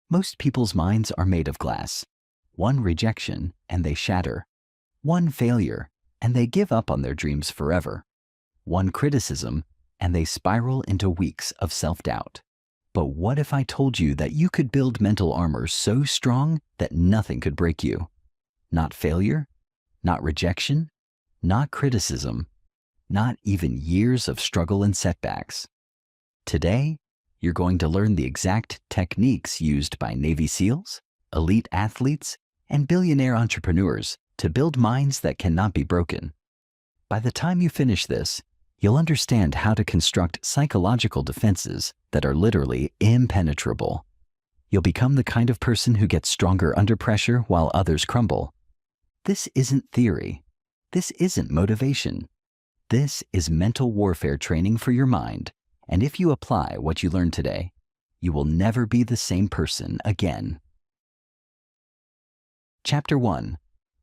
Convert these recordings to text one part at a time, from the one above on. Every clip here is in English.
Most people's minds are made of glass. One rejection and they shatter. One failure and they give up on their dreams forever. One criticism and they spiral into weeks of self-doubt. But what if I told you that you could build mental armor so strong that nothing could break you? Not failure, not rejection, not criticism, not even years of struggle and setbacks. Today, you're going to learn the exact techniques used by Navy SEALs, elite athletes, and billionaire entrepreneurs to build minds that cannot be broken. By the time you finish this, you'll understand how to construct psychological defenses that are literally impenetrable. You'll become the kind of person who gets stronger under pressure while others crumble. This isn't theory. This isn't motivation. This is mental warfare training for your mind, and if you apply what you learned today, you will never be the same person again. Chapter 1: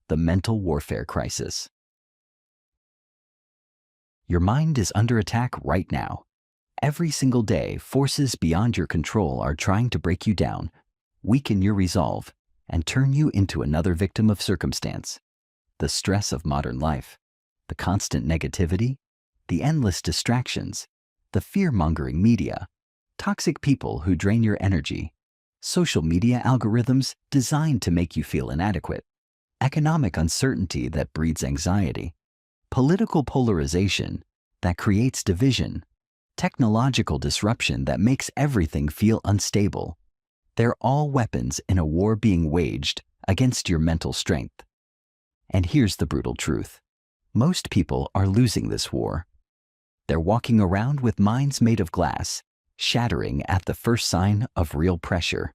The Mental Warfare Crisis. Your mind is under attack right now. Every single day, forces beyond your control are trying to break you down, weaken your resolve, and turn you into another victim of circumstance. The stress of modern life, the constant negativity, the endless distractions, the fear-mongering media, toxic people who drain your energy, social media algorithms designed to make you feel inadequate, economic uncertainty that breeds anxiety, political polarization that creates division, technological disruption that makes everything feel unstable. They're all weapons in a war being waged against your mental strength. And here's the brutal truth. Most people are losing this war. They're walking around with minds made of glass, shattering at the first sign of real pressure.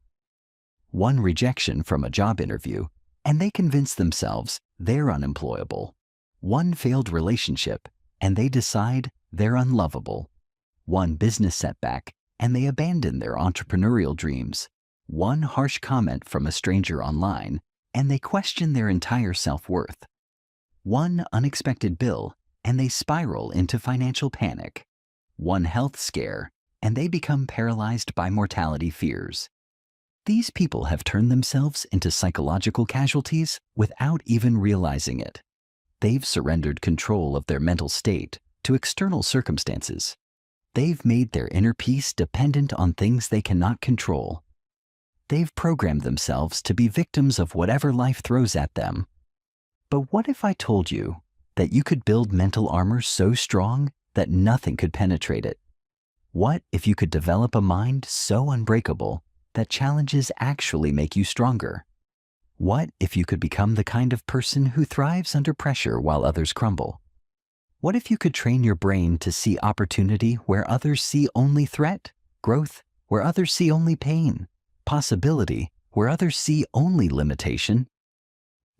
One rejection from a job interview, and they convince themselves they're unemployable. One failed relationship, and they decide they're unlovable. One business setback, and they abandon their entrepreneurial dreams. One harsh comment from a stranger online, and they question their entire self-worth. One unexpected bill, and they spiral into financial panic. One health scare, and they become paralyzed by mortality fears. These people have turned themselves into psychological casualties without even realizing it. They've surrendered control of their mental state to external circumstances. They've made their inner peace dependent on things they cannot control. They've programmed themselves to be victims of whatever life throws at them. But what if I told you that you could build mental armor so strong that nothing could penetrate it? What if you could develop a mind so unbreakable that challenges actually make you stronger? What if you could become the kind of person who thrives under pressure while others crumble? What if you could train your brain to see opportunity where others see only threat, growth where others see only pain, possibility where others see only limitation?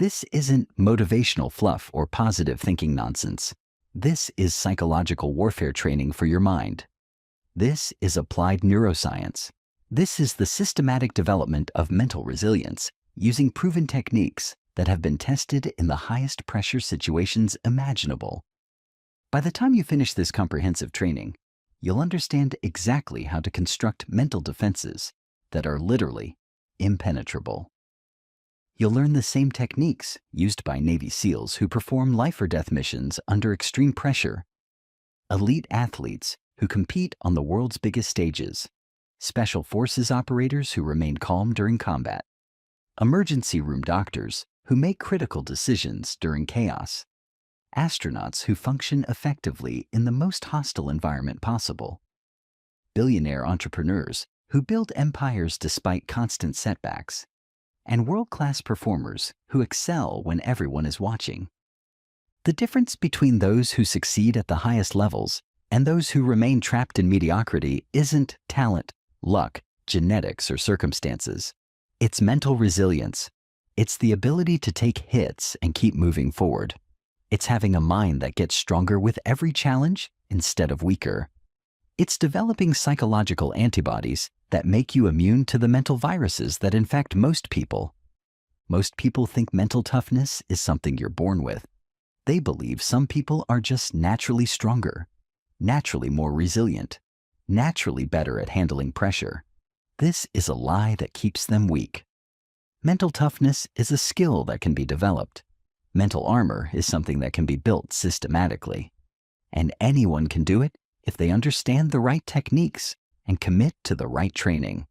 This isn't motivational fluff or positive thinking nonsense. This is psychological warfare training for your mind. This is applied neuroscience. This is the systematic development of mental resilience using proven techniques that have been tested in the highest pressure situations imaginable. By the time you finish this comprehensive training, you'll understand exactly how to construct mental defenses that are literally impenetrable. You'll learn the same techniques used by Navy SEALs who perform life-or-death missions under extreme pressure, elite athletes who compete on the world's biggest stages, special forces operators who remain calm during combat, emergency room doctors who make critical decisions during chaos, astronauts who function effectively in the most hostile environment possible, billionaire entrepreneurs who build empires despite constant setbacks, and world-class performers who excel when everyone is watching. The difference between those who succeed at the highest levels and those who remain trapped in mediocrity isn't talent, luck, genetics, or circumstances. It's mental resilience. It's the ability to take hits and keep moving forward. It's having a mind that gets stronger with every challenge instead of weaker. It's developing psychological antibodies that make you immune to the mental viruses that infect most people. Most people think mental toughness is something you're born with. They believe some people are just naturally stronger, naturally more resilient, naturally better at handling pressure. This is a lie that keeps them weak. Mental toughness is a skill that can be developed. Mental armor is something that can be built systematically. And anyone can do it if they understand the right techniques and commit to the right training.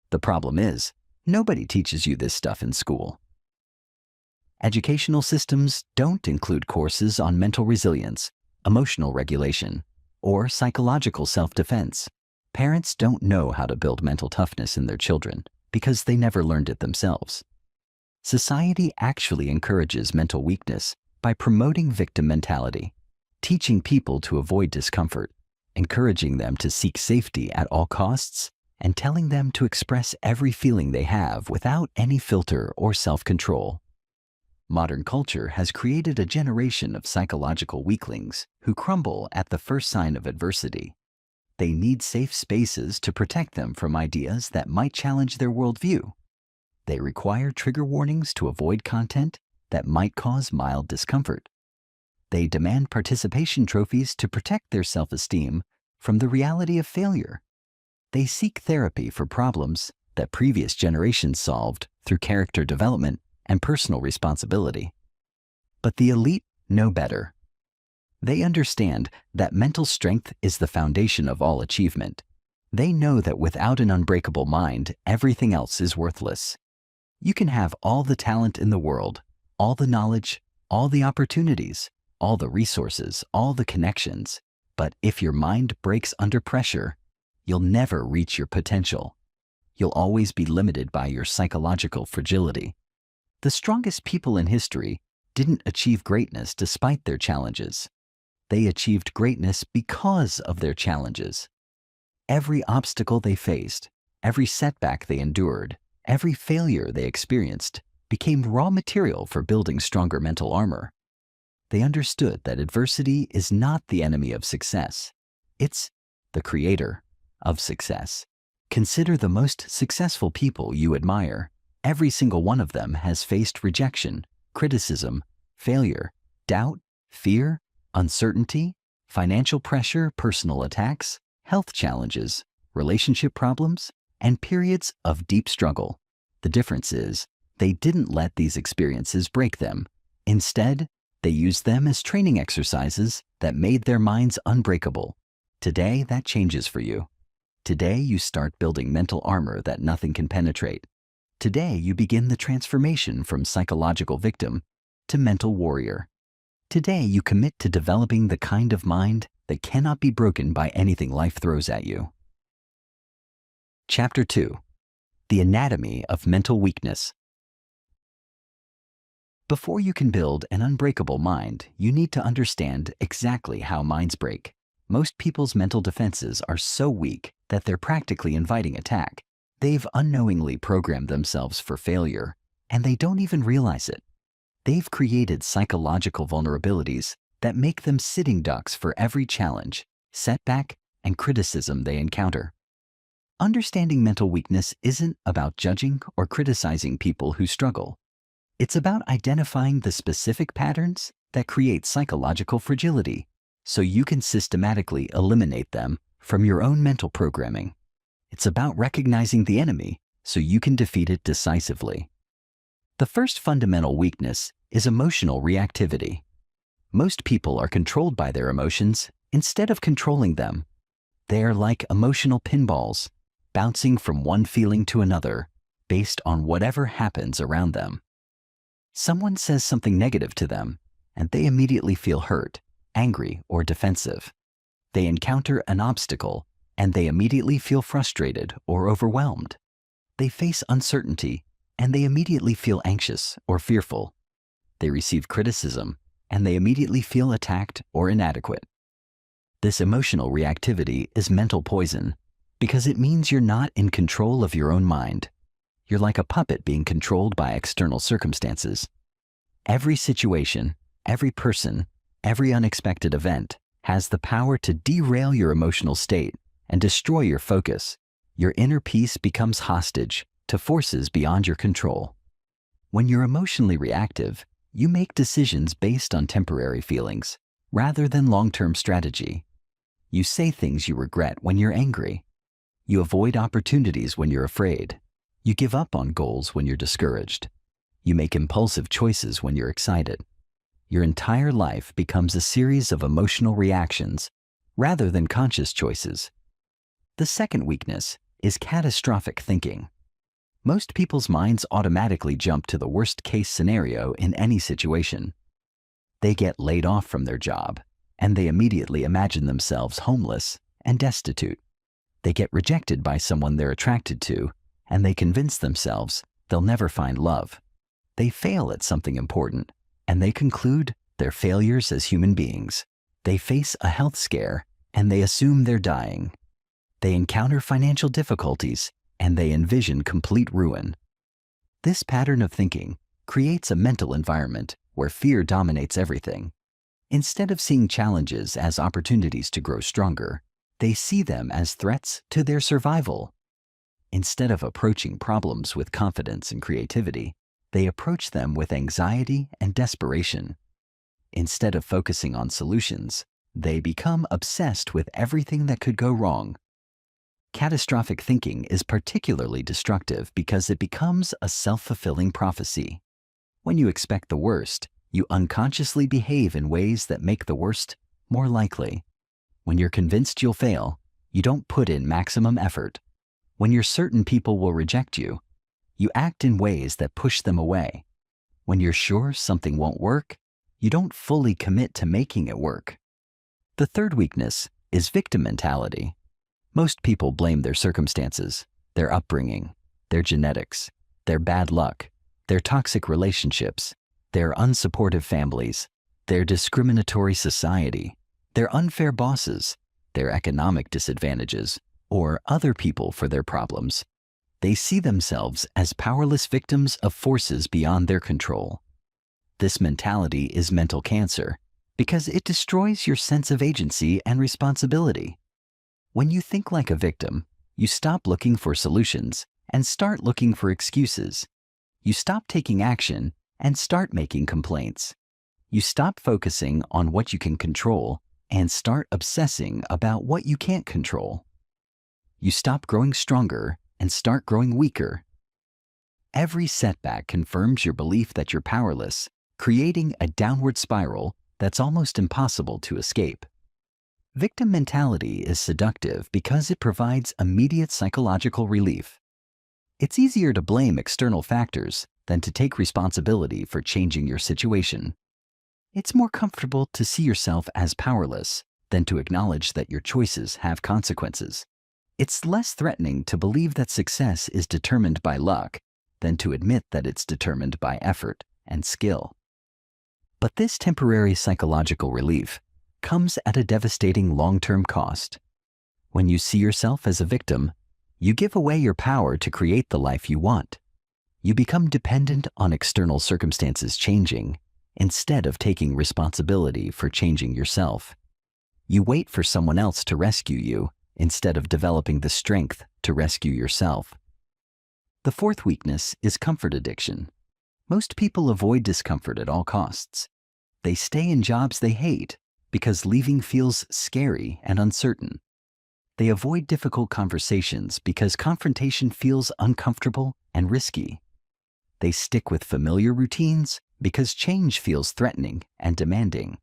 The problem is, nobody teaches you this stuff in school. Educational systems don't include courses on mental resilience, emotional regulation, or psychological self-defense. Parents don't know how to build mental toughness in their children because they never learned it themselves. Society actually encourages mental weakness by promoting victim mentality, teaching people to avoid discomfort, encouraging them to seek safety at all costs, and telling them to express every feeling they have without any filter or self-control. Modern culture has created a generation of psychological weaklings who crumble at the first sign of adversity. They need safe spaces to protect them from ideas that might challenge their worldview. They require trigger warnings to avoid content that might cause mild discomfort. They demand participation trophies to protect their self-esteem from the reality of failure. They seek therapy for problems that previous generations solved through character development and personal responsibility. But the elite know better. They understand that mental strength is the foundation of all achievement. They know that without an unbreakable mind, everything else is worthless. You can have all the talent in the world, all the knowledge, all the opportunities, all the resources, all the connections, but if your mind breaks under pressure, you'll never reach your potential. You'll always be limited by your psychological fragility. The strongest people in history didn't achieve greatness despite their challenges. They achieved greatness because of their challenges. Every obstacle they faced, every setback they endured, every failure they experienced became raw material for building stronger mental armor. They understood that adversity is not the enemy of success. It's the creator of success. Consider the most successful people you admire. Every single one of them has faced rejection, criticism, failure, doubt, fear, uncertainty, financial pressure, personal attacks, health challenges, relationship problems, and periods of deep struggle. The difference is, they didn't let these experiences break them. Instead, they used them as training exercises that made their minds unbreakable. Today, that changes for you. Today, you start building mental armor that nothing can penetrate. Today, you begin the transformation from psychological victim to mental warrior. Today, you commit to developing the kind of mind that cannot be broken by anything life throws at you. Chapter 2. The Anatomy of Mental Weakness. Before you can build an unbreakable mind, you need to understand exactly how minds break. Most people's mental defenses are so weak that they're practically inviting attack. They've unknowingly programmed themselves for failure, and they don't even realize it. They've created psychological vulnerabilities that make them sitting ducks for every challenge, setback, and criticism they encounter. Understanding mental weakness isn't about judging or criticizing people who struggle. It's about identifying the specific patterns that create psychological fragility so you can systematically eliminate them from your own mental programming. It's about recognizing the enemy so you can defeat it decisively. The first fundamental weakness is emotional reactivity. Most people are controlled by their emotions instead of controlling them. They are like emotional pinballs, bouncing from one feeling to another based on whatever happens around them. Someone says something negative to them, and they immediately feel hurt, angry, or defensive. They encounter an obstacle, and they immediately feel frustrated or overwhelmed. They face uncertainty, and they immediately feel anxious or fearful. They receive criticism, and they immediately feel attacked or inadequate. This emotional reactivity is mental poison because it means you're not in control of your own mind. You're like a puppet being controlled by external circumstances. Every situation, every person, every unexpected event has the power to derail your emotional state and destroy your focus. Your inner peace becomes hostage to forces beyond your control. When you're emotionally reactive, you make decisions based on temporary feelings rather than long-term strategy. You say things you regret when you're angry. You avoid opportunities when you're afraid. You give up on goals when you're discouraged. You make impulsive choices when you're excited. Your entire life becomes a series of emotional reactions rather than conscious choices. The second weakness is catastrophic thinking. Most people's minds automatically jump to the worst-case scenario in any situation. They get laid off from their job, and they immediately imagine themselves homeless and destitute. They get rejected by someone they're attracted to, and they convince themselves they'll never find love. They fail at something important, and they conclude they're failures as human beings. They face a health scare, and they assume they're dying. They encounter financial difficulties, and they envision complete ruin. This pattern of thinking creates a mental environment where fear dominates everything. Instead of seeing challenges as opportunities to grow stronger, they see them as threats to their survival. Instead of approaching problems with confidence and creativity, they approach them with anxiety and desperation. Instead of focusing on solutions, they become obsessed with everything that could go wrong. Catastrophic thinking is particularly destructive because it becomes a self-fulfilling prophecy. When you expect the worst, you unconsciously behave in ways that make the worst more likely. When you're convinced you'll fail, you don't put in maximum effort. When you're certain people will reject you, you act in ways that push them away. When you're sure something won't work, you don't fully commit to making it work. The third weakness is victim mentality. Most people blame their circumstances, their upbringing, their genetics, their bad luck, their toxic relationships, their unsupportive families, their discriminatory society, their unfair bosses, their economic disadvantages, or other people for their problems. They see themselves as powerless victims of forces beyond their control. This mentality is mental cancer because it destroys your sense of agency and responsibility. When you think like a victim, you stop looking for solutions and start looking for excuses. You stop taking action and start making complaints. You stop focusing on what you can control and start obsessing about what you can't control. You stop growing stronger and start growing weaker. Every setback confirms your belief that you're powerless, creating a downward spiral that's almost impossible to escape. Victim mentality is seductive because it provides immediate psychological relief. It's easier to blame external factors than to take responsibility for changing your situation. It's more comfortable to see yourself as powerless than to acknowledge that your choices have consequences. It's less threatening to believe that success is determined by luck than to admit that it's determined by effort and skill. But this temporary psychological relief comes at a devastating long-term cost. When you see yourself as a victim, you give away your power to create the life you want. You become dependent on external circumstances changing instead of taking responsibility for changing yourself. You wait for someone else to rescue you instead of developing the strength to rescue yourself. The fourth weakness is comfort addiction. Most people avoid discomfort at all costs. They stay in jobs they hate because leaving feels scary and uncertain. They avoid difficult conversations because confrontation feels uncomfortable and risky. They stick with familiar routines because change feels threatening and demanding.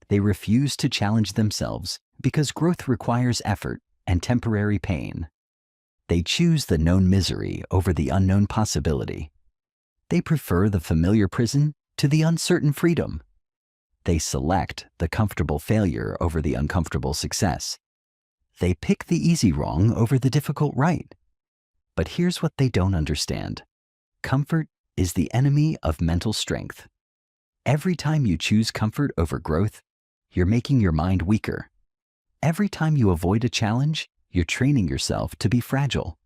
They refuse to challenge themselves because growth requires effort and temporary pain. They choose the known misery over the unknown possibility. They prefer the familiar prison to the uncertain freedom. They select the comfortable failure over the uncomfortable success. They pick the easy wrong over the difficult right. But here's what they don't understand. Comfort is the enemy of mental strength. Every time you choose comfort over growth, you're making your mind weaker. Every time you avoid a challenge, you're training yourself to be fragile.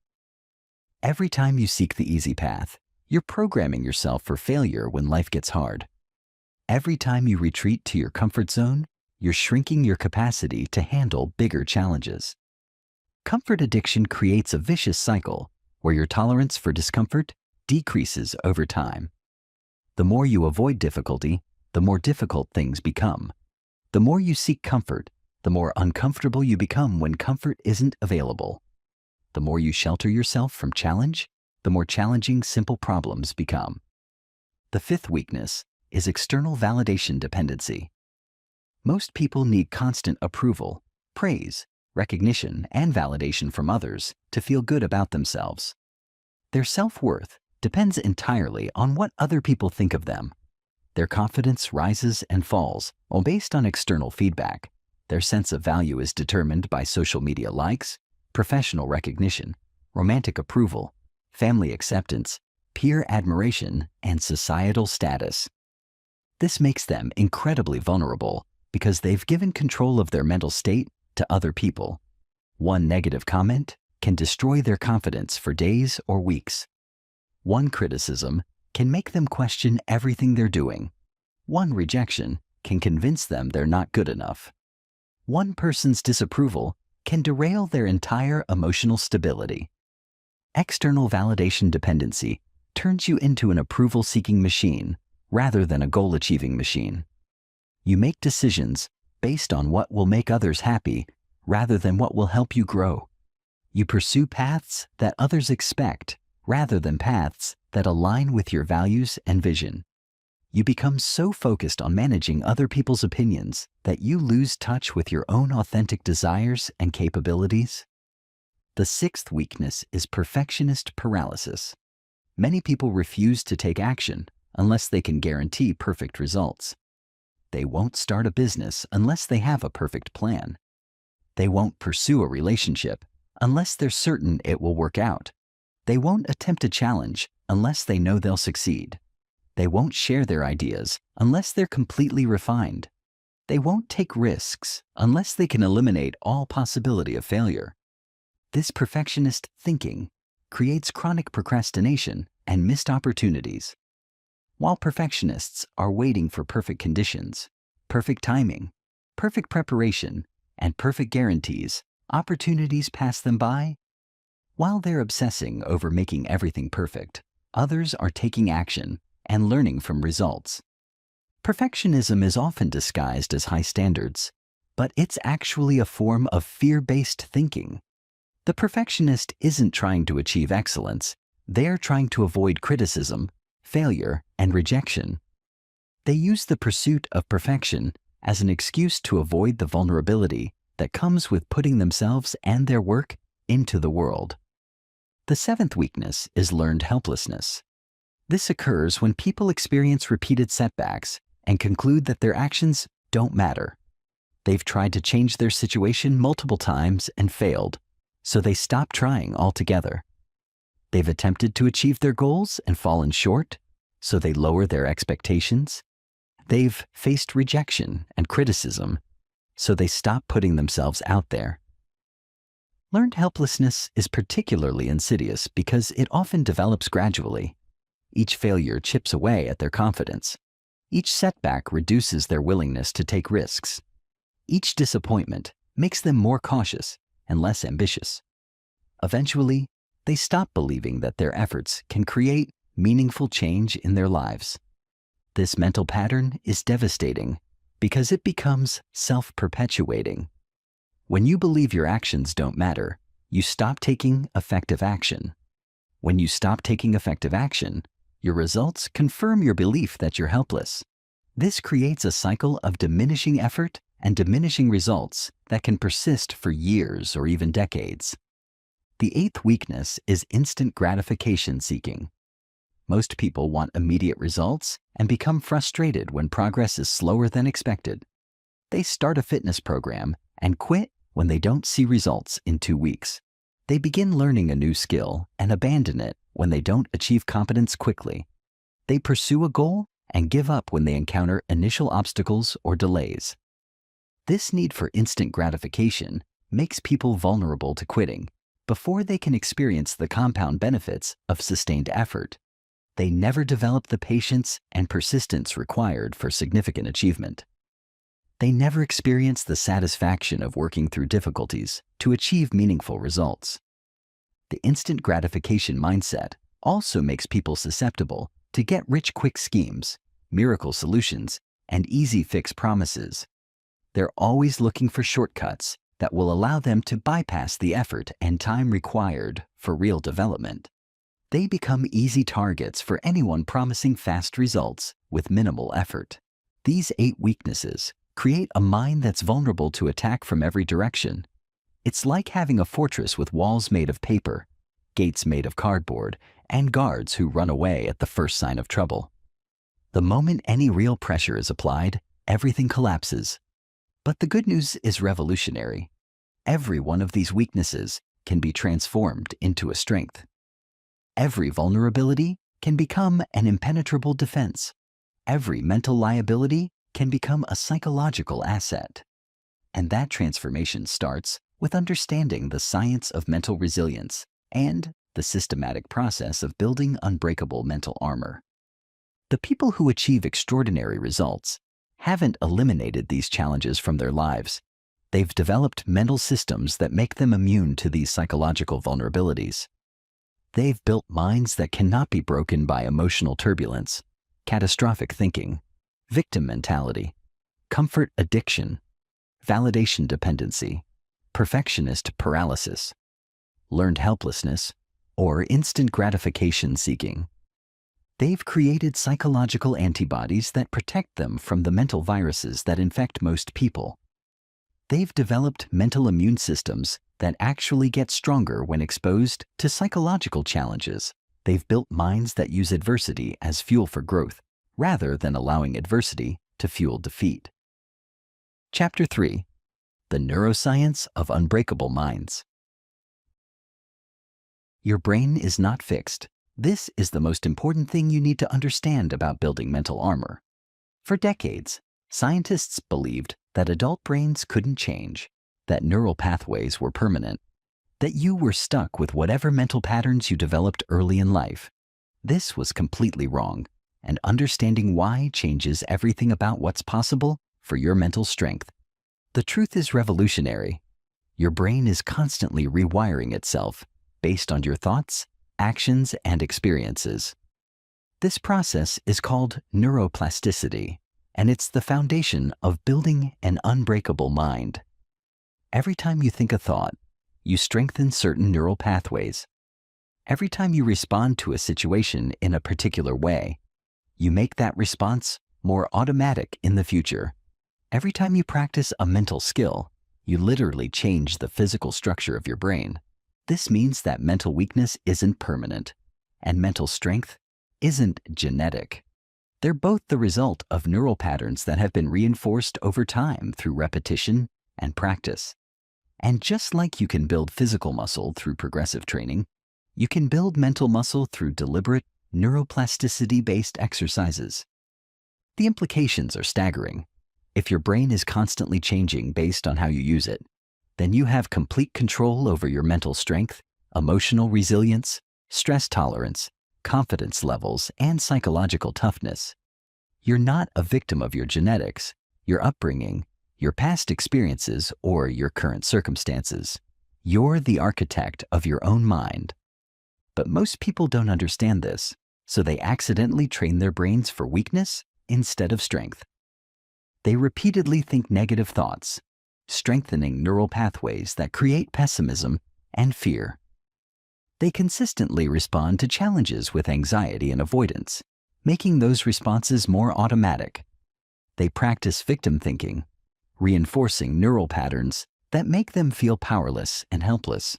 Every time you seek the easy path, you're programming yourself for failure when life gets hard. Every time you retreat to your comfort zone, you're shrinking your capacity to handle bigger challenges. Comfort addiction creates a vicious cycle where your tolerance for discomfort decreases over time. The more you avoid difficulty, the more difficult things become. The more you seek comfort, the more uncomfortable you become when comfort isn't available. The more you shelter yourself from challenge, the more challenging simple problems become. The fifth weakness is external validation dependency. Most people need constant approval, praise, recognition, and validation from others to feel good about themselves. Their self-worth depends entirely on what other people think of them. Their confidence rises and falls all based on external feedback. Their sense of value is determined by social media likes, professional recognition, romantic approval, family acceptance, peer admiration, and societal status. This makes them incredibly vulnerable because they've given control of their mental state to other people. One negative comment can destroy their confidence for days or weeks. One criticism can make them question everything they're doing. One rejection can convince them they're not good enough. One person's disapproval can derail their entire emotional stability. External validation dependency turns you into an approval-seeking machine rather than a goal-achieving machine. You make decisions based on what will make others happy rather than what will help you grow. You pursue paths that others expect rather than paths that align with your values and vision. You become so focused on managing other people's opinions that you lose touch with your own authentic desires and capabilities. The sixth weakness is perfectionist paralysis. Many people refuse to take action unless they can guarantee perfect results. They won't start a business unless they have a perfect plan. They won't pursue a relationship unless they're certain it will work out. They won't attempt a challenge unless they know they'll succeed. They won't share their ideas unless they're completely refined. They won't take risks unless they can eliminate all possibility of failure. This perfectionist thinking creates chronic procrastination and missed opportunities. While perfectionists are waiting for perfect conditions, perfect timing, perfect preparation, and perfect guarantees, opportunities pass them by. While they're obsessing over making everything perfect, others are taking action and learning from results. Perfectionism is often disguised as high standards, but it's actually a form of fear-based thinking. The perfectionist isn't trying to achieve excellence. They're trying to avoid criticism, failure, and rejection. They use the pursuit of perfection as an excuse to avoid the vulnerability that comes with putting themselves and their work into the world. The seventh weakness is learned helplessness. This occurs when people experience repeated setbacks and conclude that their actions don't matter. They've tried to change their situation multiple times and failed, so they stop trying altogether. They've attempted to achieve their goals and fallen short, so they lower their expectations. They've faced rejection and criticism, so they stop putting themselves out there. Learned helplessness is particularly insidious because it often develops gradually. Each failure chips away at their confidence. Each setback reduces their willingness to take risks. Each disappointment makes them more cautious and less ambitious. Eventually, they stop believing that their efforts can create meaningful change in their lives. This mental pattern is devastating because it becomes self-perpetuating. When you believe your actions don't matter, you stop taking effective action. When you stop taking effective action, your results confirm your belief that you're helpless. This creates a cycle of diminishing effort and diminishing results that can persist for years or even decades. The eighth weakness is instant gratification seeking. Most people want immediate results and become frustrated when progress is slower than expected. They start a fitness program and quit when they don't see results in 2 weeks. They begin learning a new skill and abandon it when they don't achieve competence quickly. They pursue a goal and give up when they encounter initial obstacles or delays. This need for instant gratification makes people vulnerable to quitting before they can experience the compound benefits of sustained effort. They never develop the patience and persistence required for significant achievement. They never experience the satisfaction of working through difficulties to achieve meaningful results. The instant gratification mindset also makes people susceptible to get-rich-quick schemes, miracle solutions, and easy fix promises. They're always looking for shortcuts that will allow them to bypass the effort and time required for real development. They become easy targets for anyone promising fast results with minimal effort. These 8 weaknesses create a mind that's vulnerable to attack from every direction. It's like having a fortress with walls made of paper, gates made of cardboard, and guards who run away at the first sign of trouble. The moment any real pressure is applied, everything collapses. But the good news is revolutionary. Every one of these weaknesses can be transformed into a strength. Every vulnerability can become an impenetrable defense. Every mental liability can become a psychological asset. And that transformation starts with understanding the science of mental resilience and the systematic process of building unbreakable mental armor. The people who achieve extraordinary results haven't eliminated these challenges from their lives. They've developed mental systems that make them immune to these psychological vulnerabilities. They've built minds that cannot be broken by emotional turbulence, catastrophic thinking, victim mentality, comfort addiction, validation dependency, perfectionist paralysis, learned helplessness, or instant gratification seeking. They've created psychological antibodies that protect them from the mental viruses that infect most people. They've developed mental immune systems that actually get stronger when exposed to psychological challenges. They've built minds that use adversity as fuel for growth, rather than allowing adversity to fuel defeat. Chapter 3: The Neuroscience of Unbreakable Minds. Your brain is not fixed. This is the most important thing you need to understand about building mental armor. For decades, scientists believed that adult brains couldn't change, that neural pathways were permanent, that you were stuck with whatever mental patterns you developed early in life. This was completely wrong, and understanding why changes everything about what's possible for your mental strength. The truth is revolutionary. Your brain is constantly rewiring itself based on your thoughts, actions, and experiences. This process is called neuroplasticity, and it's the foundation of building an unbreakable mind. Every time you think a thought, you strengthen certain neural pathways. Every time you respond to a situation in a particular way, you make that response more automatic in the future. Every time you practice a mental skill, you literally change the physical structure of your brain. This means that mental weakness isn't permanent, and mental strength isn't genetic. They're both the result of neural patterns that have been reinforced over time through repetition and practice. And just like you can build physical muscle through progressive training, you can build mental muscle through deliberate, neuroplasticity-based exercises. The implications are staggering. If your brain is constantly changing based on how you use it, then you have complete control over your mental strength, emotional resilience, stress tolerance, confidence levels, and psychological toughness. You're not a victim of your genetics, your upbringing, your past experiences, or your current circumstances. You're the architect of your own mind. But most people don't understand this, so they accidentally train their brains for weakness instead of strength. They repeatedly think negative thoughts, strengthening neural pathways that create pessimism and fear. They consistently respond to challenges with anxiety and avoidance, making those responses more automatic. They practice victim thinking, reinforcing neural patterns that make them feel powerless and helpless.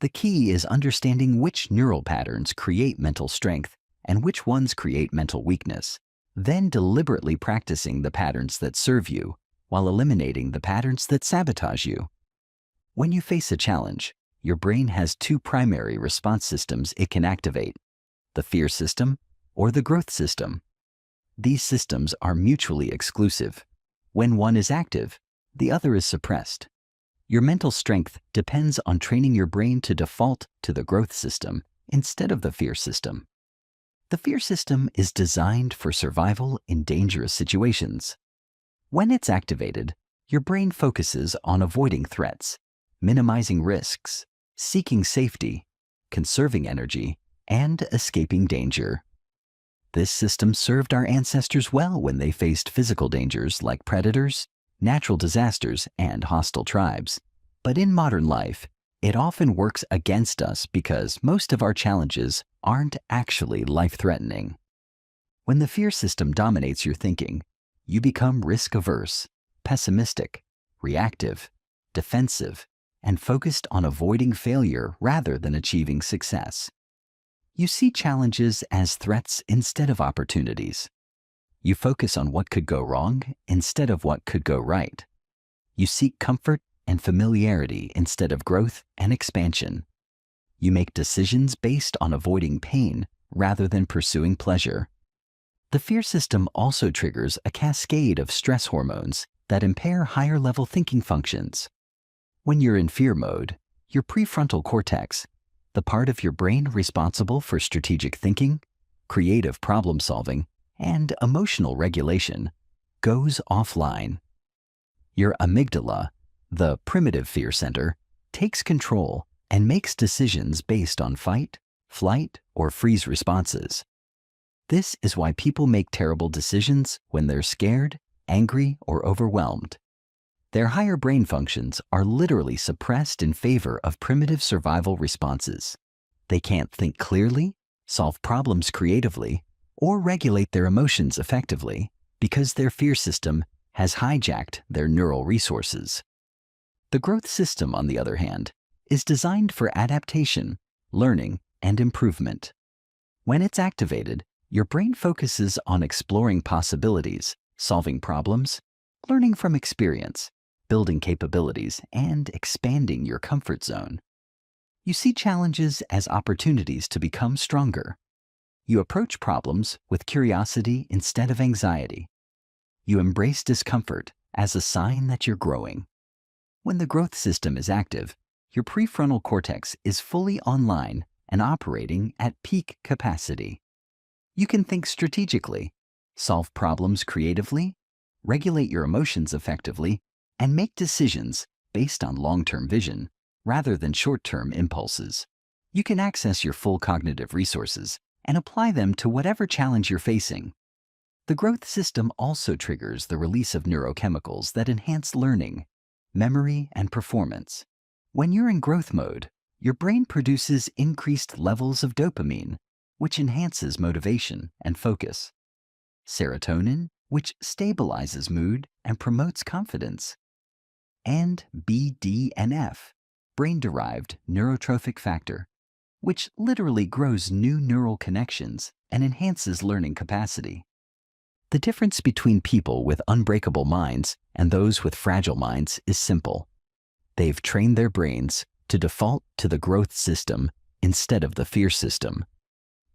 The key is understanding which neural patterns create mental strength and which ones create mental weakness, then deliberately practicing the patterns that serve you while eliminating the patterns that sabotage you. When you face a challenge, your brain has 2 primary response systems it can activate: the fear system or the growth system. These systems are mutually exclusive. When one is active, the other is suppressed. Your mental strength depends on training your brain to default to the growth system instead of the fear system. The fear system is designed for survival in dangerous situations. When it's activated, your brain focuses on avoiding threats, minimizing risks, seeking safety, conserving energy, and escaping danger. This system served our ancestors well when they faced physical dangers like predators, natural disasters, and hostile tribes. But in modern life, it often works against us because most of our challenges aren't actually life-threatening. When the fear system dominates your thinking, you become risk-averse, pessimistic, reactive, defensive, and focused on avoiding failure rather than achieving success. You see challenges as threats instead of opportunities. You focus on what could go wrong instead of what could go right. You seek comfort and familiarity instead of growth and expansion. You make decisions based on avoiding pain rather than pursuing pleasure. The fear system also triggers a cascade of stress hormones that impair higher-level thinking functions. When you're in fear mode, your prefrontal cortex, the part of your brain responsible for strategic thinking, creative problem-solving, and emotional regulation, goes offline. Your amygdala, the primitive fear center, takes control and makes decisions based on fight, flight, or freeze responses. This is why people make terrible decisions when they're scared, angry, or overwhelmed. Their higher brain functions are literally suppressed in favor of primitive survival responses. They can't think clearly, solve problems creatively, or regulate their emotions effectively because their fear system has hijacked their neural resources. The growth system, on the other hand, is designed for adaptation, learning, and improvement. When it's activated, your brain focuses on exploring possibilities, solving problems, learning from experience, building capabilities, and expanding your comfort zone. You see challenges as opportunities to become stronger. You approach problems with curiosity instead of anxiety. You embrace discomfort as a sign that you're growing. When the growth system is active, your prefrontal cortex is fully online and operating at peak capacity. You can think strategically, solve problems creatively, regulate your emotions effectively, and make decisions based on long-term vision rather than short-term impulses. You can access your full cognitive resources and apply them to whatever challenge you're facing. The growth system also triggers the release of neurochemicals that enhance learning, memory, and performance. When you're in growth mode, your brain produces increased levels of dopamine, which enhances motivation and focus, serotonin, which stabilizes mood and promotes confidence, and BDNF, brain-derived neurotrophic factor, which literally grows new neural connections and enhances learning capacity. The difference between people with unbreakable minds and those with fragile minds is simple. They've trained their brains to default to the growth system instead of the fear system.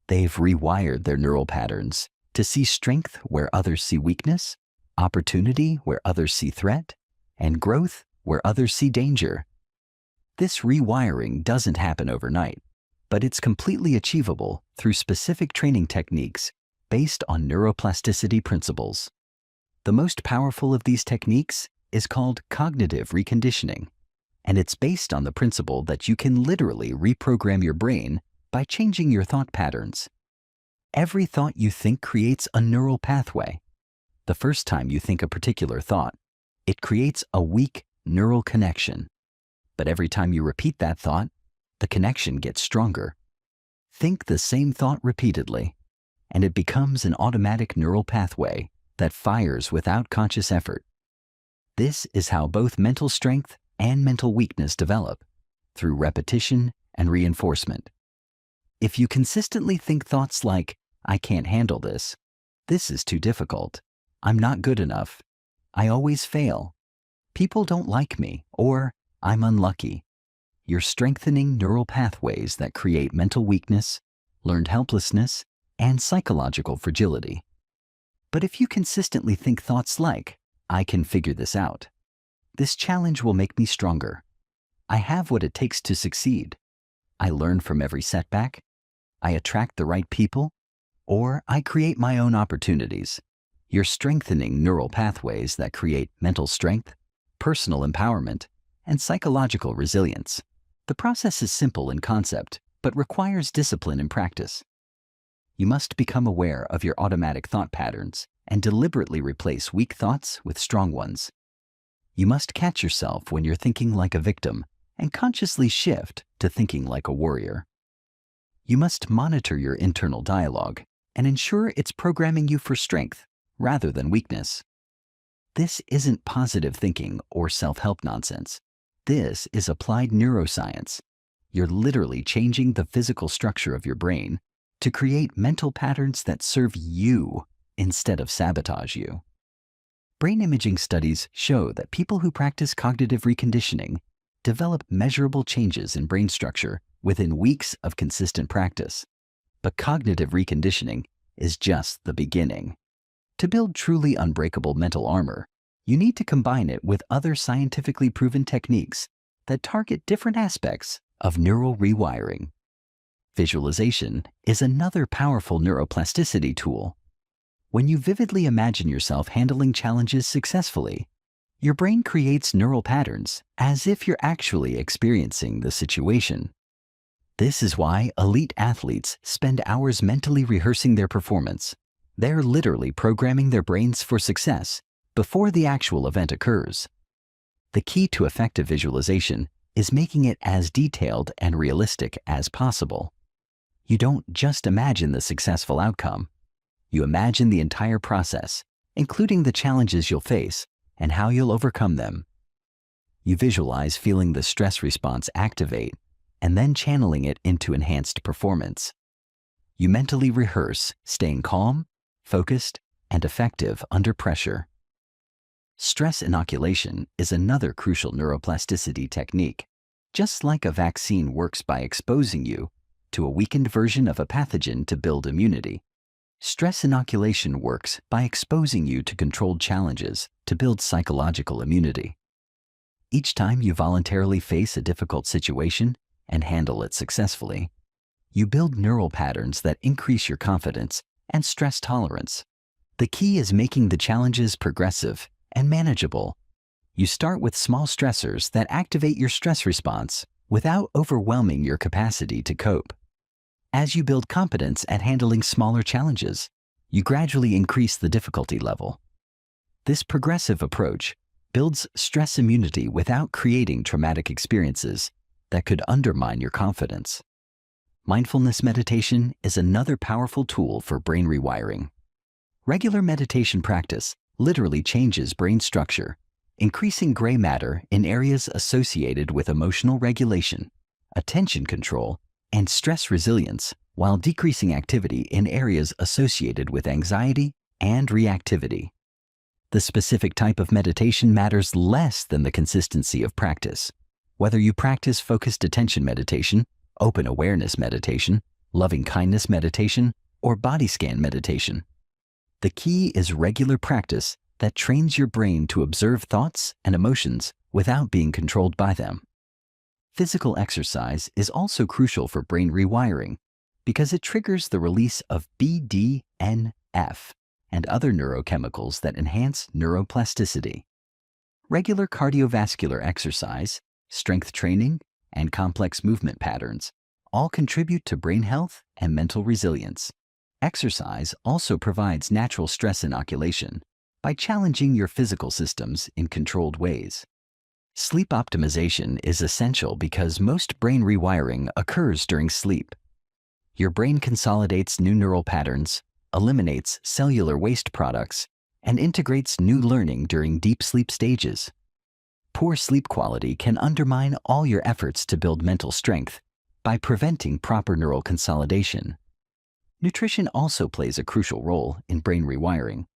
They've rewired their neural patterns to see strength where others see weakness, opportunity where others see threat, and growth where others see danger. This rewiring doesn't happen overnight, but it's completely achievable through specific training techniques based on neuroplasticity principles. The most powerful of these techniques is called cognitive reconditioning, and it's based on the principle that you can literally reprogram your brain by changing your thought patterns. Every thought you think creates a neural pathway. The first time you think a particular thought, it creates a weak neural connection. But every time you repeat that thought, the connection gets stronger. Think the same thought repeatedly, and it becomes an automatic neural pathway that fires without conscious effort. This is how both mental strength and mental weakness develop, through repetition and reinforcement. If you consistently think thoughts like, "I can't handle this," "This is too difficult," "I'm not good enough," "I always fail," "People don't like me," or "I'm unlucky," you're strengthening neural pathways that create mental weakness, learned helplessness, and psychological fragility. But if you consistently think thoughts like, "I can figure this out," "This challenge will make me stronger," "I have what it takes to succeed," "I learn from every setback," "I attract the right people," or "I create my own opportunities," you're strengthening neural pathways that create mental strength, personal empowerment, and psychological resilience. The process is simple in concept, but requires discipline in practice. You must become aware of your automatic thought patterns and deliberately replace weak thoughts with strong ones. You must catch yourself when you're thinking like a victim and consciously shift to thinking like a warrior. You must monitor your internal dialogue and ensure it's programming you for strength rather than weakness. This isn't positive thinking or self-help nonsense. This is applied neuroscience. You're literally changing the physical structure of your brain to create mental patterns that serve you instead of sabotage you. Brain imaging studies show that people who practice cognitive reconditioning develop measurable changes in brain structure within weeks of consistent practice. But cognitive reconditioning is just the beginning. To build truly unbreakable mental armor, you need to combine it with other scientifically proven techniques that target different aspects of neural rewiring. Visualization is another powerful neuroplasticity tool. When you vividly imagine yourself handling challenges successfully, your brain creates neural patterns as if you're actually experiencing the situation. This is why elite athletes spend hours mentally rehearsing their performance. They're literally programming their brains for success before the actual event occurs. The key to effective visualization is making it as detailed and realistic as possible. You don't just imagine the successful outcome. You imagine the entire process, including the challenges you'll face and how you'll overcome them. You visualize feeling the stress response activate and then channeling it into enhanced performance. You mentally rehearse staying calm, focused, and effective under pressure. Stress inoculation is another crucial neuroplasticity technique. Just like a vaccine works by exposing you to a weakened version of a pathogen to build immunity, stress inoculation works by exposing you to controlled challenges to build psychological immunity. Each time you voluntarily face a difficult situation and handle it successfully, you build neural patterns that increase your confidence and stress tolerance. The key is making the challenges progressive and manageable. You start with small stressors that activate your stress response without overwhelming your capacity to cope. As you build competence at handling smaller challenges, you gradually increase the difficulty level. This progressive approach builds stress immunity without creating traumatic experiences that could undermine your confidence. Mindfulness meditation is another powerful tool for brain rewiring. Regular meditation practice literally changes brain structure, increasing gray matter in areas associated with emotional regulation, attention control, and stress resilience, while decreasing activity in areas associated with anxiety and reactivity. The specific type of meditation matters less than the consistency of practice. Whether you practice focused attention meditation, open awareness meditation, loving kindness meditation, or body scan meditation, the key is regular practice that trains your brain to observe thoughts and emotions without being controlled by them. Physical exercise is also crucial for brain rewiring because it triggers the release of BDNF and other neurochemicals that enhance neuroplasticity. Regular cardiovascular exercise, strength training, and complex movement patterns all contribute to brain health and mental resilience. Exercise also provides natural stress inoculation by challenging your physical systems in controlled ways. Sleep optimization is essential because most brain rewiring occurs during sleep. Your brain consolidates new neural patterns, eliminates cellular waste products, and integrates new learning during deep sleep stages. Poor sleep quality can undermine all your efforts to build mental strength by preventing proper neural consolidation. Nutrition also plays a crucial role in brain rewiring.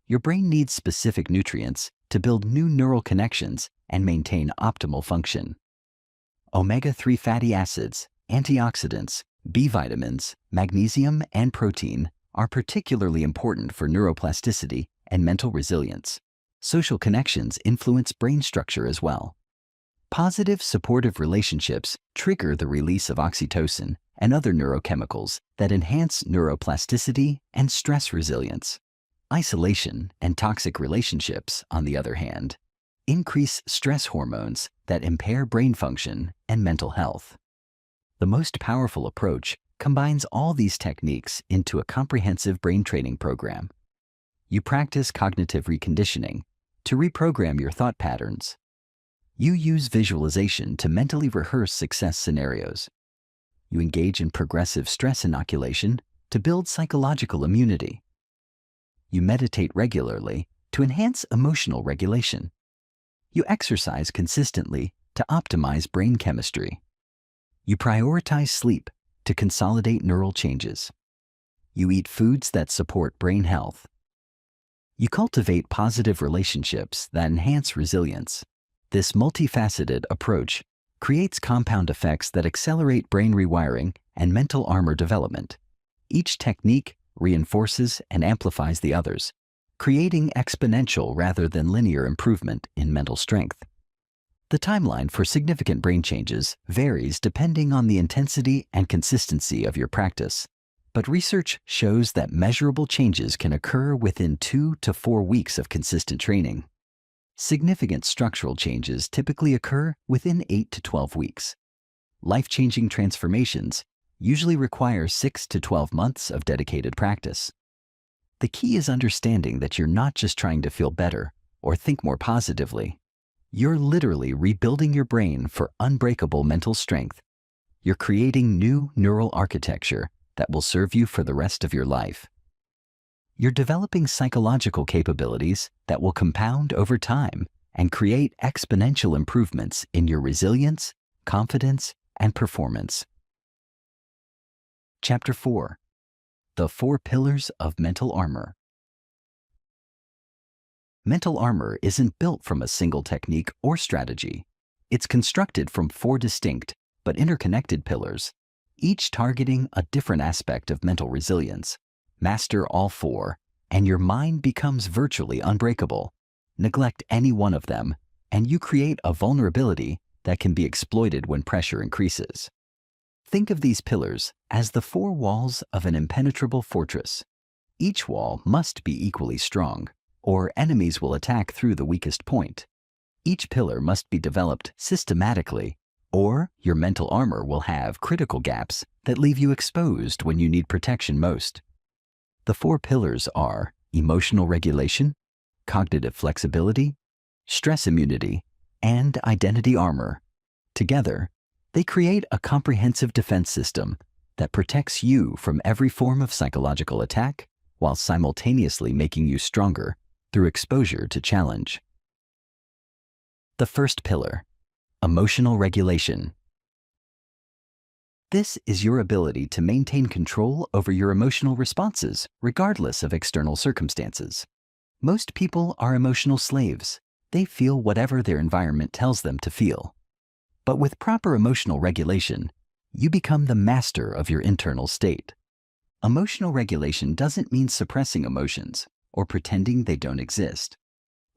Your brain needs specific nutrients to build new neural connections and maintain optimal function. Omega-3 fatty acids, antioxidants, B vitamins, magnesium, and protein are particularly important for neuroplasticity and mental resilience. Social connections influence brain structure as well. Positive, supportive relationships trigger the release of oxytocin and other neurochemicals that enhance neuroplasticity and stress resilience. Isolation and toxic relationships, on the other hand, increase stress hormones that impair brain function and mental health. The most powerful approach combines all these techniques into a comprehensive brain training program. You practice cognitive reconditioning, to reprogram your thought patterns. You use visualization to mentally rehearse success scenarios. You engage in progressive stress inoculation to build psychological immunity. You meditate regularly to enhance emotional regulation. You exercise consistently to optimize brain chemistry. You prioritize sleep to consolidate neural changes. You eat foods that support brain health. You cultivate positive relationships that enhance resilience. This multifaceted approach creates compound effects that accelerate brain rewiring and mental armor development. Each technique reinforces and amplifies the others, creating exponential rather than linear improvement in mental strength. The timeline for significant brain changes varies depending on the intensity and consistency of your practice, but research shows that measurable changes can occur within 2 to 4 weeks of consistent training. Significant structural changes typically occur within 8 to 12 weeks. Life-changing transformations usually require 6 to 12 months of dedicated practice. The key is understanding that you're not just trying to feel better or think more positively. You're literally rebuilding your brain for unbreakable mental strength. You're creating new neural architecture that will serve you for the rest of your life. You're developing psychological capabilities that will compound over time and create exponential improvements in your resilience, confidence, and performance. Chapter 4. The 4 Pillars of Mental Armor. Mental armor isn't built from a single technique or strategy. It's constructed from 4 distinct but interconnected pillars, each targeting a different aspect of mental resilience. Master all 4, and your mind becomes virtually unbreakable. Neglect any one of them, and you create a vulnerability that can be exploited when pressure increases. Think of these pillars as the 4 walls of an impenetrable fortress. Each wall must be equally strong, or enemies will attack through the weakest point. Each pillar must be developed systematically, or your mental armor will have critical gaps that leave you exposed when you need protection most. The 4 pillars are emotional regulation, cognitive flexibility, stress immunity, and identity armor. Together, they create a comprehensive defense system that protects you from every form of psychological attack while simultaneously making you stronger through exposure to challenge. The first pillar, emotional regulation. This is your ability to maintain control over your emotional responses regardless of external circumstances. Most people are emotional slaves. They feel whatever their environment tells them to feel. But with proper emotional regulation, you become the master of your internal state. Emotional regulation doesn't mean suppressing emotions or pretending they don't exist.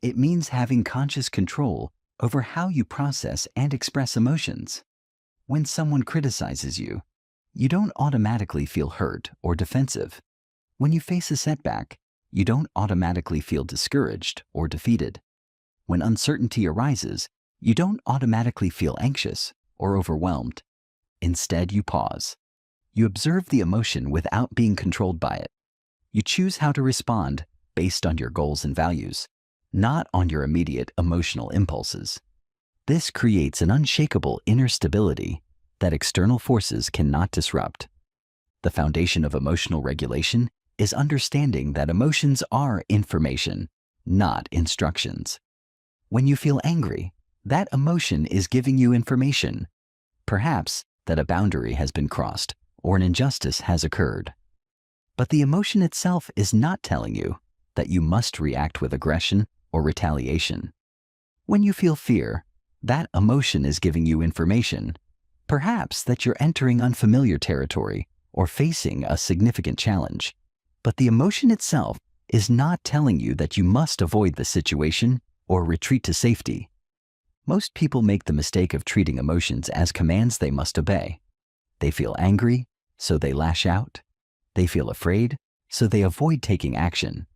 It means having conscious control over how you process and express emotions. When someone criticizes you, you don't automatically feel hurt or defensive. When you face a setback, you don't automatically feel discouraged or defeated. When uncertainty arises, you don't automatically feel anxious or overwhelmed. Instead, you pause. You observe the emotion without being controlled by it. You choose how to respond based on your goals and values, not on your immediate emotional impulses. This creates an unshakable inner stability that external forces cannot disrupt. The foundation of emotional regulation is understanding that emotions are information, not instructions. When you feel angry, that emotion is giving you information, perhaps that a boundary has been crossed or an injustice has occurred. But the emotion itself is not telling you that you must react with aggression or retaliation. When you feel fear, that emotion is giving you information, perhaps that you're entering unfamiliar territory or facing a significant challenge. But the emotion itself is not telling you that you must avoid the situation or retreat to safety. Most people make the mistake of treating emotions as commands they must obey. They feel angry, so they lash out. They feel afraid, so they avoid taking action.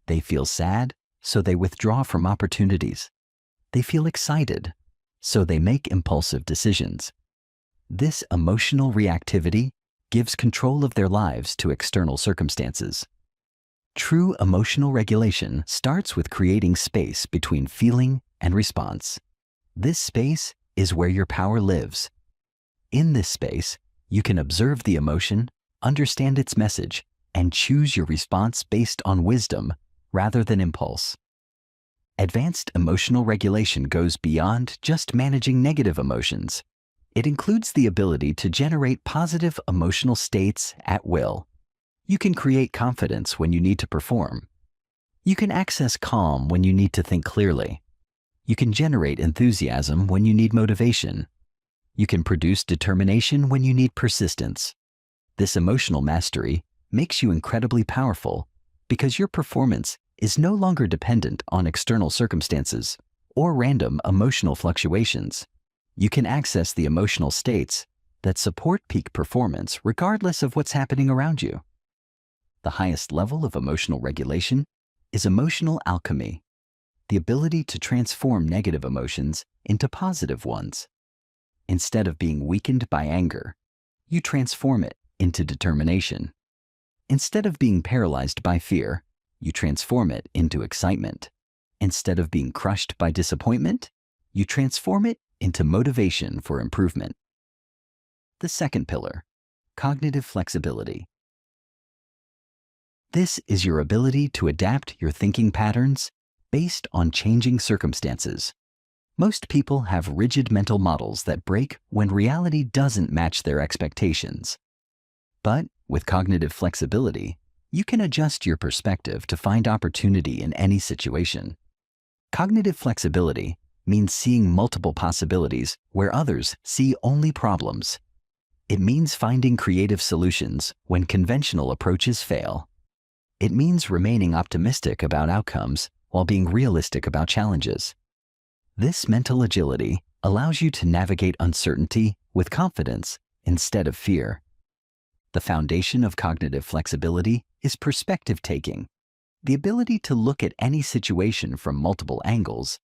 They feel sad, so they withdraw from opportunities. They feel excited, so they make impulsive decisions. This emotional reactivity gives control of their lives to external circumstances. True emotional regulation starts with creating space between feeling and response. This space is where your power lives. In this space, you can observe the emotion, understand its message, and choose your response based on wisdom rather than impulse. Advanced emotional regulation goes beyond just managing negative emotions. It includes the ability to generate positive emotional states at will. You can create confidence when you need to perform. You can access calm when you need to think clearly. You can generate enthusiasm when you need motivation. You can produce determination when you need persistence. This emotional mastery makes you incredibly powerful because your performance is no longer dependent on external circumstances or random emotional fluctuations. You can access the emotional states that support peak performance regardless of what's happening around you. The highest level of emotional regulation is emotional alchemy, the ability to transform negative emotions into positive ones. Instead of being weakened by anger, you transform it into determination. Instead of being paralyzed by fear, you transform it into excitement. Instead of being crushed by disappointment, you transform it into motivation for improvement. The second pillar, cognitive flexibility. This is your ability to adapt your thinking patterns based on changing circumstances. Most people have rigid mental models that break when reality doesn't match their expectations. But with cognitive flexibility, you can adjust your perspective to find opportunity in any situation. Cognitive flexibility means seeing multiple possibilities where others see only problems. It means finding creative solutions when conventional approaches fail. It means remaining optimistic about outcomes while being realistic about challenges. This mental agility allows you to navigate uncertainty with confidence instead of fear. The foundation of cognitive flexibility is perspective taking, the ability to look at any situation from multiple angles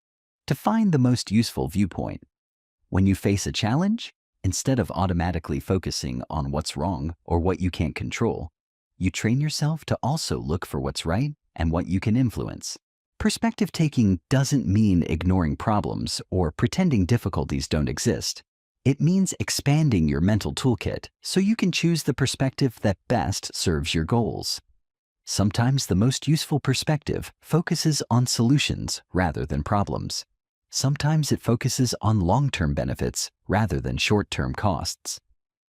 to find the most useful viewpoint. When you face a challenge, instead of automatically focusing on what's wrong or what you can't control, you train yourself to also look for what's right and what you can influence. Perspective taking doesn't mean ignoring problems or pretending difficulties don't exist. It means expanding your mental toolkit so you can choose the perspective that best serves your goals. Sometimes the most useful perspective focuses on solutions rather than problems. Sometimes it focuses on long-term benefits rather than short-term costs.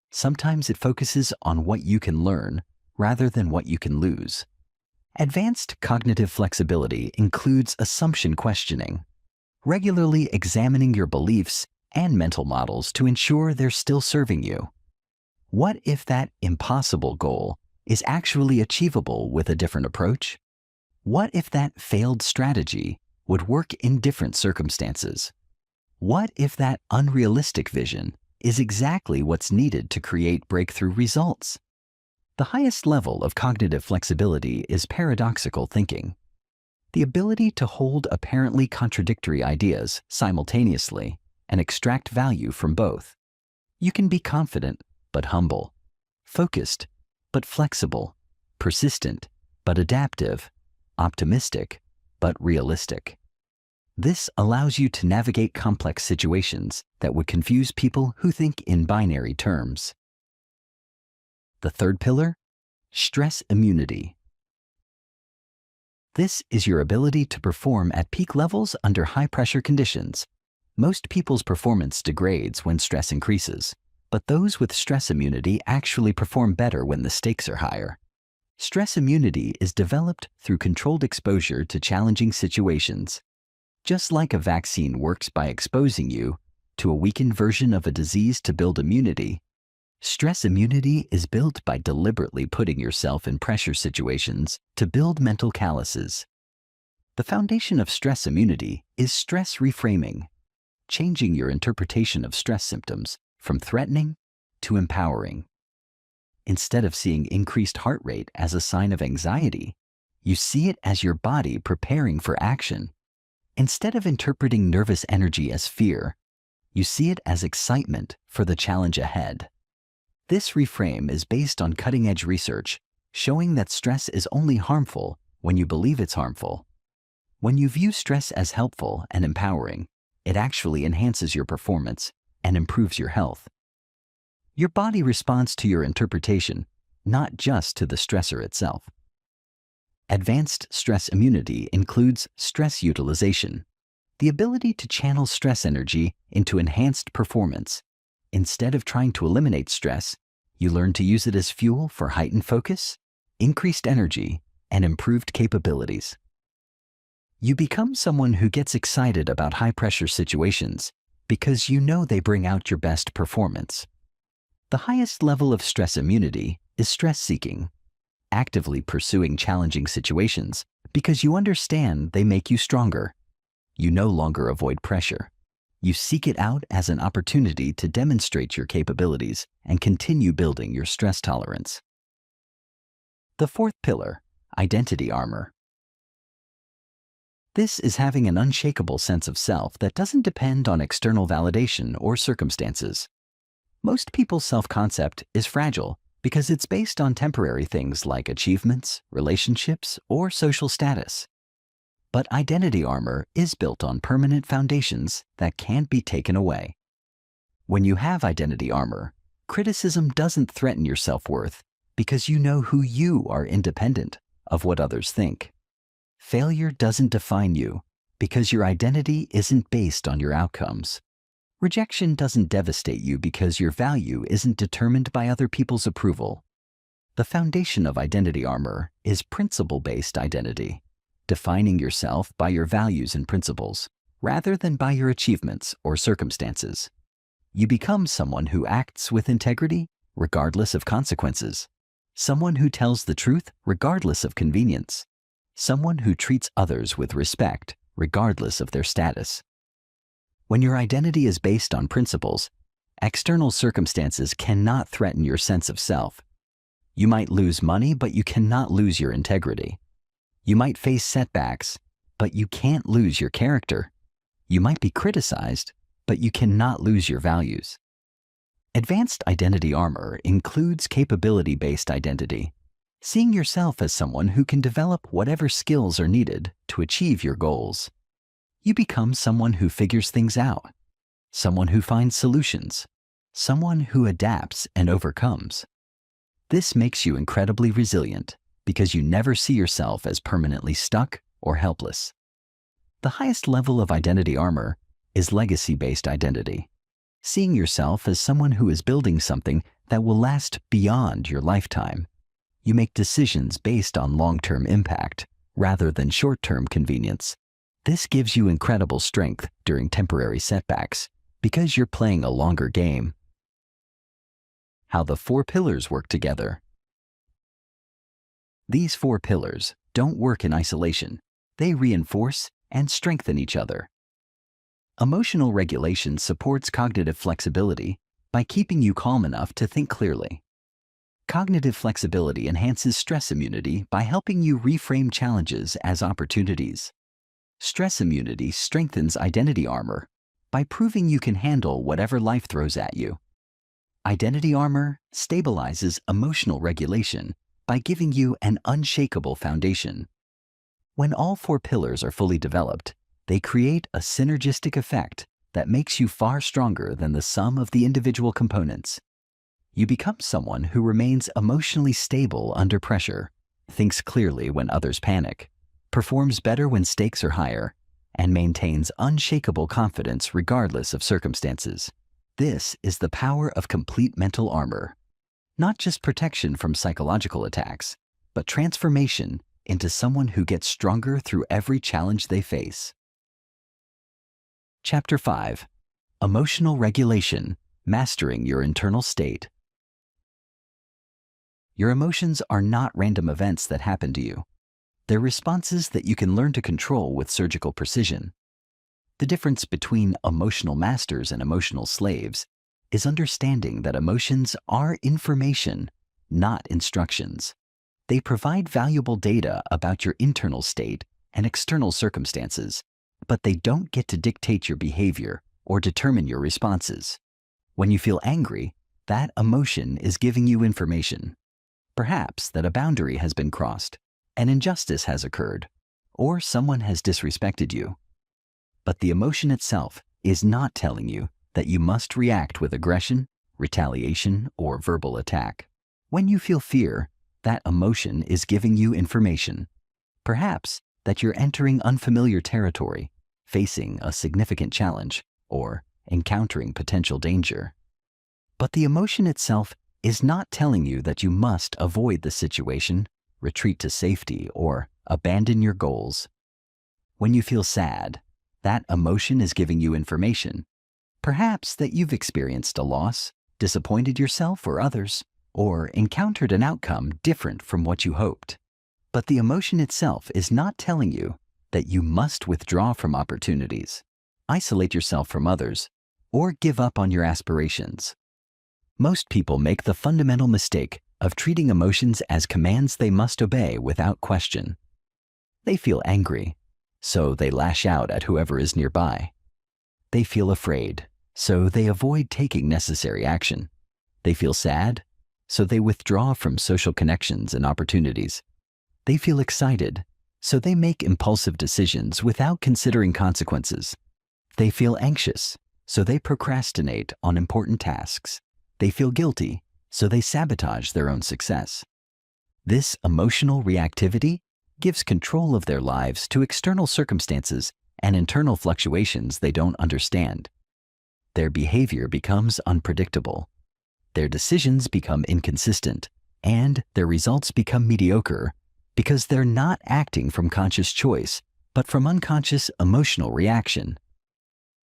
Sometimes it focuses on what you can learn rather than what you can lose. Advanced cognitive flexibility includes assumption questioning, regularly examining your beliefs and mental models to ensure they're still serving you. What if that impossible goal is actually achievable with a different approach? What if that failed strategy would work in different circumstances? What if that unrealistic vision is exactly what's needed to create breakthrough results? The highest level of cognitive flexibility is paradoxical thinking, the ability to hold apparently contradictory ideas simultaneously and extract value from both. You can be confident but humble, focused but flexible, persistent but adaptive, optimistic but realistic. This allows you to navigate complex situations that would confuse people who think in binary terms. The third pillar, stress immunity. This is your ability to perform at peak levels under high-pressure conditions. Most people's performance degrades when stress increases, but those with stress immunity actually perform better when the stakes are higher. Stress immunity is developed through controlled exposure to challenging situations. Just like a vaccine works by exposing you to a weakened version of a disease to build immunity, stress immunity is built by deliberately putting yourself in pressure situations to build mental calluses. The foundation of stress immunity is stress reframing, changing your interpretation of stress symptoms from threatening to empowering. Instead of seeing increased heart rate as a sign of anxiety, you see it as your body preparing for action. Instead of interpreting nervous energy as fear, you see it as excitement for the challenge ahead. This reframe is based on cutting-edge research showing that stress is only harmful when you believe it's harmful. When you view stress as helpful and empowering, it actually enhances your performance and improves your health. Your body responds to your interpretation, not just to the stressor itself. Advanced stress immunity includes stress utilization, the ability to channel stress energy into enhanced performance. Instead of trying to eliminate stress, you learn to use it as fuel for heightened focus, increased energy, and improved capabilities. You become someone who gets excited about high-pressure situations because you know they bring out your best performance. The highest level of stress immunity is stress-seeking, actively pursuing challenging situations because you understand they make you stronger. You no longer avoid pressure. You seek it out as an opportunity to demonstrate your capabilities and continue building your stress tolerance. The fourth pillar, identity armor. This is having an unshakable sense of self that doesn't depend on external validation or circumstances. Most people's self-concept is fragile because it's based on temporary things like achievements, relationships, or social status. But identity armor is built on permanent foundations that can't be taken away. When you have identity armor, criticism doesn't threaten your self-worth because you know who you are independent of what others think. Failure doesn't define you because your identity isn't based on your outcomes. Rejection doesn't devastate you because your value isn't determined by other people's approval. The foundation of identity armor is principle-based identity, defining yourself by your values and principles, rather than by your achievements or circumstances. You become someone who acts with integrity, regardless of consequences. Someone who tells the truth, regardless of convenience. Someone who treats others with respect, regardless of their status. When your identity is based on principles, external circumstances cannot threaten your sense of self. You might lose money, but you cannot lose your integrity. You might face setbacks, but you can't lose your character. You might be criticized, but you cannot lose your values. Advanced identity armor includes capability-based identity, seeing yourself as someone who can develop whatever skills are needed to achieve your goals. You become someone who figures things out, someone who finds solutions, someone who adapts and overcomes. This makes you incredibly resilient because you never see yourself as permanently stuck or helpless. The highest level of identity armor is legacy-based identity, seeing yourself as someone who is building something that will last beyond your lifetime. You make decisions based on long-term impact rather than short-term convenience. This gives you incredible strength during temporary setbacks because you're playing a longer game. How the four pillars work together. These four pillars don't work in isolation. They reinforce and strengthen each other. Emotional regulation supports cognitive flexibility by keeping you calm enough to think clearly. Cognitive flexibility enhances stress immunity by helping you reframe challenges as opportunities. Stress immunity strengthens identity armor by proving you can handle whatever life throws at you. Identity armor stabilizes emotional regulation by giving you an unshakable foundation. When all four pillars are fully developed, they create a synergistic effect that makes you far stronger than the sum of the individual components. You become someone who remains emotionally stable under pressure, thinks clearly when others panic, performs better when stakes are higher, and maintains unshakable confidence regardless of circumstances. This is the power of complete mental armor. Not just protection from psychological attacks, but transformation into someone who gets stronger through every challenge they face. Chapter 5. Emotional Regulation, Mastering Your Internal State. Your emotions are not random events that happen to you. They're responses that you can learn to control with surgical precision. The difference between emotional masters and emotional slaves is understanding that emotions are information, not instructions. They provide valuable data about your internal state and external circumstances, but they don't get to dictate your behavior or determine your responses. When you feel angry, that emotion is giving you information. Perhaps that a boundary has been crossed, an injustice has occurred, or someone has disrespected you. But the emotion itself is not telling you that you must react with aggression, retaliation, or verbal attack. When you feel fear, that emotion is giving you information. Perhaps that you're entering unfamiliar territory, facing a significant challenge, or encountering potential danger. But the emotion itself is not telling you that you must avoid the situation, retreat to safety, or abandon your goals. When you feel sad, that emotion is giving you information. Perhaps that you've experienced a loss, disappointed yourself or others, or encountered an outcome different from what you hoped. But the emotion itself is not telling you that you must withdraw from opportunities, isolate yourself from others, or give up on your aspirations. Most people make the fundamental mistake of treating emotions as commands they must obey without question. They feel angry, so they lash out at whoever is nearby. They feel afraid, so they avoid taking necessary action. They feel sad, so they withdraw from social connections and opportunities. They feel excited, so they make impulsive decisions without considering consequences. They feel anxious, so they procrastinate on important tasks. They feel guilty, so they sabotage their own success. This emotional reactivity gives control of their lives to external circumstances and internal fluctuations they don't understand. Their behavior becomes unpredictable. Their decisions become inconsistent, and their results become mediocre because they're not acting from conscious choice, but from unconscious emotional reaction.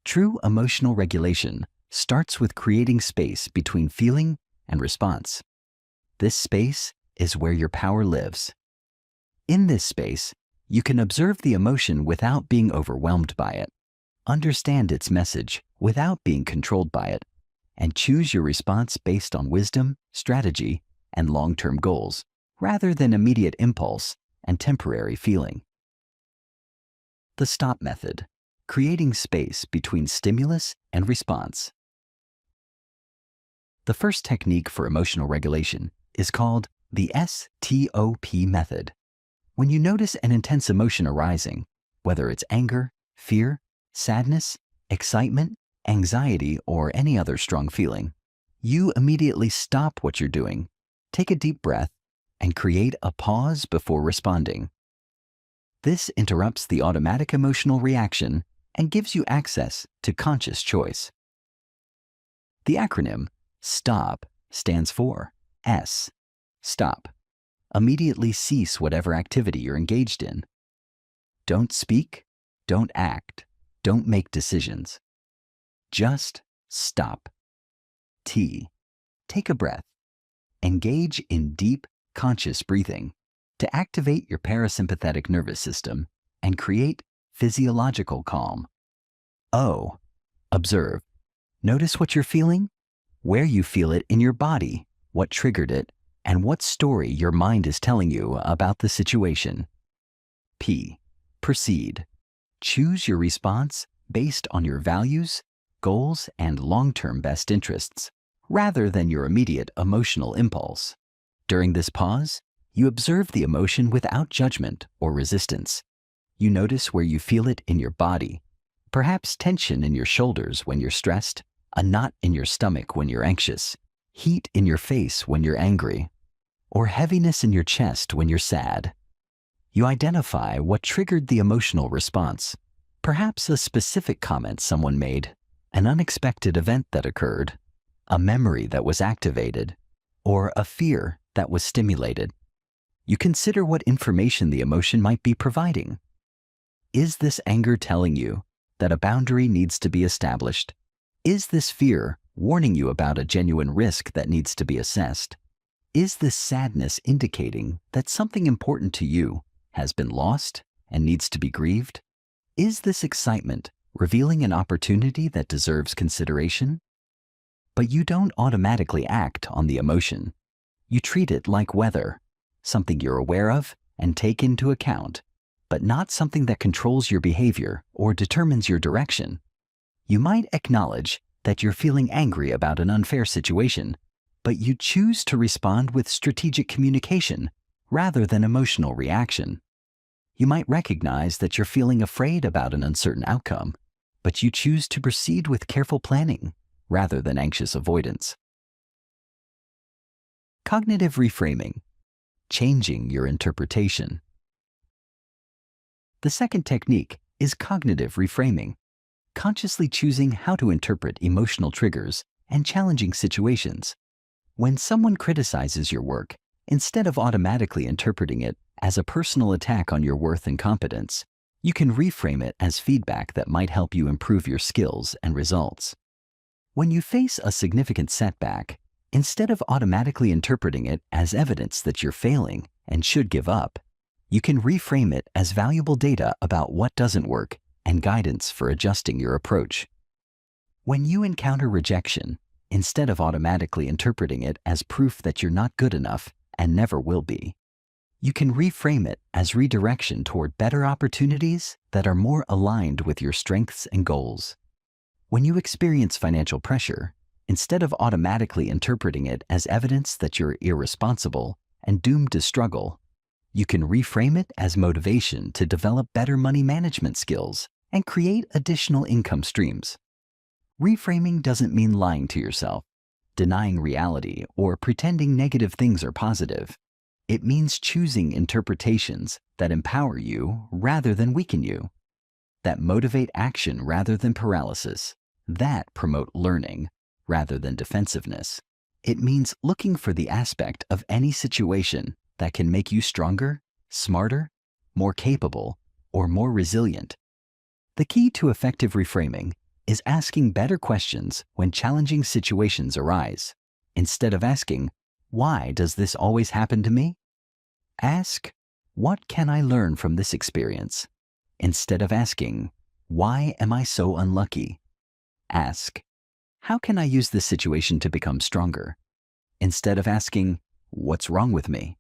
True emotional regulation starts with creating space between feeling and response. This space is where your power lives. In this space, you can observe the emotion without being overwhelmed by it, understand its message without being controlled by it, and choose your response based on wisdom, strategy, and long-term goals, rather than immediate impulse and temporary feeling. The stop method, creating space between stimulus and response. The first technique for emotional regulation is called the STOP method. When you notice an intense emotion arising, whether it's anger, fear, sadness, excitement, anxiety, or any other strong feeling, you immediately stop what you're doing, take a deep breath, and create a pause before responding. This interrupts the automatic emotional reaction and gives you access to conscious choice. The acronym STOP stands for S. Stop. Immediately cease whatever activity you're engaged in. Don't speak, don't act, don't make decisions. Just stop. T. Take a breath. Engage in deep, conscious breathing to activate your parasympathetic nervous system and create physiological calm. O. Observe. Notice what you're feeling, where you feel it in your body, what triggered it, and what story your mind is telling you about the situation. P. Proceed. Choose your response based on your values, goals, and long-term best interests, rather than your immediate emotional impulse. During this pause, you observe the emotion without judgment or resistance. You notice where you feel it in your body, perhaps tension in your shoulders when you're stressed, a knot in your stomach when you're anxious, heat in your face when you're angry, or heaviness in your chest when you're sad. You identify what triggered the emotional response, perhaps a specific comment someone made, an unexpected event that occurred, a memory that was activated, or a fear that was stimulated. You consider what information the emotion might be providing. Is this anger telling you that a boundary needs to be established? Is this fear warning you about a genuine risk that needs to be assessed? Is this sadness indicating that something important to you has been lost and needs to be grieved? Is this excitement revealing an opportunity that deserves consideration? But you don't automatically act on the emotion. You treat it like weather, something you're aware of and take into account, but not something that controls your behavior or determines your direction. You might acknowledge that you're feeling angry about an unfair situation, but you choose to respond with strategic communication rather than emotional reaction. You might recognize that you're feeling afraid about an uncertain outcome, but you choose to proceed with careful planning rather than anxious avoidance. Cognitive reframing, changing your interpretation. The second technique is cognitive reframing, consciously choosing how to interpret emotional triggers and challenging situations. When someone criticizes your work, instead of automatically interpreting it as a personal attack on your worth and competence, you can reframe it as feedback that might help you improve your skills and results. When you face a significant setback, instead of automatically interpreting it as evidence that you're failing and should give up, you can reframe it as valuable data about what doesn't work and guidance for adjusting your approach. When you encounter rejection, instead of automatically interpreting it as proof that you're not good enough and never will be, you can reframe it as redirection toward better opportunities that are more aligned with your strengths and goals. When you experience financial pressure, instead of automatically interpreting it as evidence that you're irresponsible and doomed to struggle, you can reframe it as motivation to develop better money management skills and create additional income streams. Reframing doesn't mean lying to yourself, denying reality, or pretending negative things are positive. It means choosing interpretations that empower you rather than weaken you, that motivate action rather than paralysis, that promote learning rather than defensiveness. It means looking for the aspect of any situation that can make you stronger, smarter, more capable, or more resilient. The key to effective reframing is asking better questions when challenging situations arise. Instead of asking, "Why does this always happen to me?" Ask, "What can I learn from this experience?" Instead of asking, "Why am I so unlucky?" Ask, "How can I use this situation to become stronger?" Instead of asking, "What's wrong with me?"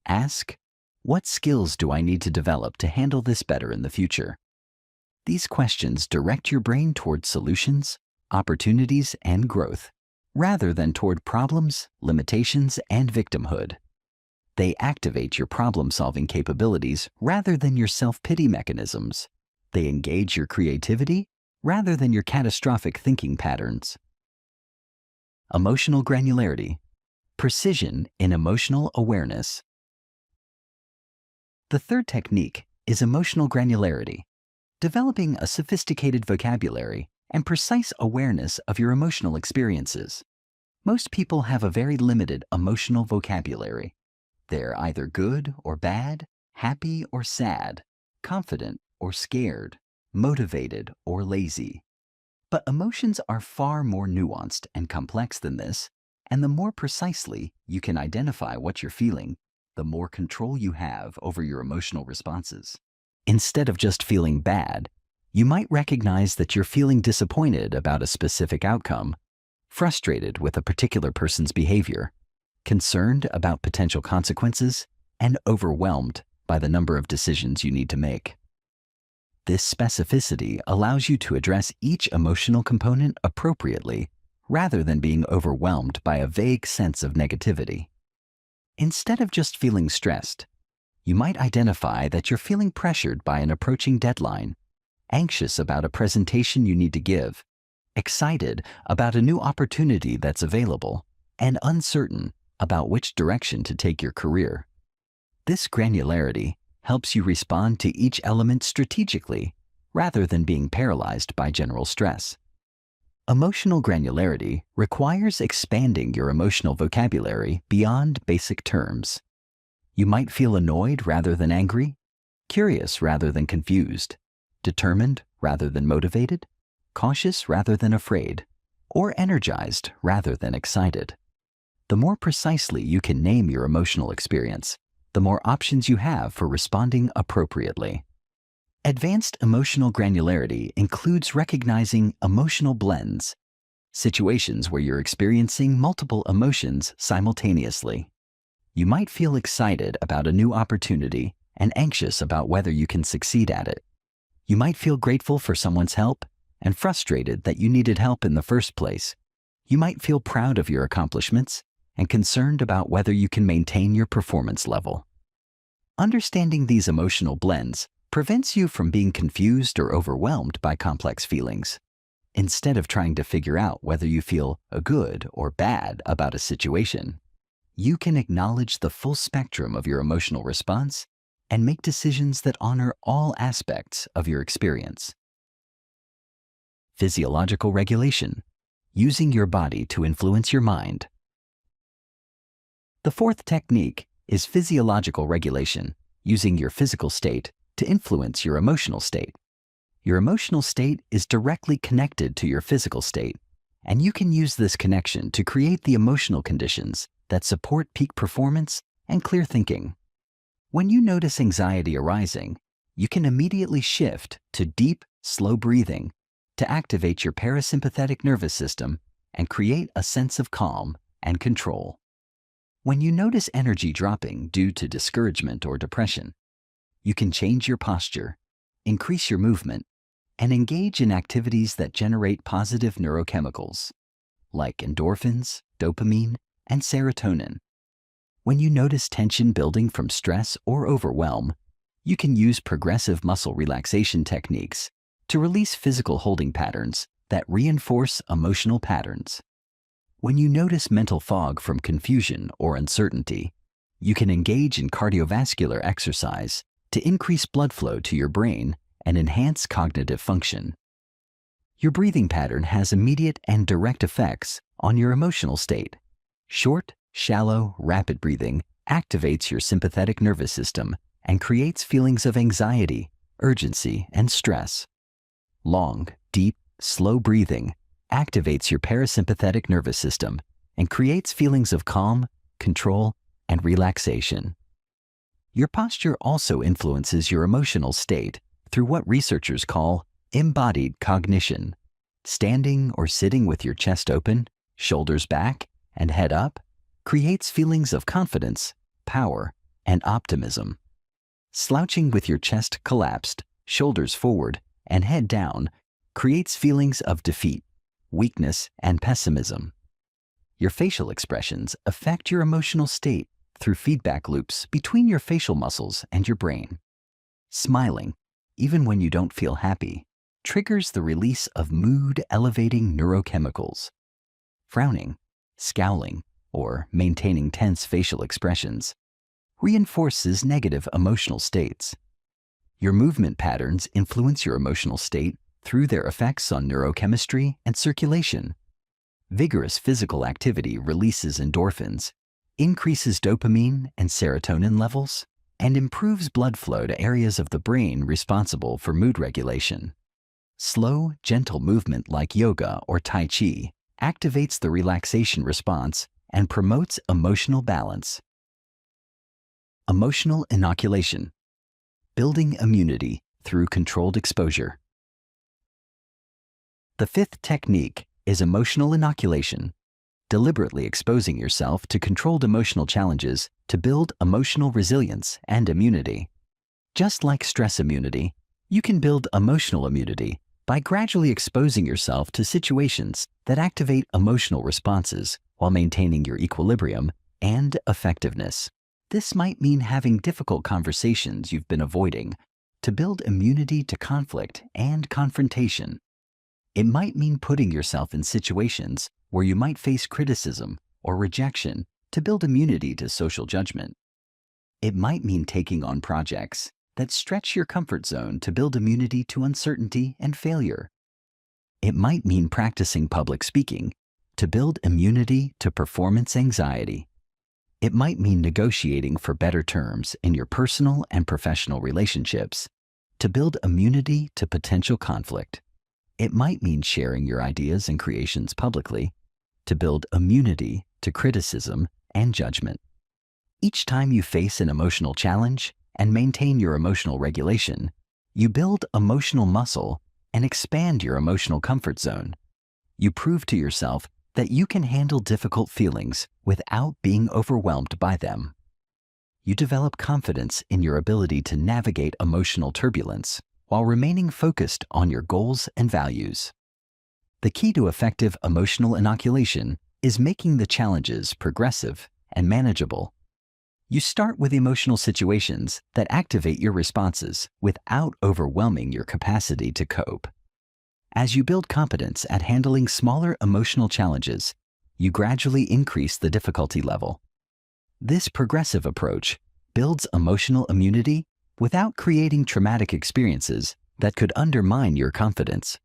Ask, "What skills do I need to develop to handle this better in the future?" These questions direct your brain toward solutions, opportunities, and growth, rather than toward problems, limitations, and victimhood. They activate your problem-solving capabilities rather than your self-pity mechanisms. They engage your creativity rather than your catastrophic thinking patterns. Emotional granularity, precision in emotional awareness. The third technique is emotional granularity, developing a sophisticated vocabulary and precise awareness of your emotional experiences. Most people have a very limited emotional vocabulary. They're either good or bad, happy or sad, confident or scared, motivated or lazy. But emotions are far more nuanced and complex than this, and the more precisely you can identify what you're feeling, the more control you have over your emotional responses. Instead of just feeling bad, you might recognize that you're feeling disappointed about a specific outcome, frustrated with a particular person's behavior, concerned about potential consequences, and overwhelmed by the number of decisions you need to make. This specificity allows you to address each emotional component appropriately rather than being overwhelmed by a vague sense of negativity. Instead of just feeling stressed, you might identify that you're feeling pressured by an approaching deadline, anxious about a presentation you need to give, excited about a new opportunity that's available, and uncertain about which direction to take your career. This granularity helps you respond to each element strategically rather than being paralyzed by general stress. Emotional granularity requires expanding your emotional vocabulary beyond basic terms. You might feel annoyed rather than angry, curious rather than confused, determined rather than motivated, cautious rather than afraid, or energized rather than excited. The more precisely you can name your emotional experience, the more options you have for responding appropriately. Advanced emotional granularity includes recognizing emotional blends, situations where you're experiencing multiple emotions simultaneously. You might feel excited about a new opportunity and anxious about whether you can succeed at it. You might feel grateful for someone's help and frustrated that you needed help in the first place. You might feel proud of your accomplishments and concerned about whether you can maintain your performance level. Understanding these emotional blends prevents you from being confused or overwhelmed by complex feelings. Instead of trying to figure out whether you feel good or bad about a situation, you can acknowledge the full spectrum of your emotional response and make decisions that honor all aspects of your experience. Physiological regulation, using your body to influence your mind. The fourth technique is physiological regulation, using your physical state to influence your emotional state. Your emotional state is directly connected to your physical state, and you can use this connection to create the emotional conditions that support peak performance and clear thinking. When you notice anxiety arising, you can immediately shift to deep, slow breathing to activate your parasympathetic nervous system and create a sense of calm and control. When you notice energy dropping due to discouragement or depression, you can change your posture, increase your movement, and engage in activities that generate positive neurochemicals, like endorphins, dopamine, and serotonin. When you notice tension building from stress or overwhelm, you can use progressive muscle relaxation techniques to release physical holding patterns that reinforce emotional patterns. When you notice mental fog from confusion or uncertainty, you can engage in cardiovascular exercise to increase blood flow to your brain and enhance cognitive function. Your breathing pattern has immediate and direct effects on your emotional state. Short, shallow, rapid breathing activates your sympathetic nervous system and creates feelings of anxiety, urgency, and stress. Long, deep, slow breathing activates your parasympathetic nervous system and creates feelings of calm, control, and relaxation. Your posture also influences your emotional state through what researchers call embodied cognition. Standing or sitting with your chest open, shoulders back, and head up creates feelings of confidence, power, and optimism. Slouching with your chest collapsed, shoulders forward, and head down creates feelings of defeat, weakness, and pessimism. Your facial expressions affect your emotional state through feedback loops between your facial muscles and your brain. Smiling, even when you don't feel happy, triggers the release of mood-elevating neurochemicals. Frowning, scowling, or maintaining tense facial expressions reinforces negative emotional states. Your movement patterns influence your emotional state through their effects on neurochemistry and circulation. Vigorous physical activity releases endorphins, increases dopamine and serotonin levels, and improves blood flow to areas of the brain responsible for mood regulation. Slow, gentle movement like yoga or Tai Chi activates the relaxation response and promotes emotional balance. Emotional inoculation, building immunity through controlled exposure. The fifth technique is emotional inoculation, deliberately exposing yourself to controlled emotional challenges to build emotional resilience and immunity. Just like stress immunity, you can build emotional immunity by gradually exposing yourself to situations that activate emotional responses while maintaining your equilibrium and effectiveness. This might mean having difficult conversations you've been avoiding to build immunity to conflict and confrontation. It might mean putting yourself in situations where you might face criticism or rejection to build immunity to social judgment. It might mean taking on projects that stretch your comfort zone to build immunity to uncertainty and failure. It might mean practicing public speaking to build immunity to performance anxiety. It might mean negotiating for better terms in your personal and professional relationships to build immunity to potential conflict. It might mean sharing your ideas and creations publicly to build immunity to criticism and judgment. Each time you face an emotional challenge and maintain your emotional regulation, you build emotional muscle and expand your emotional comfort zone. You prove to yourself that you can handle difficult feelings without being overwhelmed by them. You develop confidence in your ability to navigate emotional turbulence while remaining focused on your goals and values. The key to effective emotional inoculation is making the challenges progressive and manageable. You start with emotional situations that activate your responses without overwhelming your capacity to cope. As you build competence at handling smaller emotional challenges, you gradually increase the difficulty level. This progressive approach builds emotional immunity without creating traumatic experiences that could undermine your confidence.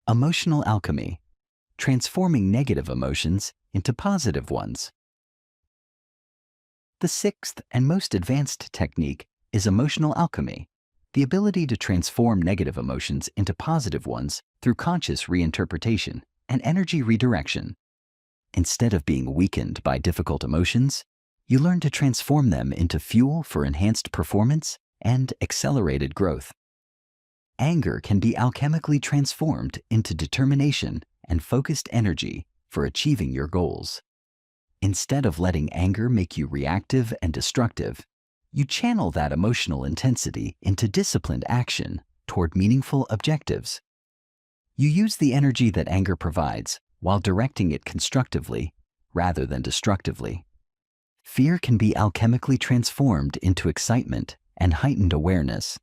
Emotional alchemy, transforming negative emotions into positive ones. The sixth and most advanced technique is emotional alchemy, the ability to transform negative emotions into positive ones through conscious reinterpretation and energy redirection. Instead of being weakened by difficult emotions, you learn to transform them into fuel for enhanced performance and accelerated growth. Anger can be alchemically transformed into determination and focused energy for achieving your goals. Instead of letting anger make you reactive and destructive, you channel that emotional intensity into disciplined action toward meaningful objectives. You use the energy that anger provides while directing it constructively rather than destructively. Fear can be alchemically transformed into excitement and heightened awareness.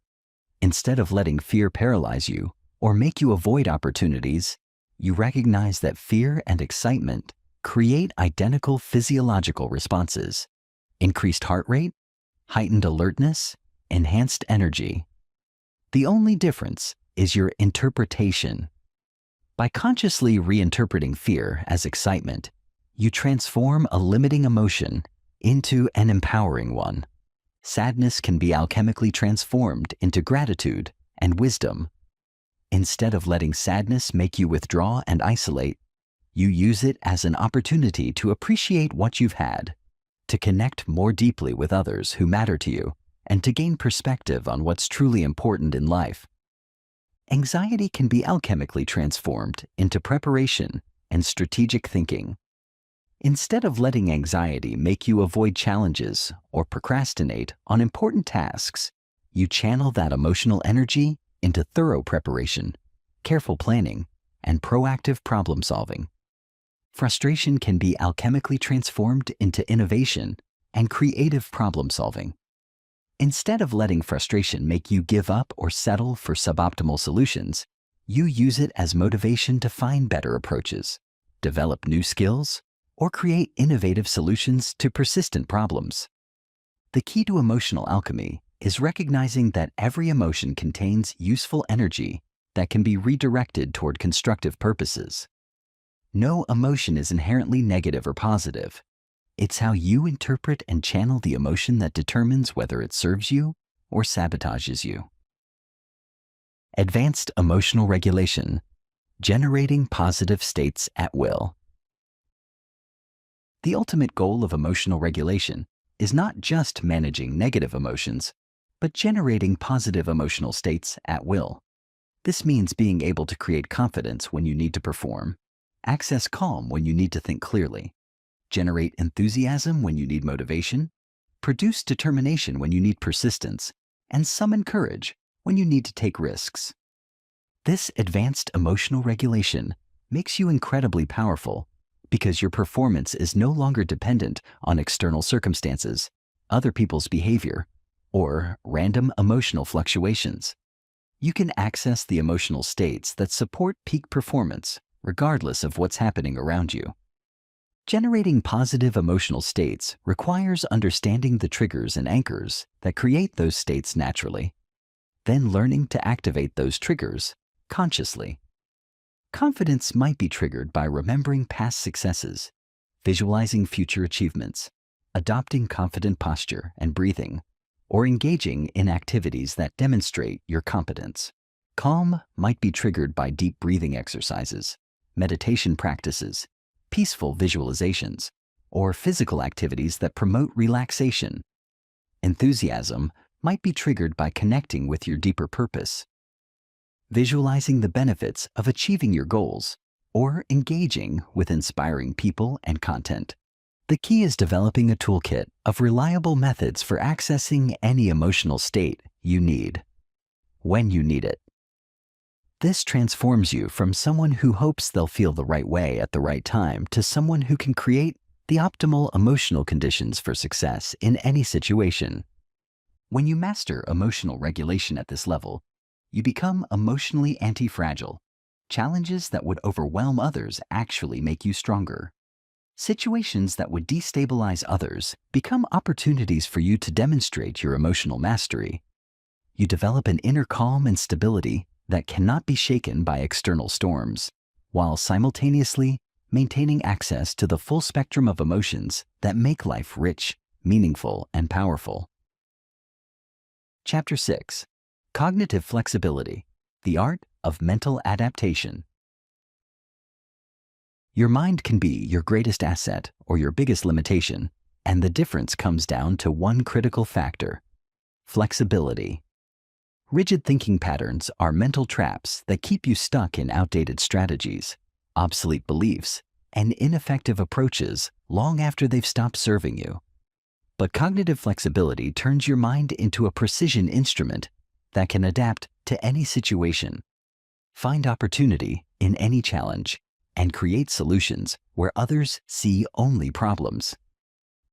Instead of letting fear paralyze you or make you avoid opportunities, you recognize that fear and excitement create identical physiological responses: increased heart rate, heightened alertness, enhanced energy. The only difference is your interpretation. By consciously reinterpreting fear as excitement, you transform a limiting emotion into an empowering one. Sadness can be alchemically transformed into gratitude and wisdom. Instead of letting sadness make you withdraw and isolate, you use it as an opportunity to appreciate what you've had, to connect more deeply with others who matter to you, and to gain perspective on what's truly important in life. Anxiety can be alchemically transformed into preparation and strategic thinking. Instead of letting anxiety make you avoid challenges or procrastinate on important tasks, you channel that emotional energy into thorough preparation, careful planning, and proactive problem solving. Frustration can be alchemically transformed into innovation and creative problem solving. Instead of letting frustration make you give up or settle for suboptimal solutions, you use it as motivation to find better approaches, develop new skills, or create innovative solutions to persistent problems. The key to emotional alchemy is recognizing that every emotion contains useful energy that can be redirected toward constructive purposes. No emotion is inherently negative or positive. It's how you interpret and channel the emotion that determines whether it serves you or sabotages you. Advanced emotional regulation, generating positive states at will. The ultimate goal of emotional regulation is not just managing negative emotions, but generating positive emotional states at will. This means being able to create confidence when you need to perform, access calm when you need to think clearly, generate enthusiasm when you need motivation, produce determination when you need persistence, and summon courage when you need to take risks. This advanced emotional regulation makes you incredibly powerful because your performance is no longer dependent on external circumstances, other people's behavior, or random emotional fluctuations. You can access the emotional states that support peak performance regardless of what's happening around you. Generating positive emotional states requires understanding the triggers and anchors that create those states naturally, then learning to activate those triggers consciously. Confidence might be triggered by remembering past successes, visualizing future achievements, adopting confident posture and breathing, or engaging in activities that demonstrate your competence. Calm might be triggered by deep breathing exercises, meditation practices, peaceful visualizations, or physical activities that promote relaxation. Enthusiasm might be triggered by connecting with your deeper purpose, visualizing the benefits of achieving your goals, or engaging with inspiring people and content. The key is developing a toolkit of reliable methods for accessing any emotional state you need, when you need it. This transforms you from someone who hopes they'll feel the right way at the right time to someone who can create the optimal emotional conditions for success in any situation. When you master emotional regulation at this level, you become emotionally anti-fragile. Challenges that would overwhelm others actually make you stronger. Situations that would destabilize others become opportunities for you to demonstrate your emotional mastery. You develop an inner calm and stability that cannot be shaken by external storms, while simultaneously maintaining access to the full spectrum of emotions that make life rich, meaningful, and powerful. Chapter 6. Cognitive Flexibility, the Art of Mental Adaptation. Your mind can be your greatest asset or your biggest limitation, and the difference comes down to one critical factor: flexibility. Rigid thinking patterns are mental traps that keep you stuck in outdated strategies, obsolete beliefs, and ineffective approaches long after they've stopped serving you. But cognitive flexibility turns your mind into a precision instrument that can adapt to any situation, find opportunity in any challenge, and create solutions where others see only problems.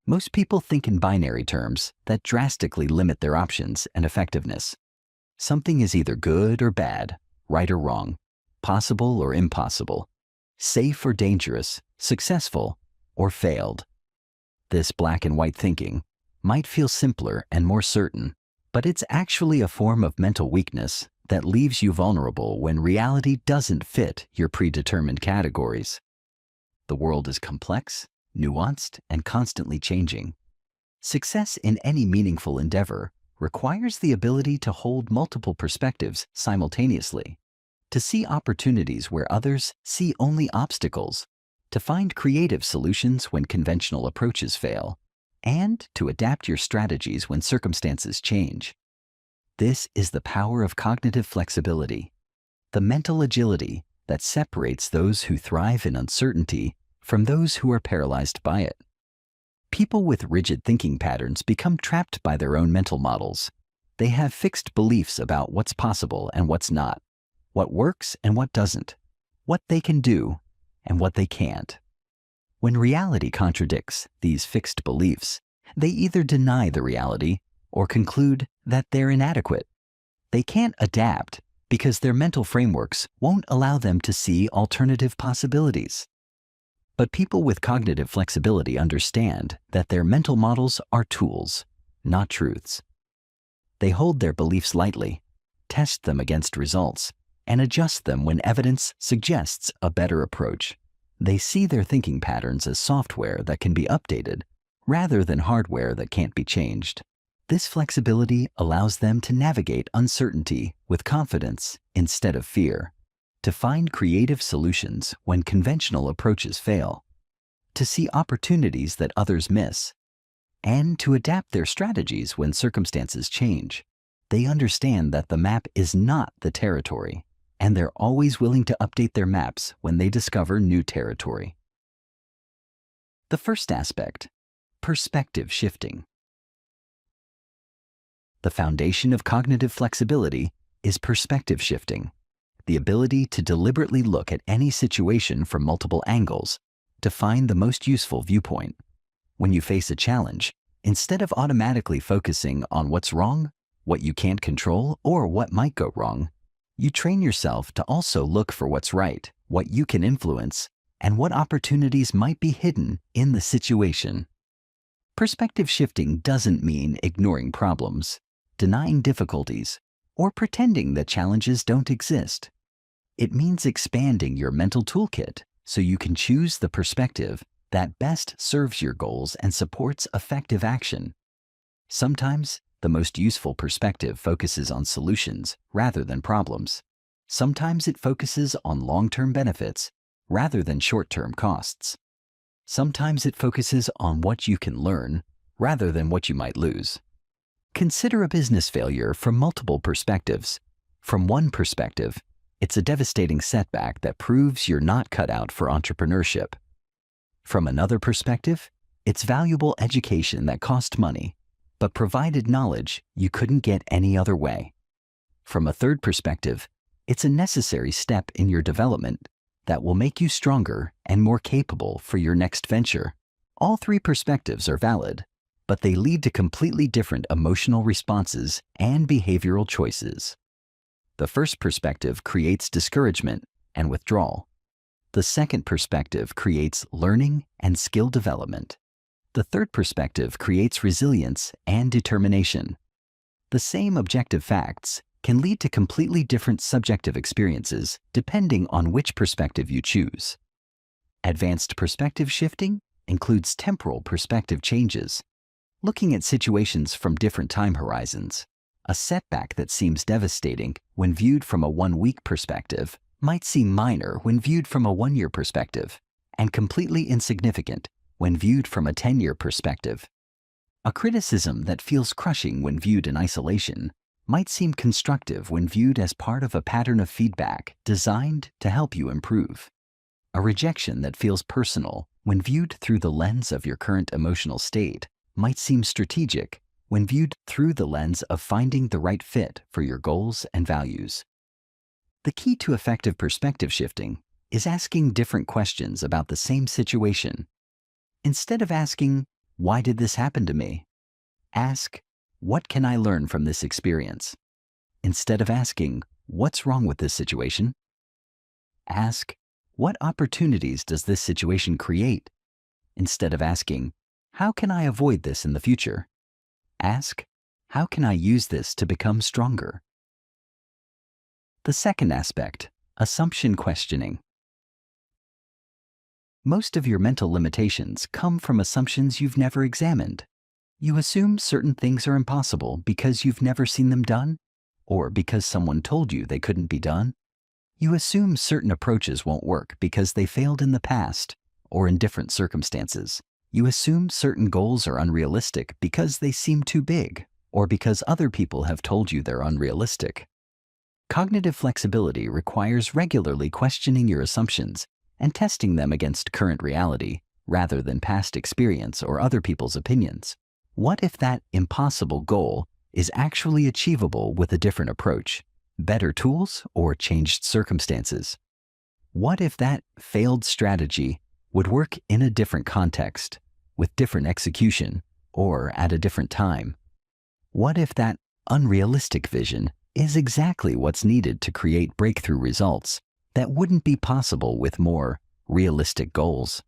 Most people think in binary terms that drastically limit their options and effectiveness. Something is either good or bad, right or wrong, possible or impossible, safe or dangerous, successful or failed. This black and white thinking might feel simpler and more certain, but it's actually a form of mental weakness that leaves you vulnerable when reality doesn't fit your predetermined categories. The world is complex, nuanced, and constantly changing. Success in any meaningful endeavor requires the ability to hold multiple perspectives simultaneously, to see opportunities where others see only obstacles, to find creative solutions when conventional approaches fail, and to adapt your strategies when circumstances change. This is the power of cognitive flexibility, the mental agility that separates those who thrive in uncertainty from those who are paralyzed by it. People with rigid thinking patterns become trapped by their own mental models. They have fixed beliefs about what's possible and what's not, what works and what doesn't, what they can do and what they can't. When reality contradicts these fixed beliefs, they either deny the reality or conclude that they're inadequate. They can't adapt because their mental frameworks won't allow them to see alternative possibilities. But people with cognitive flexibility understand that their mental models are tools, not truths. They hold their beliefs lightly, test them against results, and adjust them when evidence suggests a better approach. They see their thinking patterns as software that can be updated, rather than hardware that can't be changed. This flexibility allows them to navigate uncertainty with confidence instead of fear, to find creative solutions when conventional approaches fail, to see opportunities that others miss, and to adapt their strategies when circumstances change. They understand that the map is not the territory, and they're always willing to update their maps when they discover new territory. The first aspect, perspective shifting. The foundation of cognitive flexibility is perspective shifting, the ability to deliberately look at any situation from multiple angles to find the most useful viewpoint. When you face a challenge, instead of automatically focusing on what's wrong, what you can't control, or what might go wrong, you train yourself to also look for what's right, what you can influence, and what opportunities might be hidden in the situation. Perspective shifting doesn't mean ignoring problems, denying difficulties, or pretending that challenges don't exist. It means expanding your mental toolkit so you can choose the perspective that best serves your goals and supports effective action. Sometimes, the most useful perspective focuses on solutions rather than problems. Sometimes it focuses on long-term benefits rather than short-term costs. Sometimes it focuses on what you can learn rather than what you might lose. Consider a business failure from multiple perspectives. From one perspective, it's a devastating setback that proves you're not cut out for entrepreneurship. From another perspective, it's valuable education that cost money, but provided knowledge you couldn't get any other way. From a third perspective, It's a necessary step in your development that will make you stronger and more capable for your next venture. All three perspectives are valid, but they lead to completely different emotional responses and behavioral choices. The first perspective creates discouragement and withdrawal. The second perspective creates learning and skill development. The third perspective creates resilience and determination. The same objective facts can lead to completely different subjective experiences depending on which perspective you choose. Advanced perspective shifting includes temporal perspective changes, looking at situations from different time horizons. A setback that seems devastating when viewed from a 1-week perspective might seem minor when viewed from a 1-year perspective, and completely insignificant when viewed from a 10-year perspective. A criticism that feels crushing when viewed in isolation might seem constructive when viewed as part of a pattern of feedback designed to help you improve. A rejection that feels personal when viewed through the lens of your current emotional state might seem strategic when viewed through the lens of finding the right fit for your goals and values. The key to effective perspective shifting is asking different questions about the same situation. Instead of asking, "Why did this happen to me?" ask, "What can I learn from this experience?" Instead of asking, "What's wrong with this situation?" ask, "What opportunities does this situation create?" Instead of asking, "How can I avoid this in the future?" ask, "How can I use this to become stronger?" The second aspect, assumption questioning. Most of your mental limitations come from assumptions you've never examined. You assume certain things are impossible because you've never seen them done, or because someone told you they couldn't be done. You assume certain approaches won't work because they failed in the past or in different circumstances. You assume certain goals are unrealistic because they seem too big or because other people have told you they're unrealistic. Cognitive flexibility requires regularly questioning your assumptions and testing them against current reality rather than past experience or other people's opinions. What if that impossible goal is actually achievable with a different approach, better tools, or changed circumstances? What if that failed strategy would work in a different context, with different execution, or at a different time? What if that unrealistic vision is exactly what's needed to create breakthrough results that wouldn't be possible with more realistic goals?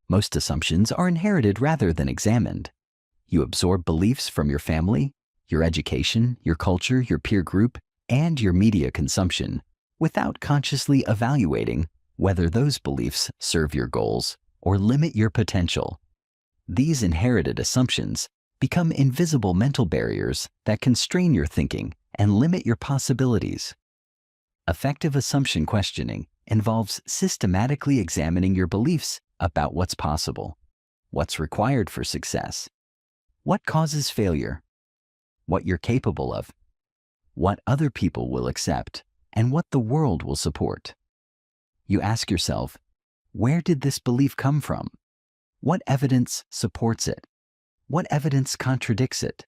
Most assumptions are inherited rather than examined. You absorb beliefs from your family, your education, your culture, your peer group, and your media consumption without consciously evaluating whether those beliefs serve your goals or limit your potential. These inherited assumptions become invisible mental barriers that constrain your thinking and limit your possibilities. Effective assumption questioning involves systematically examining your beliefs about what's possible, what's required for success, what causes failure, what you're capable of, what other people will accept, and what the world will support. You ask yourself, where did this belief come from? What evidence supports it? What evidence contradicts it?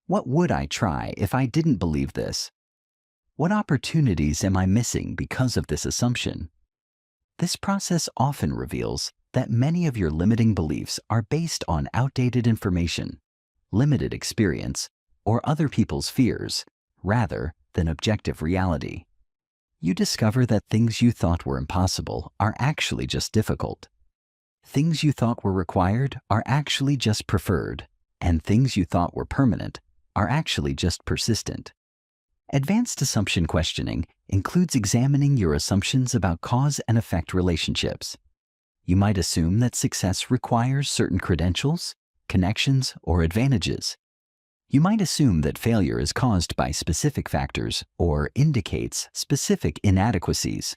What would I try if I didn't believe this? What opportunities am I missing because of this assumption? This process often reveals that many of your limiting beliefs are based on outdated information, limited experience, or other people's fears, rather than objective reality. You discover that things you thought were impossible are actually just difficult. Things you thought were required are actually just preferred, and things you thought were permanent are actually just persistent. Advanced assumption questioning includes examining your assumptions about cause and effect relationships. You might assume that success requires certain credentials, connections, or advantages. You might assume that failure is caused by specific factors or indicates specific inadequacies.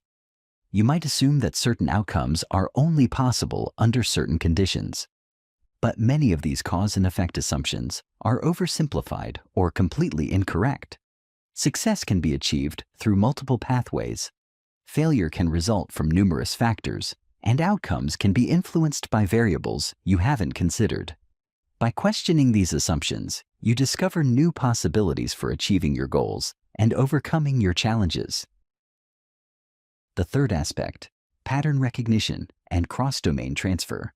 You might assume that certain outcomes are only possible under certain conditions. But many of these cause and effect assumptions are oversimplified or completely incorrect. Success can be achieved through multiple pathways. Failure can result from numerous factors, and outcomes can be influenced by variables you haven't considered. By questioning these assumptions, you discover new possibilities for achieving your goals and overcoming your challenges. The third aspect, pattern recognition and cross-domain transfer.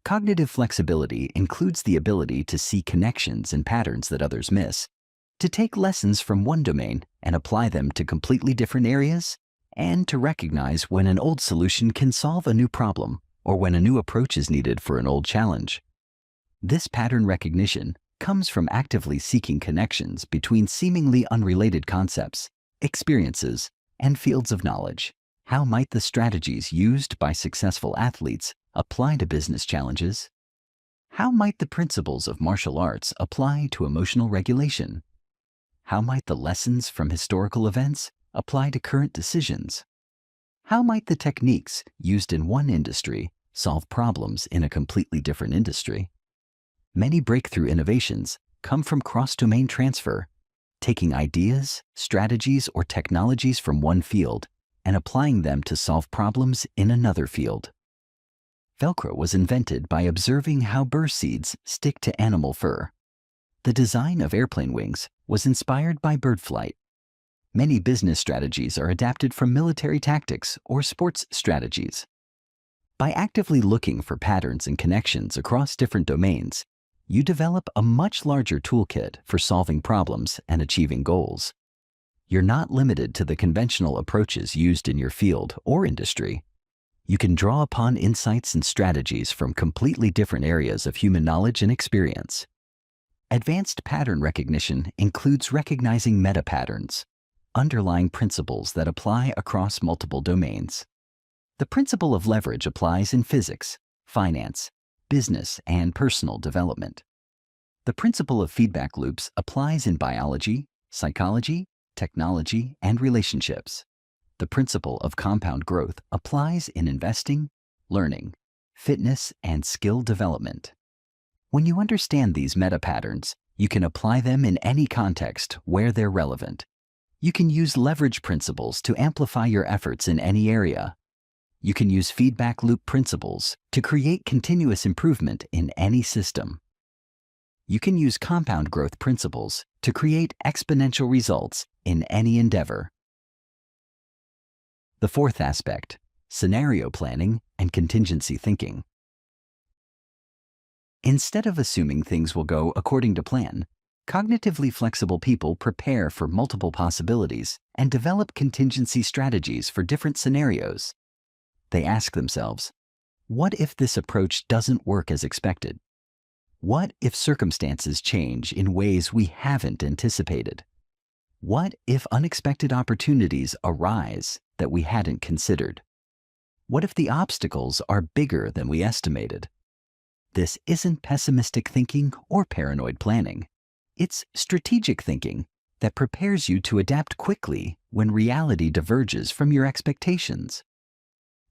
Cognitive flexibility includes the ability to see connections and patterns that others miss, to take lessons from one domain and apply them to completely different areas, and to recognize when an old solution can solve a new problem or when a new approach is needed for an old challenge. This pattern recognition comes from actively seeking connections between seemingly unrelated concepts, experiences, and fields of knowledge. How might the strategies used by successful athletes apply to business challenges? How might the principles of martial arts apply to emotional regulation? How might the lessons from historical events apply to current decisions? How might the techniques used in one industry solve problems in a completely different industry? Many breakthrough innovations come from cross-domain transfer, taking ideas, strategies, or technologies from one field and applying them to solve problems in another field. Velcro was invented by observing how burr seeds stick to animal fur. The design of airplane wings was inspired by bird flight. Many business strategies are adapted from military tactics or sports strategies. By actively looking for patterns and connections across different domains, you develop a much larger toolkit for solving problems and achieving goals. You're not limited to the conventional approaches used in your field or industry. You can draw upon insights and strategies from completely different areas of human knowledge and experience. Advanced pattern recognition includes recognizing meta-patterns, underlying principles that apply across multiple domains. The principle of leverage applies in physics, finance, business, and personal development. The principle of feedback loops applies in biology, psychology, technology, and relationships. The principle of compound growth applies in investing, learning, fitness, and skill development. When you understand these meta-patterns, you can apply them in any context where they're relevant. You can use leverage principles to amplify your efforts in any area. You can use feedback loop principles to create continuous improvement in any system. You can use compound growth principles to create exponential results in any endeavor. The fourth aspect, scenario planning and contingency thinking. Instead of assuming things will go according to plan, cognitively flexible people prepare for multiple possibilities and develop contingency strategies for different scenarios. They ask themselves, what if this approach doesn't work as expected? What if circumstances change in ways we haven't anticipated? What if unexpected opportunities arise that we hadn't considered? What if the obstacles are bigger than we estimated? This isn't pessimistic thinking or paranoid planning. It's strategic thinking that prepares you to adapt quickly when reality diverges from your expectations.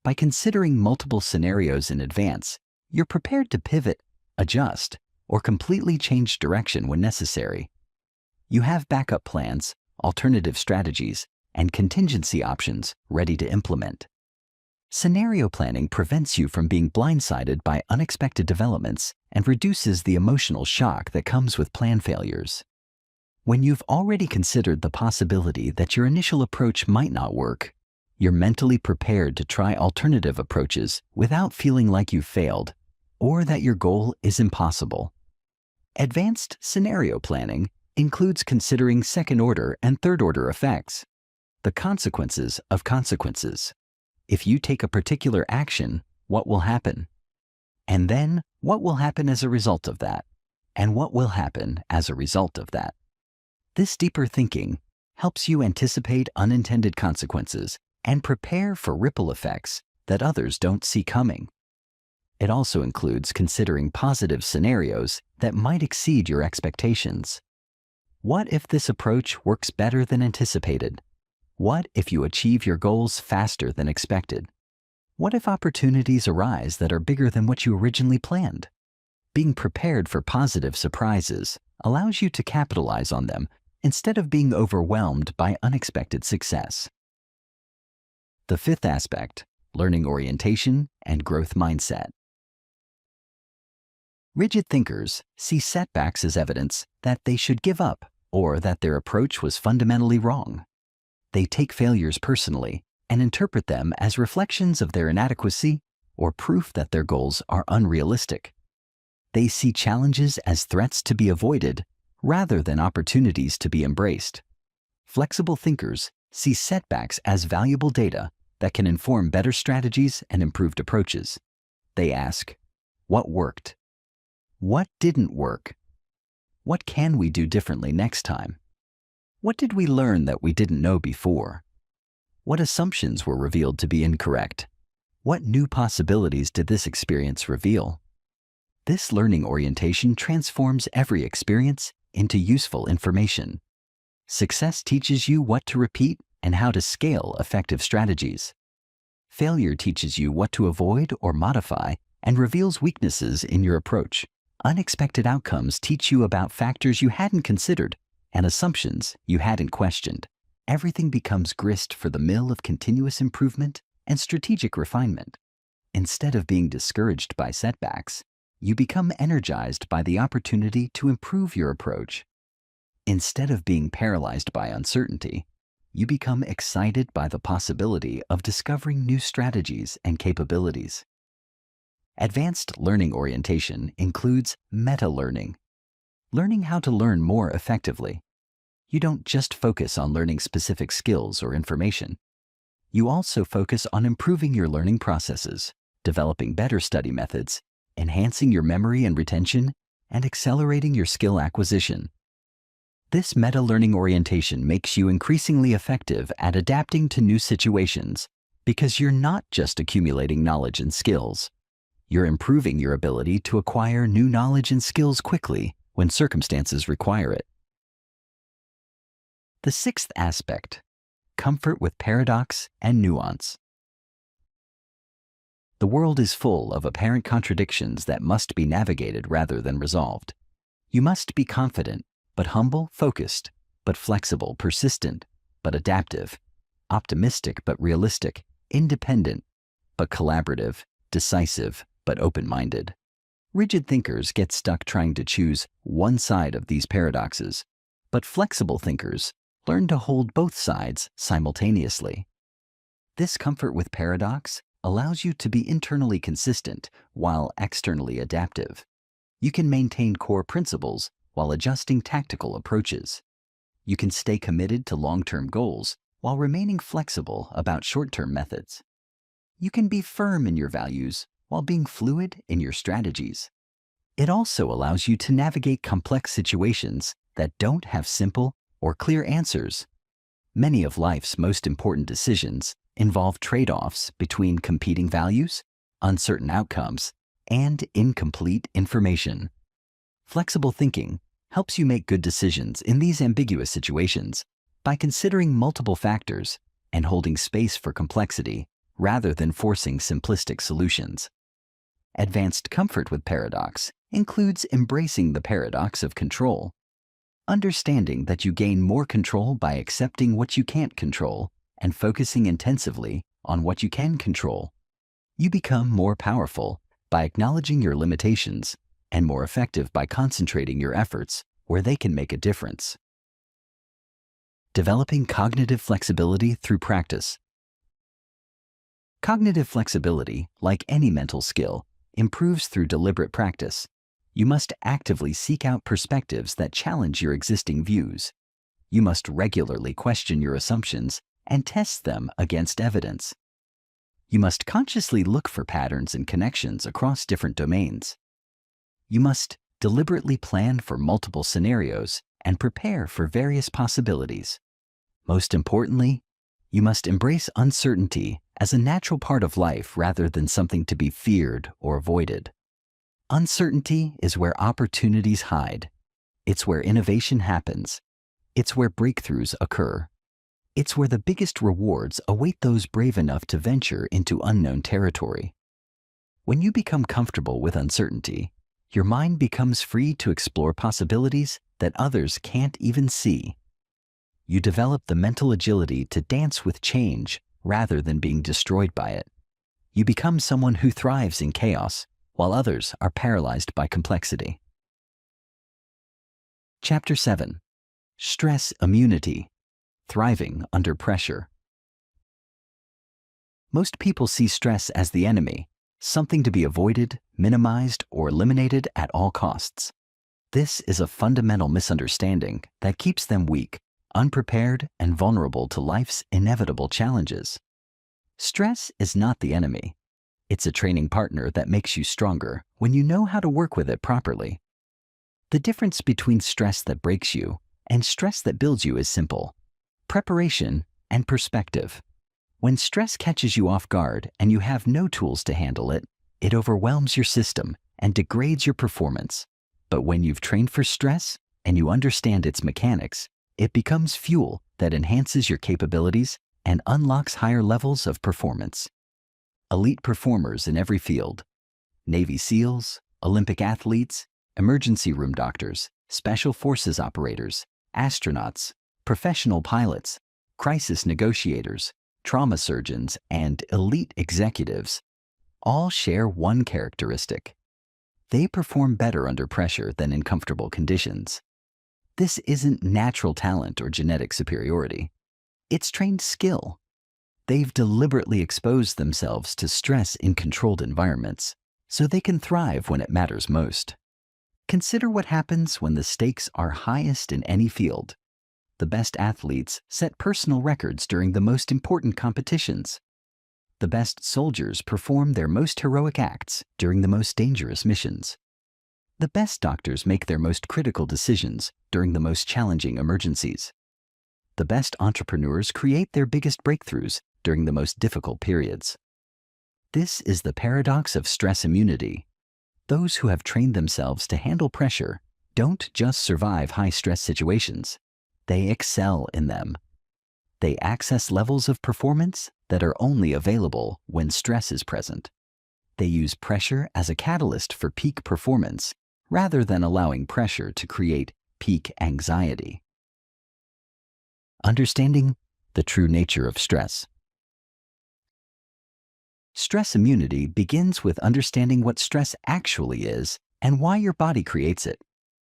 By considering multiple scenarios in advance, you're prepared to pivot, adjust, or completely change direction when necessary. You have backup plans, alternative strategies, and contingency options ready to implement. Scenario planning prevents you from being blindsided by unexpected developments and reduces the emotional shock that comes with plan failures. When you've already considered the possibility that your initial approach might not work, you're mentally prepared to try alternative approaches without feeling like you've failed or that your goal is impossible. Advanced scenario planning includes considering second-order and third-order effects, the consequences of consequences. If you take a particular action, what will happen? And then, what will happen as a result of that? And what will happen as a result of that? This deeper thinking helps you anticipate unintended consequences and prepare for ripple effects that others don't see coming. It also includes considering positive scenarios that might exceed your expectations. What if this approach works better than anticipated? What if you achieve your goals faster than expected? What if opportunities arise that are bigger than what you originally planned? Being prepared for positive surprises allows you to capitalize on them instead of being overwhelmed by unexpected success. The fifth aspect, learning orientation and growth mindset. Rigid thinkers see setbacks as evidence that they should give up or that their approach was fundamentally wrong. They take failures personally and interpret them as reflections of their inadequacy or proof that their goals are unrealistic. They see challenges as threats to be avoided rather than opportunities to be embraced. Flexible thinkers see setbacks as valuable data that can inform better strategies and improved approaches. They ask, what worked? What didn't work? What can we do differently next time? What did we learn that we didn't know before? What assumptions were revealed to be incorrect? What new possibilities did this experience reveal? This learning orientation transforms every experience into useful information. Success teaches you what to repeat and how to scale effective strategies. Failure teaches you what to avoid or modify and reveals weaknesses in your approach. Unexpected outcomes teach you about factors you hadn't considered and assumptions you hadn't questioned. Everything becomes grist for the mill of continuous improvement and strategic refinement. Instead of being discouraged by setbacks, you become energized by the opportunity to improve your approach. Instead of being paralyzed by uncertainty, you become excited by the possibility of discovering new strategies and capabilities. Advanced learning orientation includes meta-learning, learning how to learn more effectively. You don't just focus on learning specific skills or information. You also focus on improving your learning processes, developing better study methods, enhancing your memory and retention, and accelerating your skill acquisition. This meta-learning orientation makes you increasingly effective at adapting to new situations because you're not just accumulating knowledge and skills. You're improving your ability to acquire new knowledge and skills quickly when circumstances require it. The sixth aspect, comfort with paradox and nuance. The world is full of apparent contradictions that must be navigated rather than resolved. You must be confident, but humble, focused, but flexible, persistent, but adaptive, optimistic, but realistic, independent, but collaborative, decisive, but open-minded. Rigid thinkers get stuck trying to choose one side of these paradoxes, but flexible thinkers learn to hold both sides simultaneously. This comfort with paradox allows you to be internally consistent while externally adaptive. You can maintain core principles while adjusting tactical approaches. You can stay committed to long-term goals while remaining flexible about short-term methods. You can be firm in your values while being fluid in your strategies. It also allows you to navigate complex situations that don't have simple or clear answers. Many of life's most important decisions involve trade-offs between competing values, uncertain outcomes, and incomplete information. Flexible thinking helps you make good decisions in these ambiguous situations by considering multiple factors and holding space for complexity rather than forcing simplistic solutions. Advanced comfort with paradox includes embracing the paradox of control, understanding that you gain more control by accepting what you can't control and focusing intensively on what you can control. You become more powerful by acknowledging your limitations and more effective by concentrating your efforts where they can make a difference. Developing cognitive flexibility through practice. Cognitive flexibility, like any mental skill, improves through deliberate practice. You must actively seek out perspectives that challenge your existing views. You must regularly question your assumptions and test them against evidence. You must consciously look for patterns and connections across different domains. You must deliberately plan for multiple scenarios and prepare for various possibilities. Most importantly, you must embrace uncertainty as a natural part of life rather than something to be feared or avoided. Uncertainty is where opportunities hide. It's where innovation happens. It's where breakthroughs occur. It's where the biggest rewards await those brave enough to venture into unknown territory. When you become comfortable with uncertainty, your mind becomes free to explore possibilities that others can't even see. You develop the mental agility to dance with change rather than being destroyed by it. You become someone who thrives in chaos, while others are paralyzed by complexity. Chapter 7. Stress Immunity. thriving under pressure. Most people see stress as the enemy, something to be avoided, minimized, or eliminated at all costs. This is a fundamental misunderstanding that keeps them weak, unprepared, and vulnerable to life's inevitable challenges. Stress is not the enemy. It's a training partner that makes you stronger when you know how to work with it properly. The difference between stress that breaks you and stress that builds you is simple: preparation and perspective. When stress catches you off guard and you have no tools to handle it, it overwhelms your system and degrades your performance. But when you've trained for stress and you understand its mechanics, it becomes fuel that enhances your capabilities and unlocks higher levels of performance. Elite performers in every field: Navy SEALs, Olympic athletes, emergency room doctors, special forces operators, astronauts, professional pilots, crisis negotiators, trauma surgeons, and elite executives all share one characteristic: they perform better under pressure than in comfortable conditions. This isn't natural talent or genetic superiority. It's trained skill. They've deliberately exposed themselves to stress in controlled environments so they can thrive when it matters most. Consider what happens when the stakes are highest in any field. The best athletes set personal records during the most important competitions. The best soldiers perform their most heroic acts during the most dangerous missions. The best doctors make their most critical decisions during the most challenging emergencies. The best entrepreneurs create their biggest breakthroughs during the most difficult periods. This is the paradox of stress immunity. Those who have trained themselves to handle pressure don't just survive high-stress situations. They excel in them. They access levels of performance that are only available when stress is present. They use pressure as a catalyst for peak performance rather than allowing pressure to create peak anxiety. Understanding the true nature of stress. Stress immunity begins with understanding what stress actually is and why your body creates it.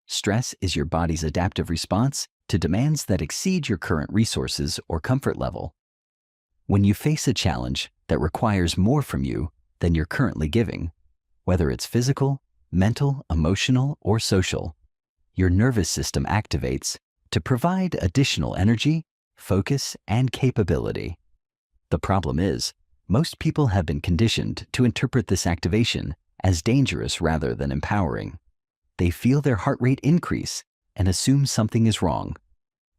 Stress is your body's adaptive response to demands that exceed your current resources or comfort level. When you face a challenge that requires more from you than you're currently giving, whether it's physical, mental, emotional, or social, your nervous system activates to provide additional energy, focus, and capability. The problem is, most people have been conditioned to interpret this activation as dangerous rather than empowering. They feel their heart rate increase and assume something is wrong.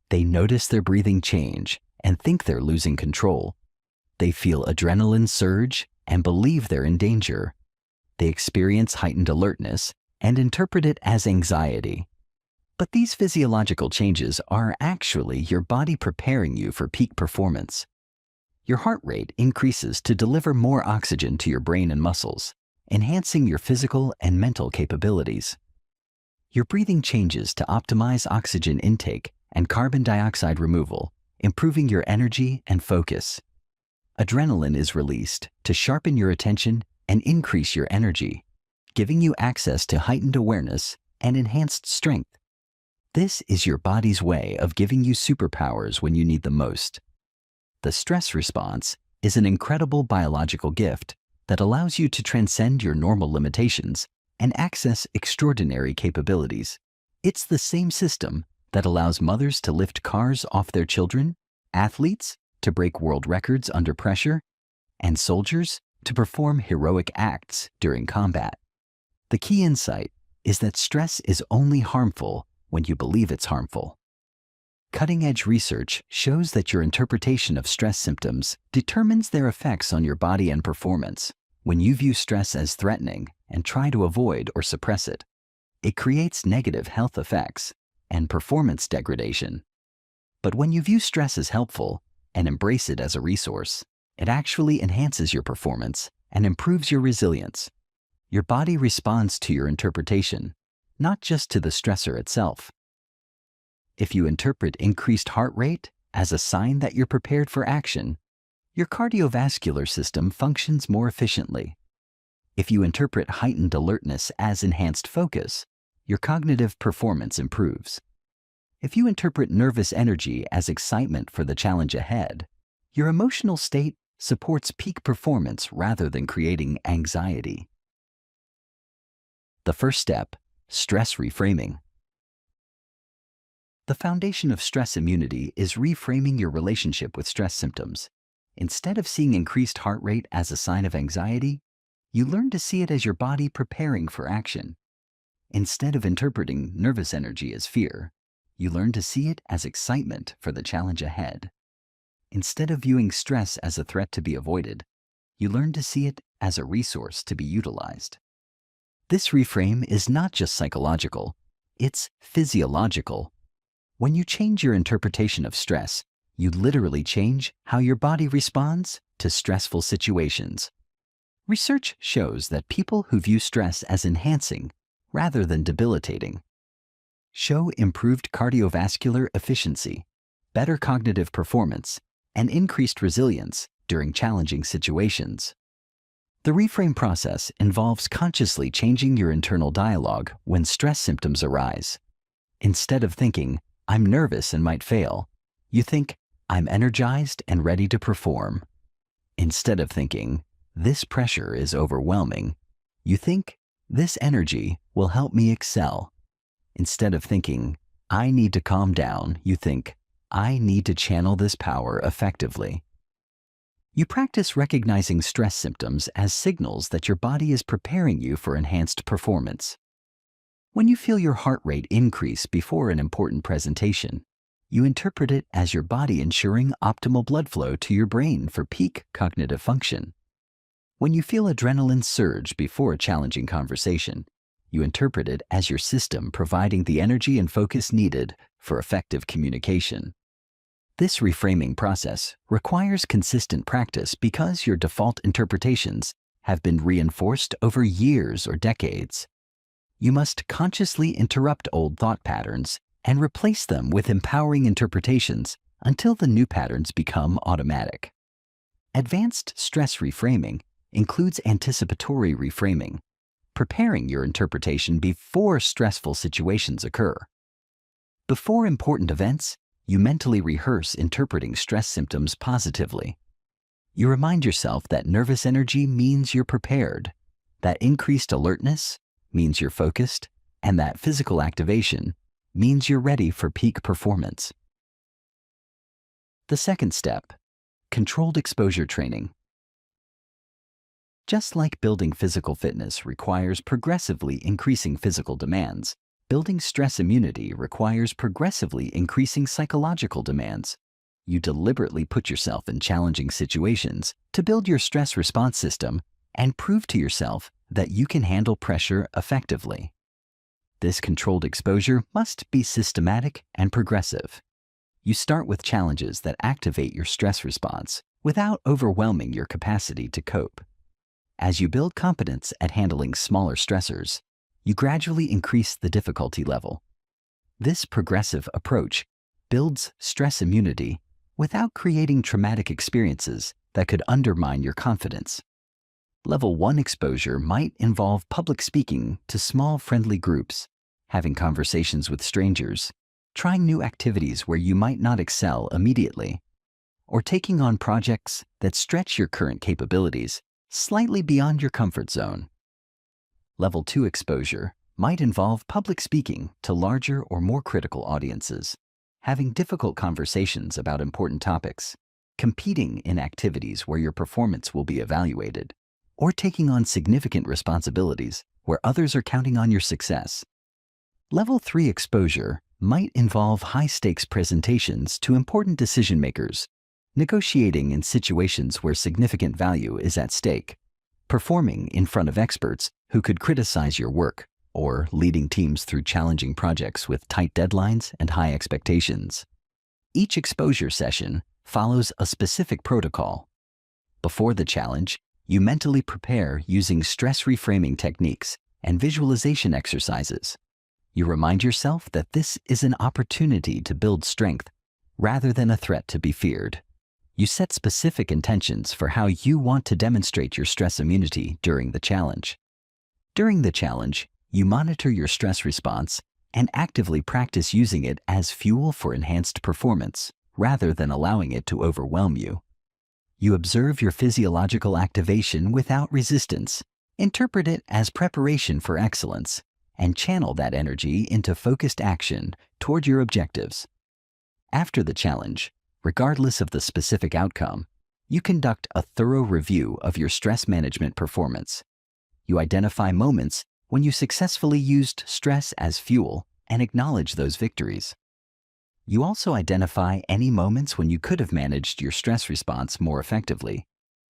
They notice their breathing change and think they're losing control. They feel adrenaline surge and believe they're in danger. They experience heightened alertness and interpret it as anxiety. But these physiological changes are actually your body preparing you for peak performance. Your heart rate increases to deliver more oxygen to your brain and muscles, enhancing your physical and mental capabilities. Your breathing changes to optimize oxygen intake and carbon dioxide removal, improving your energy and focus. Adrenaline is released to sharpen your attention and increase your energy, giving you access to heightened awareness and enhanced strength. This is your body's way of giving you superpowers when you need them most. The stress response is an incredible biological gift that allows you to transcend your normal limitations and access extraordinary capabilities. It's the same system that allows mothers to lift cars off their children, athletes to break world records under pressure, and soldiers to perform heroic acts during combat. The key insight is that stress is only harmful when you believe it's harmful. Cutting-edge research shows that your interpretation of stress symptoms determines their effects on your body and performance. When you view stress as threatening and try to avoid or suppress it, it creates negative health effects and performance degradation. But when you view stress as helpful and embrace it as a resource, it actually enhances your performance and improves your resilience. Your body responds to your interpretation, not just to the stressor itself. If you interpret increased heart rate as a sign that you're prepared for action, your cardiovascular system functions more efficiently. If you interpret heightened alertness as enhanced focus, your cognitive performance improves. If you interpret nervous energy as excitement for the challenge ahead, your emotional state supports peak performance rather than creating anxiety. The first step, stress reframing. The foundation of stress immunity is reframing your relationship with stress symptoms. Instead of seeing increased heart rate as a sign of anxiety, you learn to see it as your body preparing for action. Instead of interpreting nervous energy as fear, you learn to see it as excitement for the challenge ahead. Instead of viewing stress as a threat to be avoided, you learn to see it as a resource to be utilized. This reframe is not just psychological, it's physiological. When you change your interpretation of stress, you literally change how your body responds to stressful situations. Research shows that people who view stress as enhancing rather than debilitating show improved cardiovascular efficiency, better cognitive performance, and increased resilience during challenging situations. The reframe process involves consciously changing your internal dialogue when stress symptoms arise. Instead of thinking, "I'm nervous and might fail," you think, "I'm energized and ready to perform." Instead of thinking, "This pressure is overwhelming," you think, "This energy will help me excel." Instead of thinking, "I need to calm down," you think, "I need to channel this power effectively." You practice recognizing stress symptoms as signals that your body is preparing you for enhanced performance. When you feel your heart rate increase before an important presentation, you interpret it as your body ensuring optimal blood flow to your brain for peak cognitive function. When you feel adrenaline surge before a challenging conversation, you interpret it as your system providing the energy and focus needed for effective communication. This reframing process requires consistent practice because your default interpretations have been reinforced over years or decades. You must consciously interrupt old thought patterns and replace them with empowering interpretations until the new patterns become automatic. Advanced stress reframing includes anticipatory reframing, preparing your interpretation before stressful situations occur. Before important events, you mentally rehearse interpreting stress symptoms positively. You remind yourself that nervous energy means you're prepared, that increased alertness means you're focused, and that physical activation means you're ready for peak performance. The second step, controlled exposure training. Just like building physical fitness requires progressively increasing physical demands, building stress immunity requires progressively increasing psychological demands. You deliberately put yourself in challenging situations to build your stress response system and prove to yourself that you can handle pressure effectively. This controlled exposure must be systematic and progressive. You start with challenges that activate your stress response without overwhelming your capacity to cope. As you build competence at handling smaller stressors, you gradually increase the difficulty level. This progressive approach builds stress immunity without creating traumatic experiences that could undermine your confidence. Level 1 exposure might involve public speaking to small friendly groups, having conversations with strangers, trying new activities where you might not excel immediately, or taking on projects that stretch your current capabilities slightly beyond your comfort zone. Level 2 exposure might involve public speaking to larger or more critical audiences, having difficult conversations about important topics, competing in activities where your performance will be evaluated, or taking on significant responsibilities where others are counting on your success. Level 3 exposure might involve high-stakes presentations to important decision-makers, negotiating in situations where significant value is at stake, performing in front of experts who could criticize your work, or leading teams through challenging projects with tight deadlines and high expectations. Each exposure session follows a specific protocol. Before the challenge, you mentally prepare using stress reframing techniques and visualization exercises. You remind yourself that this is an opportunity to build strength rather than a threat to be feared. You set specific intentions for how you want to demonstrate your stress immunity during the challenge. During the challenge, you monitor your stress response and actively practice using it as fuel for enhanced performance rather than allowing it to overwhelm you. You observe your physiological activation without resistance, interpret it as preparation for excellence, and channel that energy into focused action toward your objectives. After the challenge, regardless of the specific outcome, you conduct a thorough review of your stress management performance. You identify moments when you successfully used stress as fuel and acknowledge those victories. You also identify any moments when you could have managed your stress response more effectively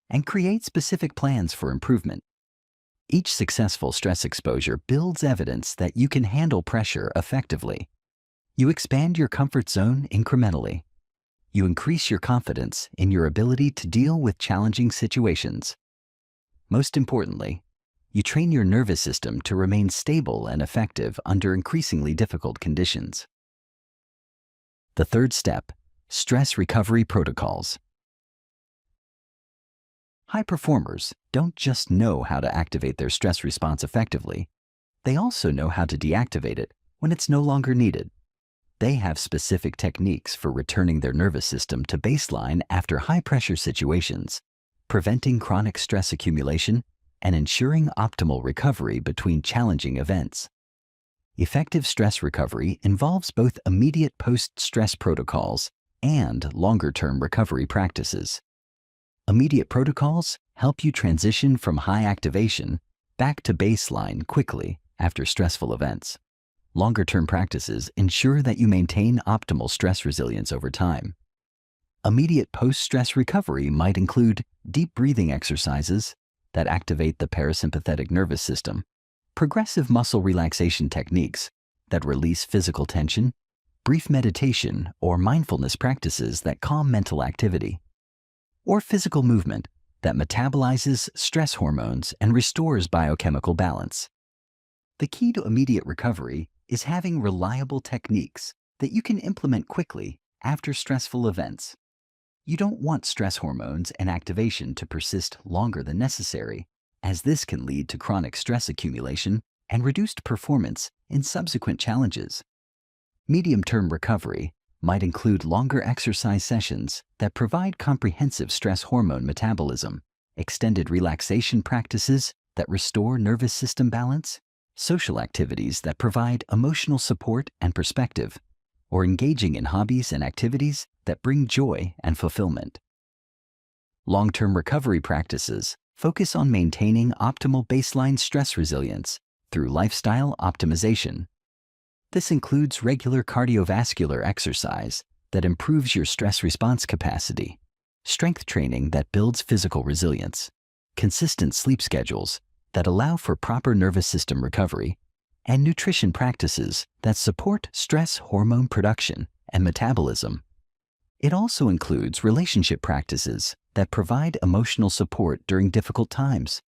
and create specific plans for improvement. Each successful stress exposure builds evidence that you can handle pressure effectively. You expand your comfort zone incrementally. You increase your confidence in your ability to deal with challenging situations. Most importantly, you train your nervous system to remain stable and effective under increasingly difficult conditions. The third step, stress recovery protocols. High performers don't just know how to activate their stress response effectively, they also know how to deactivate it when it's no longer needed. They have specific techniques for returning their nervous system to baseline after high-pressure situations, preventing chronic stress accumulation and ensuring optimal recovery between challenging events. Effective stress recovery involves both immediate post-stress protocols and longer-term recovery practices. Immediate protocols help you transition from high activation back to baseline quickly after stressful events. Longer-term practices ensure that you maintain optimal stress resilience over time. Immediate post-stress recovery might include deep breathing exercises that activate the parasympathetic nervous system, progressive muscle relaxation techniques that release physical tension, brief meditation or mindfulness practices that calm mental activity, or physical movement that metabolizes stress hormones and restores biochemical balance. The key to immediate recovery is having reliable techniques that you can implement quickly after stressful events. You don't want stress hormones and activation to persist longer than necessary, as this can lead to chronic stress accumulation and reduced performance in subsequent challenges. Medium-term recovery might include longer exercise sessions that provide comprehensive stress hormone metabolism, extended relaxation practices that restore nervous system balance, social activities that provide emotional support and perspective, or engaging in hobbies and activities that bring joy and fulfillment. Long-term recovery practices focus on maintaining optimal baseline stress resilience through lifestyle optimization. This includes regular cardiovascular exercise that improves your stress response capacity, strength training that builds physical resilience, consistent sleep schedules that allow for proper nervous system recovery, and nutrition practices that support stress hormone production and metabolism. It also includes relationship practices that provide emotional support during difficult times,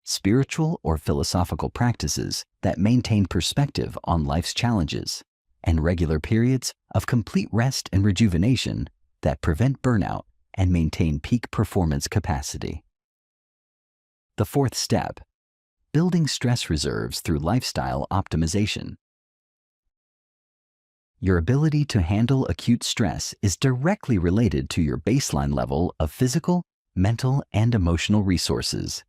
spiritual or philosophical practices that maintain perspective on life's challenges, and regular periods of complete rest and rejuvenation that prevent burnout and maintain peak performance capacity. The fourth step, building stress reserves through lifestyle optimization. Your ability to handle acute stress is directly related to your baseline level of physical, mental, and emotional resources.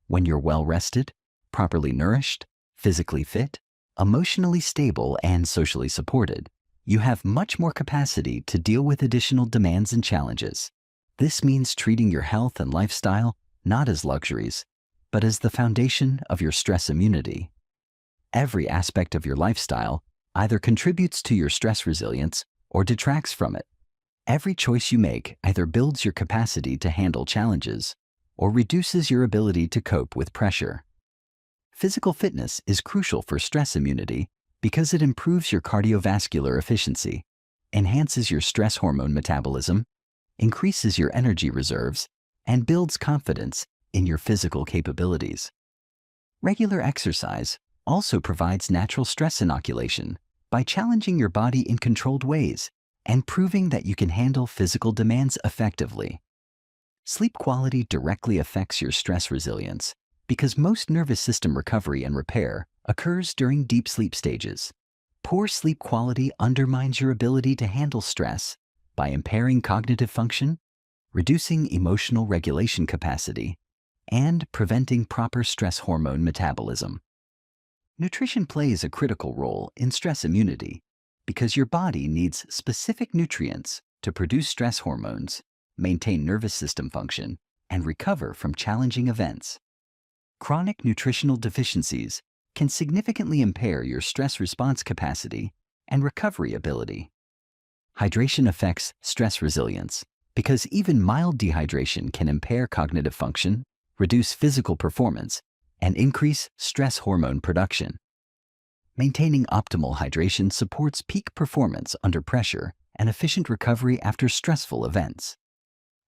When you're well rested, properly nourished, physically fit, emotionally stable, and socially supported, you have much more capacity to deal with additional demands and challenges. This means treating your health and lifestyle not as luxuries, but as the foundation of your stress immunity. Every aspect of your lifestyle either contributes to your stress resilience or detracts from it. Every choice you make either builds your capacity to handle challenges or reduces your ability to cope with pressure. Physical fitness is crucial for stress immunity because it improves your cardiovascular efficiency, enhances your stress hormone metabolism, increases your energy reserves, and builds confidence in your physical capabilities. Regular exercise also provides natural stress inoculation by challenging your body in controlled ways and proving that you can handle physical demands effectively. Sleep quality directly affects your stress resilience because most nervous system recovery and repair occurs during deep sleep stages. Poor sleep quality undermines your ability to handle stress by impairing cognitive function, reducing emotional regulation capacity, and preventing proper stress hormone metabolism. Nutrition plays a critical role in stress immunity because your body needs specific nutrients to produce stress hormones, maintain nervous system function, and recover from challenging events. Chronic nutritional deficiencies can significantly impair your stress response capacity and recovery ability. Hydration affects stress resilience because even mild dehydration can impair cognitive function, reduce physical performance, and increase stress hormone production. Maintaining optimal hydration supports peak performance under pressure and efficient recovery after stressful events.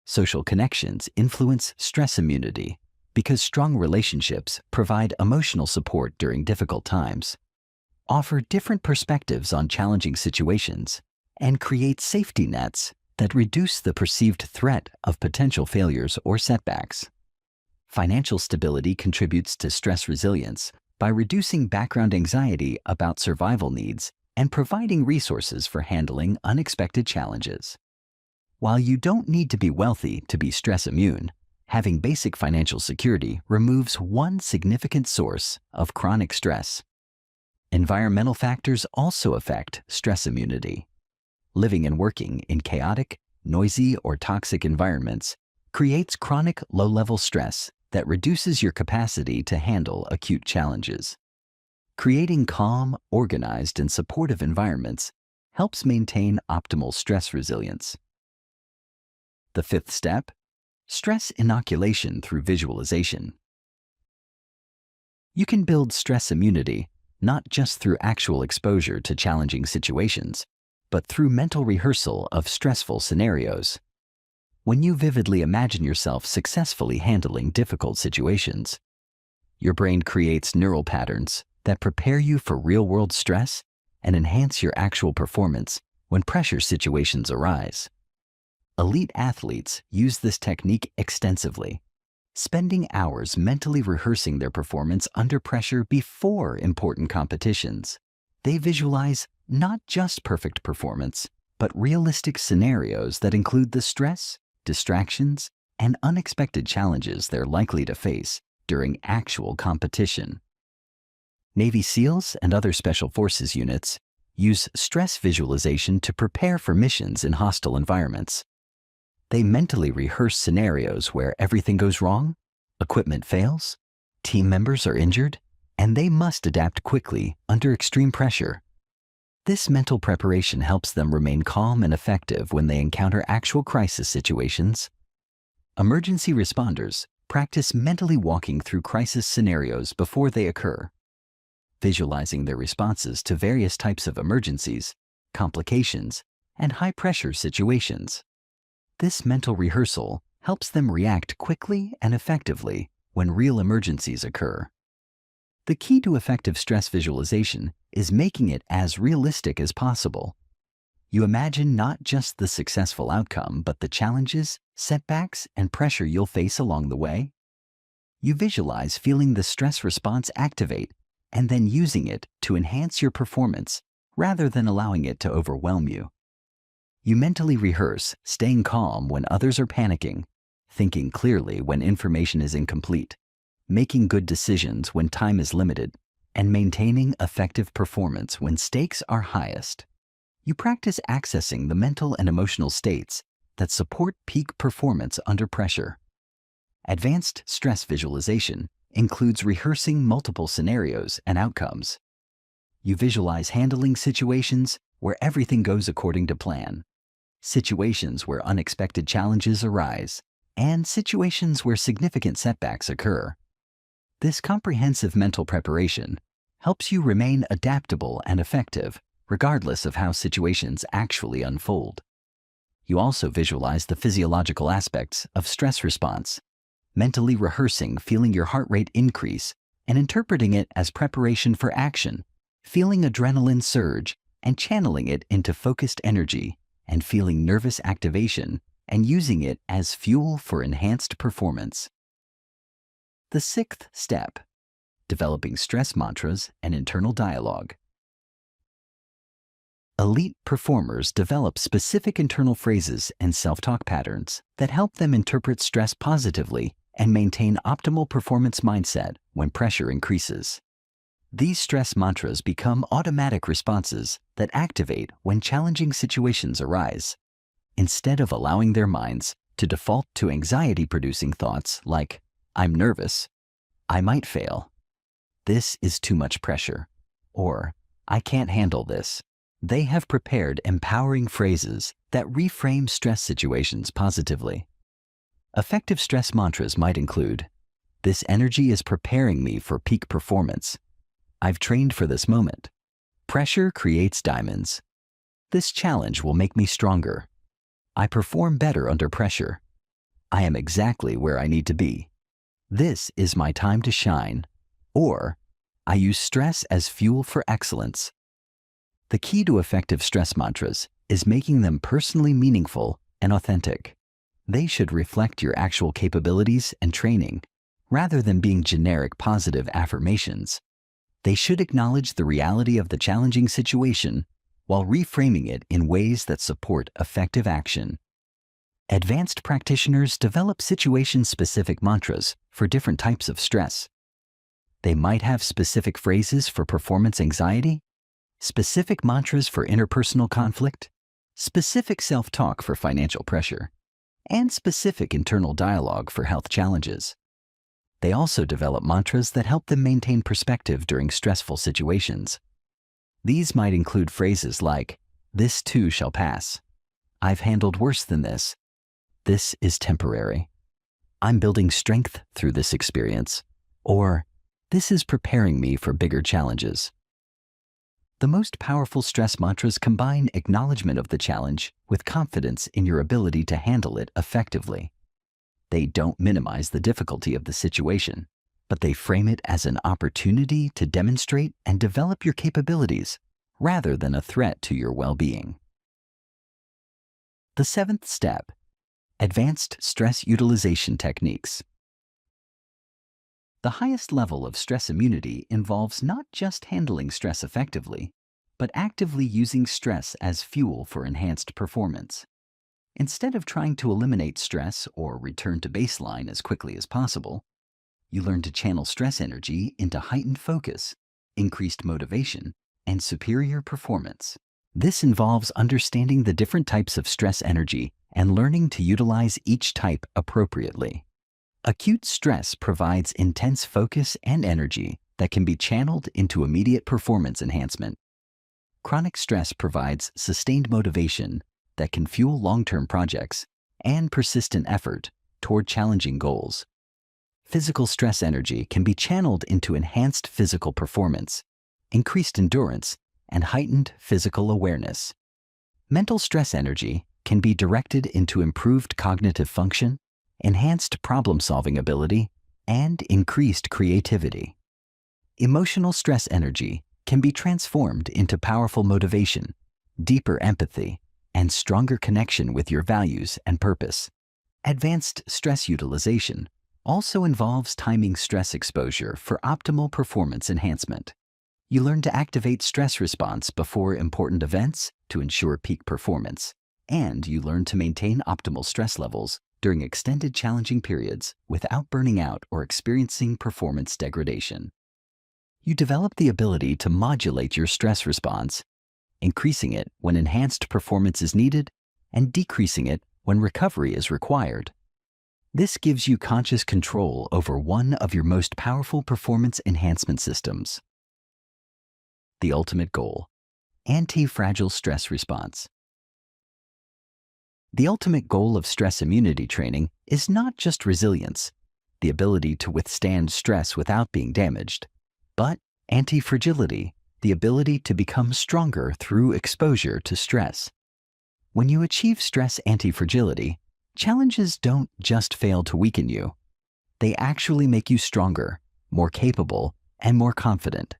Social connections influence stress immunity because strong relationships provide emotional support during difficult times, offer different perspectives on challenging situations, and create safety nets that reduce the perceived threat of potential failures or setbacks. Financial stability contributes to stress resilience by reducing background anxiety about survival needs and providing resources for handling unexpected challenges. While you don't need to be wealthy to be stress immune, having basic financial security removes one significant source of chronic stress. Environmental factors also affect stress immunity. Living and working in chaotic, noisy, or toxic environments creates chronic low-level stress that reduces your capacity to handle acute challenges. Creating calm, organized, and supportive environments helps maintain optimal stress resilience. The fifth step: stress inoculation through visualization. You can build stress immunity not just through actual exposure to challenging situations, but through mental rehearsal of stressful scenarios. When you vividly imagine yourself successfully handling difficult situations, your brain creates neural patterns that prepare you for real-world stress and enhance your actual performance when pressure situations arise. Elite athletes use this technique extensively, spending hours mentally rehearsing their performance under pressure before important competitions. They visualize not just perfect performance, but realistic scenarios that include the stress, distractions, and unexpected challenges they're likely to face during actual competition. Navy SEALs and other Special Forces units use stress visualization to prepare for missions in hostile environments. They mentally rehearse scenarios where everything goes wrong, equipment fails, team members are injured, and they must adapt quickly under extreme pressure. This mental preparation helps them remain calm and effective when they encounter actual crisis situations. Emergency responders practice mentally walking through crisis scenarios before they occur, visualizing their responses to various types of emergencies, complications, and high-pressure situations. This mental rehearsal helps them react quickly and effectively when real emergencies occur. The key to effective stress visualization is making it as realistic as possible. You imagine not just the successful outcome, but the challenges, setbacks, and pressure you'll face along the way. You visualize feeling the stress response activate and then using it to enhance your performance rather than allowing it to overwhelm you. You mentally rehearse staying calm when others are panicking, thinking clearly when information is incomplete, making good decisions when time is limited, and maintaining effective performance when stakes are highest. You practice accessing the mental and emotional states that support peak performance under pressure. Advanced stress visualization includes rehearsing multiple scenarios and outcomes. You visualize handling situations where everything goes according to plan, situations where unexpected challenges arise, and situations where significant setbacks occur. This comprehensive mental preparation helps you remain adaptable and effective regardless of how situations actually unfold. You also visualize the physiological aspects of stress response, mentally rehearsing feeling your heart rate increase and interpreting it as preparation for action, feeling adrenaline surge and channeling it into focused energy, and feeling nervous activation and using it as fuel for enhanced performance. The sixth step: developing stress mantras and internal dialogue. Elite performers develop specific internal phrases and self-talk patterns that help them interpret stress positively and maintain optimal performance mindset when pressure increases. These stress mantras become automatic responses that activate when challenging situations arise, instead of allowing their minds to default to anxiety-producing thoughts like, "I'm nervous," "I might fail," "This is too much pressure," or "I can't handle this." They have prepared empowering phrases that reframe stress situations positively. Effective stress mantras might include, "This energy is preparing me for peak performance," "I've trained for this moment," "Pressure creates diamonds," "This challenge will make me stronger," "I perform better under pressure," "I am exactly where I need to be," "This is my time to shine," or "I use stress as fuel for excellence." The key to effective stress mantras is making them personally meaningful and authentic. They should reflect your actual capabilities and training, rather than being generic positive affirmations. They should acknowledge the reality of the challenging situation while reframing it in ways that support effective action. Advanced practitioners develop situation-specific mantras for different types of stress. They might have specific phrases for performance anxiety, specific mantras for interpersonal conflict, specific self-talk for financial pressure, and specific internal dialogue for health challenges. They also develop mantras that help them maintain perspective during stressful situations. These might include phrases like, "This too shall pass," "I've handled worse than this," "This is temporary," "I'm building strength through this experience," or "This is preparing me for bigger challenges." The most powerful stress mantras combine acknowledgement of the challenge with confidence in your ability to handle it effectively. They don't minimize the difficulty of the situation, but they frame it as an opportunity to demonstrate and develop your capabilities rather than a threat to your well-being. The seventh step: advanced stress utilization techniques. The highest level of stress immunity involves not just handling stress effectively, but actively using stress as fuel for enhanced performance. Instead of trying to eliminate stress or return to baseline as quickly as possible, you learn to channel stress energy into heightened focus, increased motivation, and superior performance. This involves understanding the different types of stress energy and learning to utilize each type appropriately. Acute stress provides intense focus and energy that can be channeled into immediate performance enhancement. Chronic stress provides sustained motivation that can fuel long-term projects and persistent effort toward challenging goals. Physical stress energy can be channeled into enhanced physical performance, increased endurance, and heightened physical awareness. Mental stress energy can be directed into improved cognitive function, enhanced problem-solving ability, and increased creativity. Emotional stress energy can be transformed into powerful motivation, deeper empathy, and stronger connection with your values and purpose. Advanced stress utilization also involves timing stress exposure for optimal performance enhancement. You learn to activate stress response before important events to ensure peak performance, and you learn to maintain optimal stress levels during extended challenging periods without burning out or experiencing performance degradation. You develop the ability to modulate your stress response, increasing it when enhanced performance is needed and decreasing it when recovery is required. This gives you conscious control over one of your most powerful performance enhancement systems. The ultimate goal: anti-fragile stress response. The ultimate goal of stress immunity training is not just resilience, the ability to withstand stress without being damaged, but anti-fragility, the ability to become stronger through exposure to stress. When you achieve stress anti-fragility, challenges don't just fail to weaken you. They actually make you stronger, more capable, and more confident.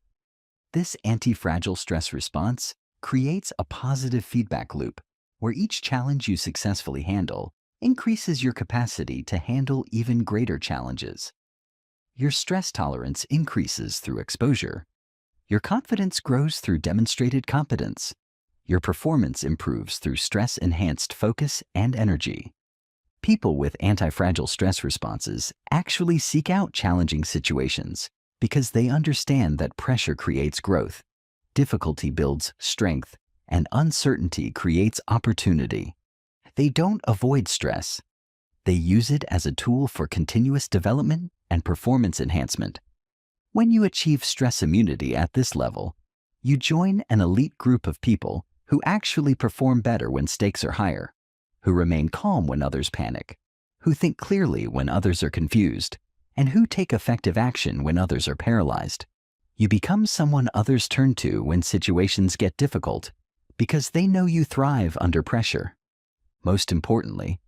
This anti-fragile stress response creates a positive feedback loop where each challenge you successfully handle increases your capacity to handle even greater challenges. Your stress tolerance increases through exposure. Your confidence grows through demonstrated competence. Your performance improves through stress-enhanced focus and energy. People with anti-fragile stress responses actually seek out challenging situations because they understand that pressure creates growth, difficulty builds strength, and uncertainty creates opportunity. They don't avoid stress. They use it as a tool for continuous development and performance enhancement. When you achieve stress immunity at this level, you join an elite group of people who actually perform better when stakes are higher, who remain calm when others panic, who think clearly when others are confused, and who take effective action when others are paralyzed. You become someone others turn to when situations get difficult because they know you thrive under pressure. Most importantly,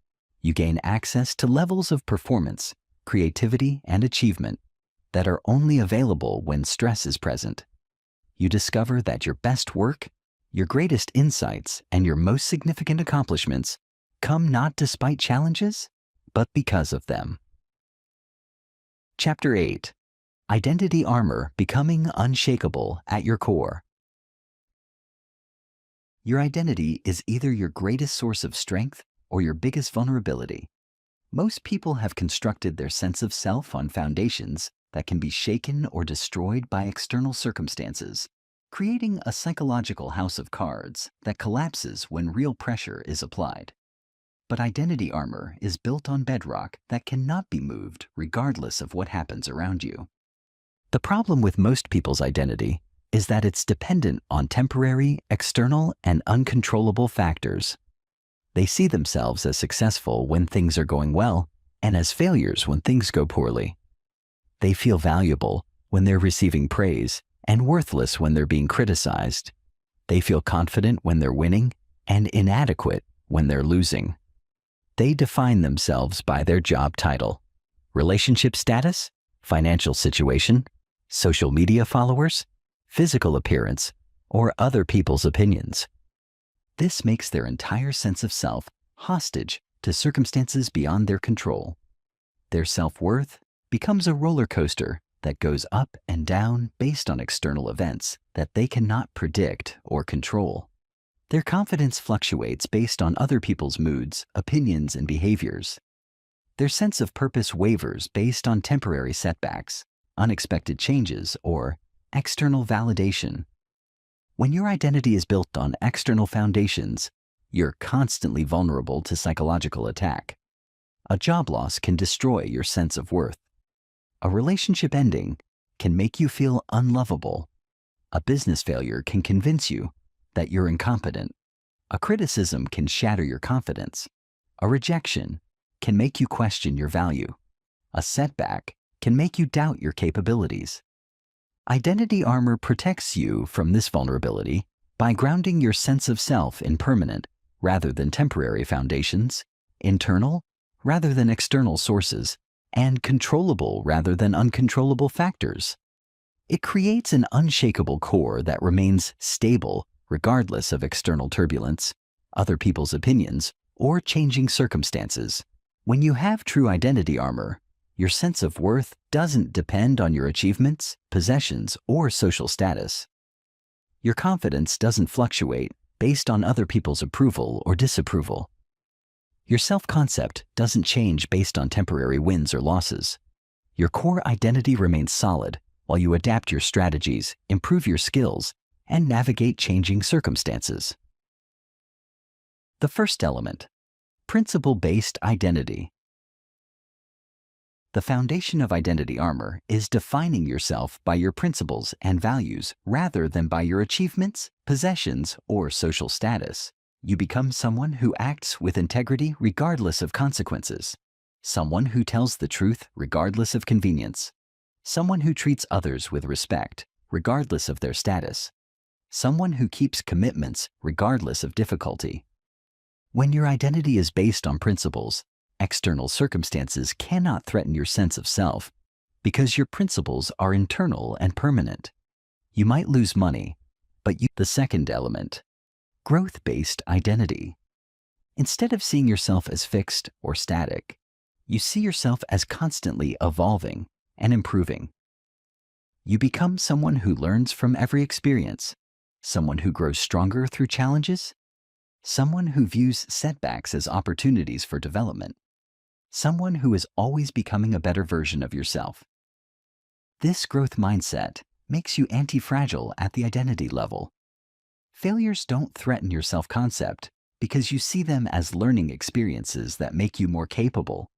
you gain access to levels of performance, creativity, and achievement that are only available when stress is present. You discover that your best work, your greatest insights, and your most significant accomplishments come not despite challenges, but because of them. Chapter 8. Identity Armor: Becoming Unshakable at Your Core. Your identity is either your greatest source of strength or your biggest vulnerability. Most people have constructed their sense of self on foundations that can be shaken or destroyed by external circumstances, creating a psychological house of cards that collapses when real pressure is applied. But identity armor is built on bedrock that cannot be moved regardless of what happens around you. The problem with most people's identity is that it's dependent on temporary, external, and uncontrollable factors. They see themselves as successful when things are going well and as failures when things go poorly. They feel valuable when they're receiving praise and worthless when they're being criticized. They feel confident when they're winning and inadequate when they're losing. They define themselves by their job title, relationship status, financial situation, social media followers, physical appearance, or other people's opinions. This makes their entire sense of self hostage to circumstances beyond their control. Their self-worth becomes a roller coaster that goes up and down based on external events that they cannot predict or control. Their confidence fluctuates based on other people's moods, opinions, and behaviors. Their sense of purpose wavers based on temporary setbacks, unexpected changes, or external validation. When your identity is built on external foundations, you're constantly vulnerable to psychological attack. A job loss can destroy your sense of worth. A relationship ending can make you feel unlovable. A business failure can convince you that you're incompetent. A criticism can shatter your confidence. A rejection can make you question your value. A setback can make you doubt your capabilities. Identity armor protects you from this vulnerability by grounding your sense of self in permanent rather than temporary foundations, internal rather than external sources, and controllable rather than uncontrollable factors. It creates an unshakable core that remains stable regardless of external turbulence, other people's opinions, or changing circumstances. When you have true identity armor, your sense of worth doesn't depend on your achievements, possessions, or social status. Your confidence doesn't fluctuate based on other people's approval or disapproval. Your self-concept doesn't change based on temporary wins or losses. Your core identity remains solid while you adapt your strategies, improve your skills, and navigate changing circumstances. The first element: principle-based identity. The foundation of identity armor is defining yourself by your principles and values rather than by your achievements, possessions, or social status. You become someone who acts with integrity regardless of consequences, someone who tells the truth regardless of convenience, someone who treats others with respect regardless of their status, someone who keeps commitments regardless of difficulty. When your identity is based on principles, external circumstances cannot threaten your sense of self because your principles are internal and permanent. You might lose money, but the second element: growth-based identity. Instead of seeing yourself as fixed or static, you see yourself as constantly evolving and improving. You become someone who learns from every experience, Someone who grows stronger through challenges? Someone who views setbacks as opportunities for development? Someone who is always becoming a better version of yourself? This growth mindset makes you anti-fragile at the identity level. Failures don't threaten your self-concept because you see them as learning experiences that make you more capable.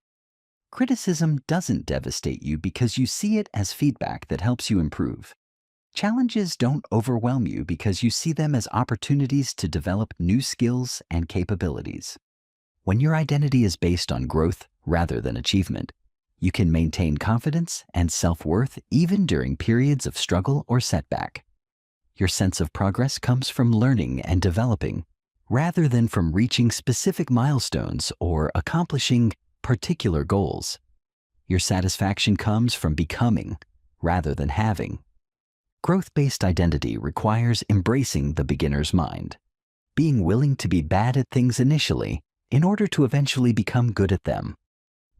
Criticism doesn't devastate you because you see it as feedback that helps you improve. Challenges don't overwhelm you because you see them as opportunities to develop new skills and capabilities. When your identity is based on growth rather than achievement, you can maintain confidence and self-worth even during periods of struggle or setback. Your sense of progress comes from learning and developing, rather than from reaching specific milestones or accomplishing particular goals. Your satisfaction comes from becoming rather than having. Growth-based identity requires embracing the beginner's mind, being willing to be bad at things initially in order to eventually become good at them.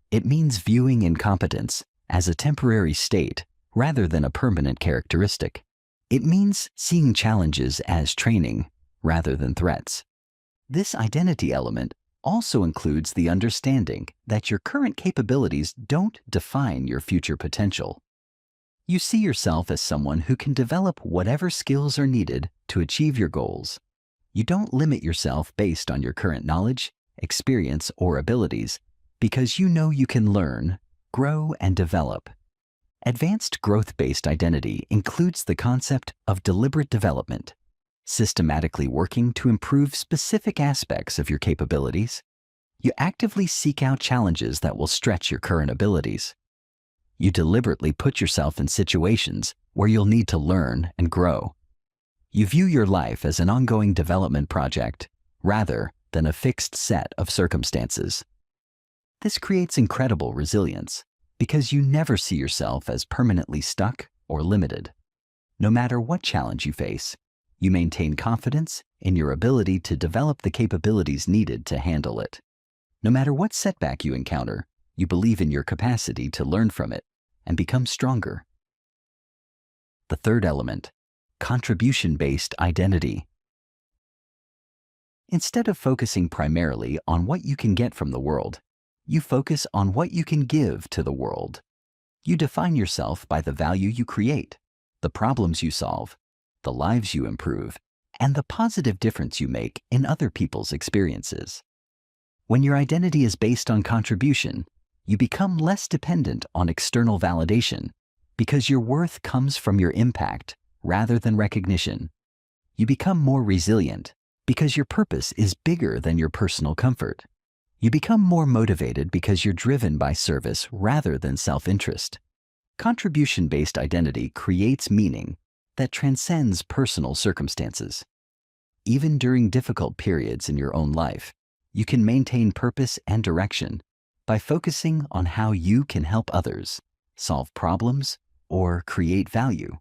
It means viewing incompetence as a temporary state rather than a permanent characteristic. It means seeing challenges as training rather than threats. This identity element also includes the understanding that your current capabilities don't define your future potential. You see yourself as someone who can develop whatever skills are needed to achieve your goals. You don't limit yourself based on your current knowledge, experience, or abilities because you know you can learn, grow, and develop. Advanced growth-based identity includes the concept of deliberate development, systematically working to improve specific aspects of your capabilities. You actively seek out challenges that will stretch your current abilities. You deliberately put yourself in situations where you'll need to learn and grow. You view your life as an ongoing development project rather than a fixed set of circumstances. This creates incredible resilience because you never see yourself as permanently stuck or limited. No matter what challenge you face, you maintain confidence in your ability to develop the capabilities needed to handle it. No matter what setback you encounter, you believe in your capacity to learn from it and become stronger. The third element, contribution-based identity. Instead of focusing primarily on what you can get from the world, you focus on what you can give to the world. You define yourself by the value you create, the problems you solve, the lives you improve, and the positive difference you make in other people's experiences. When your identity is based on contribution, you become less dependent on external validation because your worth comes from your impact rather than recognition. You become more resilient because your purpose is bigger than your personal comfort. You become more motivated because you're driven by service rather than self-interest. Contribution-based identity creates meaning that transcends personal circumstances. Even during difficult periods in your own life, you can maintain purpose and direction by focusing on how you can help others, solve problems, or create value.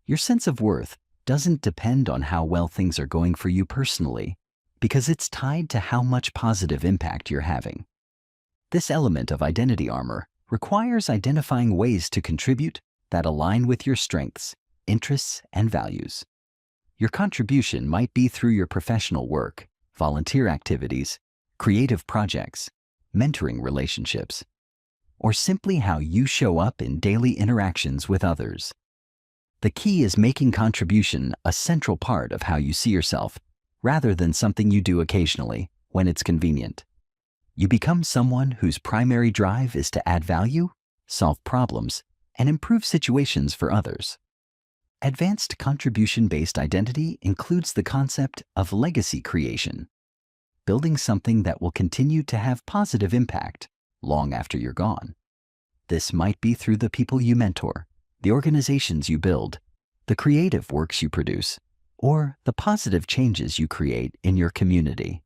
Your sense of worth doesn't depend on how well things are going for you personally, because it's tied to how much positive impact you're having. This element of identity armor requires identifying ways to contribute that align with your strengths, interests, and values. Your contribution might be through your professional work, volunteer activities, creative projects, mentoring relationships, or simply how you show up in daily interactions with others. The key is making contribution a central part of how you see yourself, rather than something you do occasionally when it's convenient. You become someone whose primary drive is to add value, solve problems, and improve situations for others. Advanced contribution-based identity includes the concept of legacy creation, building something that will continue to have positive impact long after you're gone. This might be through the people you mentor, the organizations you build, the creative works you produce, or the positive changes you create in your community.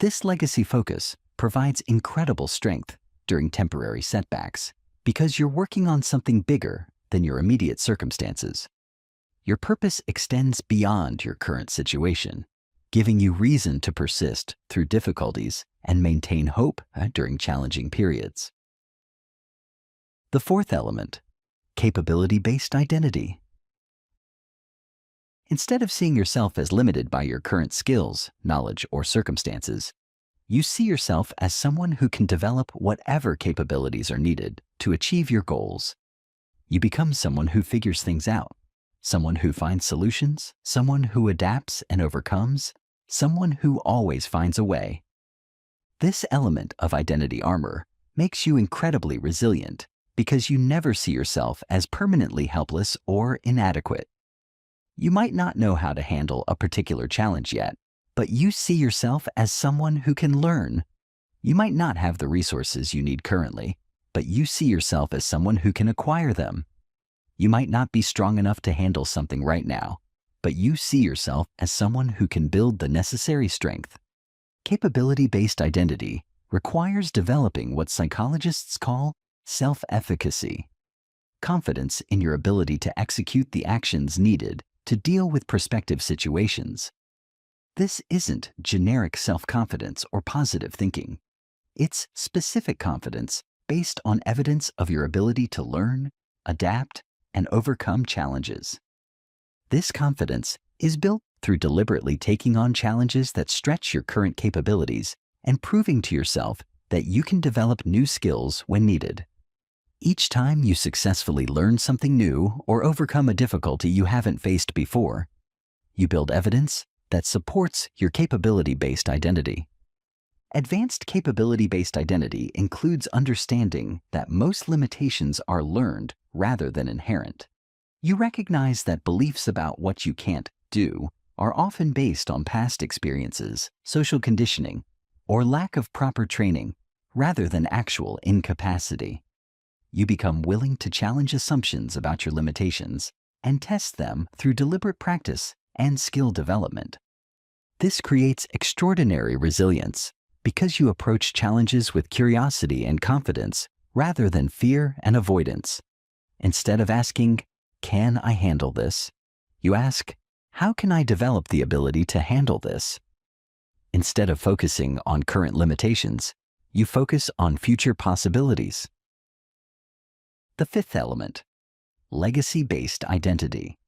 This legacy focus provides incredible strength during temporary setbacks because you're working on something bigger than your immediate circumstances. Your purpose extends beyond your current situation, giving you reason to persist through difficulties and maintain hope during challenging periods. The fourth element, capability-based identity. Instead of seeing yourself as limited by your current skills, knowledge, or circumstances, you see yourself as someone who can develop whatever capabilities are needed to achieve your goals. You become someone who figures things out, someone who finds solutions, someone who adapts and overcomes, someone who always finds a way. This element of identity armor makes you incredibly resilient because you never see yourself as permanently helpless or inadequate. You might not know how to handle a particular challenge yet, but you see yourself as someone who can learn. You might not have the resources you need currently, but you see yourself as someone who can acquire them. You might not be strong enough to handle something right now, but you see yourself as someone who can build the necessary strength. Capability-based identity requires developing what psychologists call self-efficacy, confidence in your ability to execute the actions needed to deal with prospective situations. This isn't generic self-confidence or positive thinking. It's specific confidence based on evidence of your ability to learn, adapt, and overcome challenges. This confidence is built through deliberately taking on challenges that stretch your current capabilities and proving to yourself that you can develop new skills when needed. Each time you successfully learn something new or overcome a difficulty you haven't faced before, you build evidence that supports your capability-based identity. Advanced capability-based identity includes understanding that most limitations are learned rather than inherent. You recognize that beliefs about what you can't do are often based on past experiences, social conditioning, or lack of proper training rather than actual incapacity. You become willing to challenge assumptions about your limitations and test them through deliberate practice and skill development. This creates extraordinary resilience because you approach challenges with curiosity and confidence rather than fear and avoidance. Instead of asking, "Can I handle this?" you ask, "How can I develop the ability to handle this?" Instead of focusing on current limitations, you focus on future possibilities. The fifth element, legacy-based identity.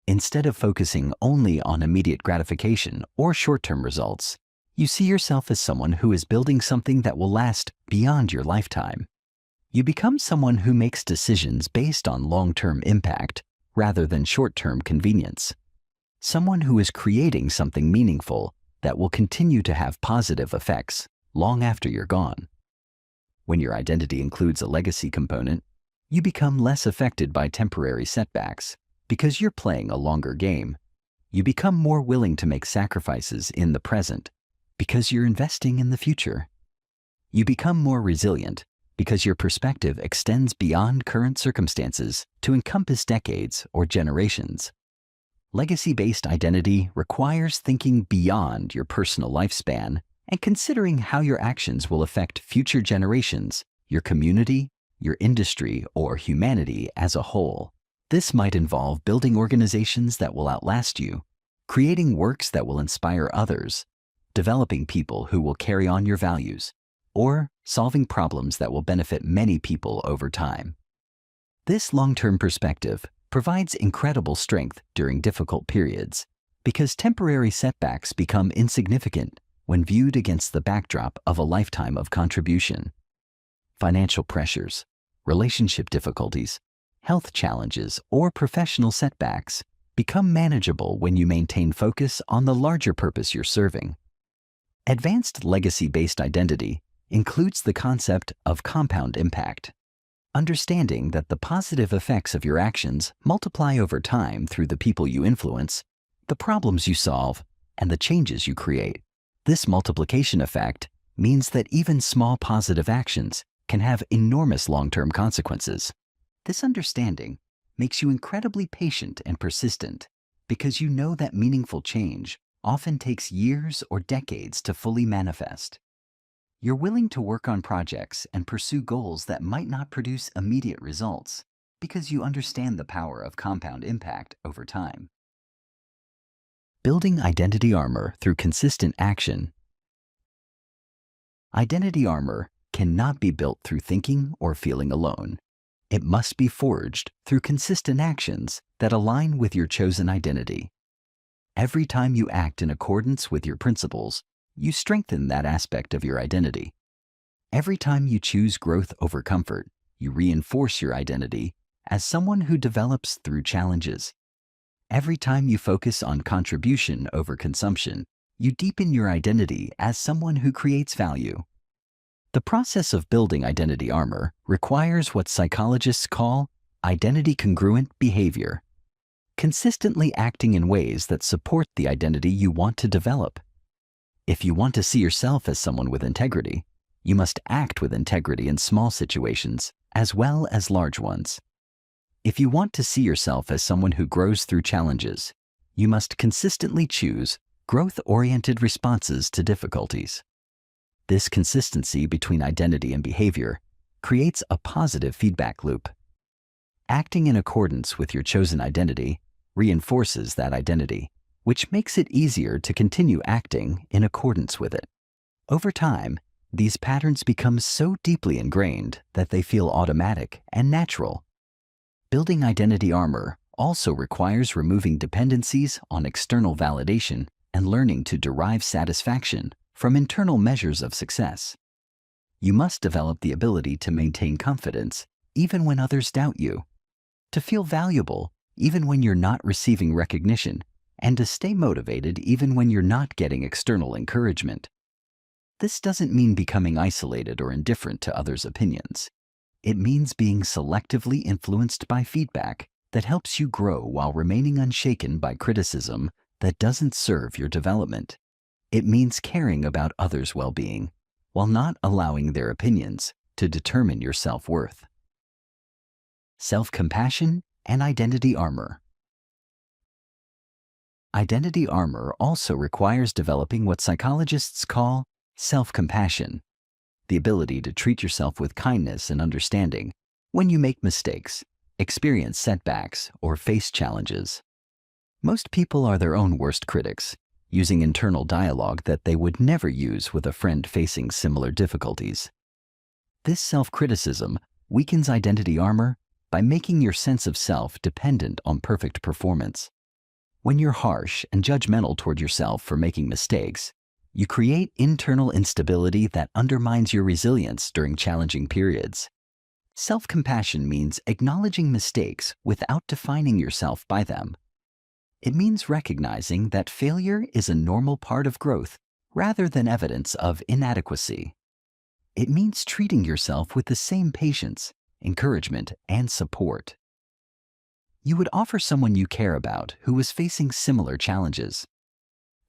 Instead of focusing only on immediate gratification or short-term results, you see yourself as someone who is building something that will last beyond your lifetime. You become someone who makes decisions based on long-term impact rather than short-term convenience. Someone who is creating something meaningful that will continue to have positive effects long after you're gone. When your identity includes a legacy component, you become less affected by temporary setbacks because you're playing a longer game. You become more willing to make sacrifices in the present because you're investing in the future. You become more resilient because your perspective extends beyond current circumstances to encompass decades or generations. Legacy-based identity requires thinking beyond your personal lifespan and considering how your actions will affect future generations, your community, your industry, or humanity as a whole. This might involve building organizations that will outlast you, creating works that will inspire others, developing people who will carry on your values, or solving problems that will benefit many people over time. This long-term perspective provides incredible strength during difficult periods because temporary setbacks become insignificant when viewed against the backdrop of a lifetime of contribution. Financial pressures, relationship difficulties, health challenges, or professional setbacks become manageable when you maintain focus on the larger purpose you're serving. Advanced legacy-based identity includes the concept of compound impact, understanding that the positive effects of your actions multiply over time through the people you influence, the problems you solve, and the changes you create. This multiplication effect means that even small positive actions can have enormous long-term consequences. This understanding makes you incredibly patient and persistent because you know that meaningful change often takes years or decades to fully manifest. You're willing to work on projects and pursue goals that might not produce immediate results because you understand the power of compound impact over time. Building identity armor through consistent action. Identity armor cannot be built through thinking or feeling alone. It must be forged through consistent actions that align with your chosen identity. Every time you act in accordance with your principles, you strengthen that aspect of your identity. Every time you choose growth over comfort, you reinforce your identity as someone who develops through challenges. Every time you focus on contribution over consumption, you deepen your identity as someone who creates value. The process of building identity armor requires what psychologists call identity-congruent behavior. Consistently acting in ways that support the identity you want to develop. If you want to see yourself as someone with integrity, you must act with integrity in small situations as well as large ones. If you want to see yourself as someone who grows through challenges, you must consistently choose growth-oriented responses to difficulties. This consistency between identity and behavior creates a positive feedback loop. Acting in accordance with your chosen identity reinforces that identity, which makes it easier to continue acting in accordance with it. Over time, these patterns become so deeply ingrained that they feel automatic and natural. Building identity armor also requires removing dependencies on external validation and learning to derive satisfaction from internal measures of success. You must develop the ability to maintain confidence even when others doubt you, to feel valuable even when you're not receiving recognition, and to stay motivated even when you're not getting external encouragement. This doesn't mean becoming isolated or indifferent to others' opinions. It means being selectively influenced by feedback that helps you grow while remaining unshaken by criticism that doesn't serve your development. It means caring about others' well-being while not allowing their opinions to determine your self-worth. Self-compassion and identity armor. Identity armor also requires developing what psychologists call self-compassion, the ability to treat yourself with kindness and understanding when you make mistakes, experience setbacks, or face challenges. Most people are their own worst critics, using internal dialogue that they would never use with a friend facing similar difficulties. This self-criticism weakens identity armor by making your sense of self dependent on perfect performance. When you're harsh and judgmental toward yourself for making mistakes, you create internal instability that undermines your resilience during challenging periods. Self-compassion means acknowledging mistakes without defining yourself by them. It means recognizing that failure is a normal part of growth rather than evidence of inadequacy. It means treating yourself with the same patience, encouragement, and support you would offer someone you care about who is facing similar challenges.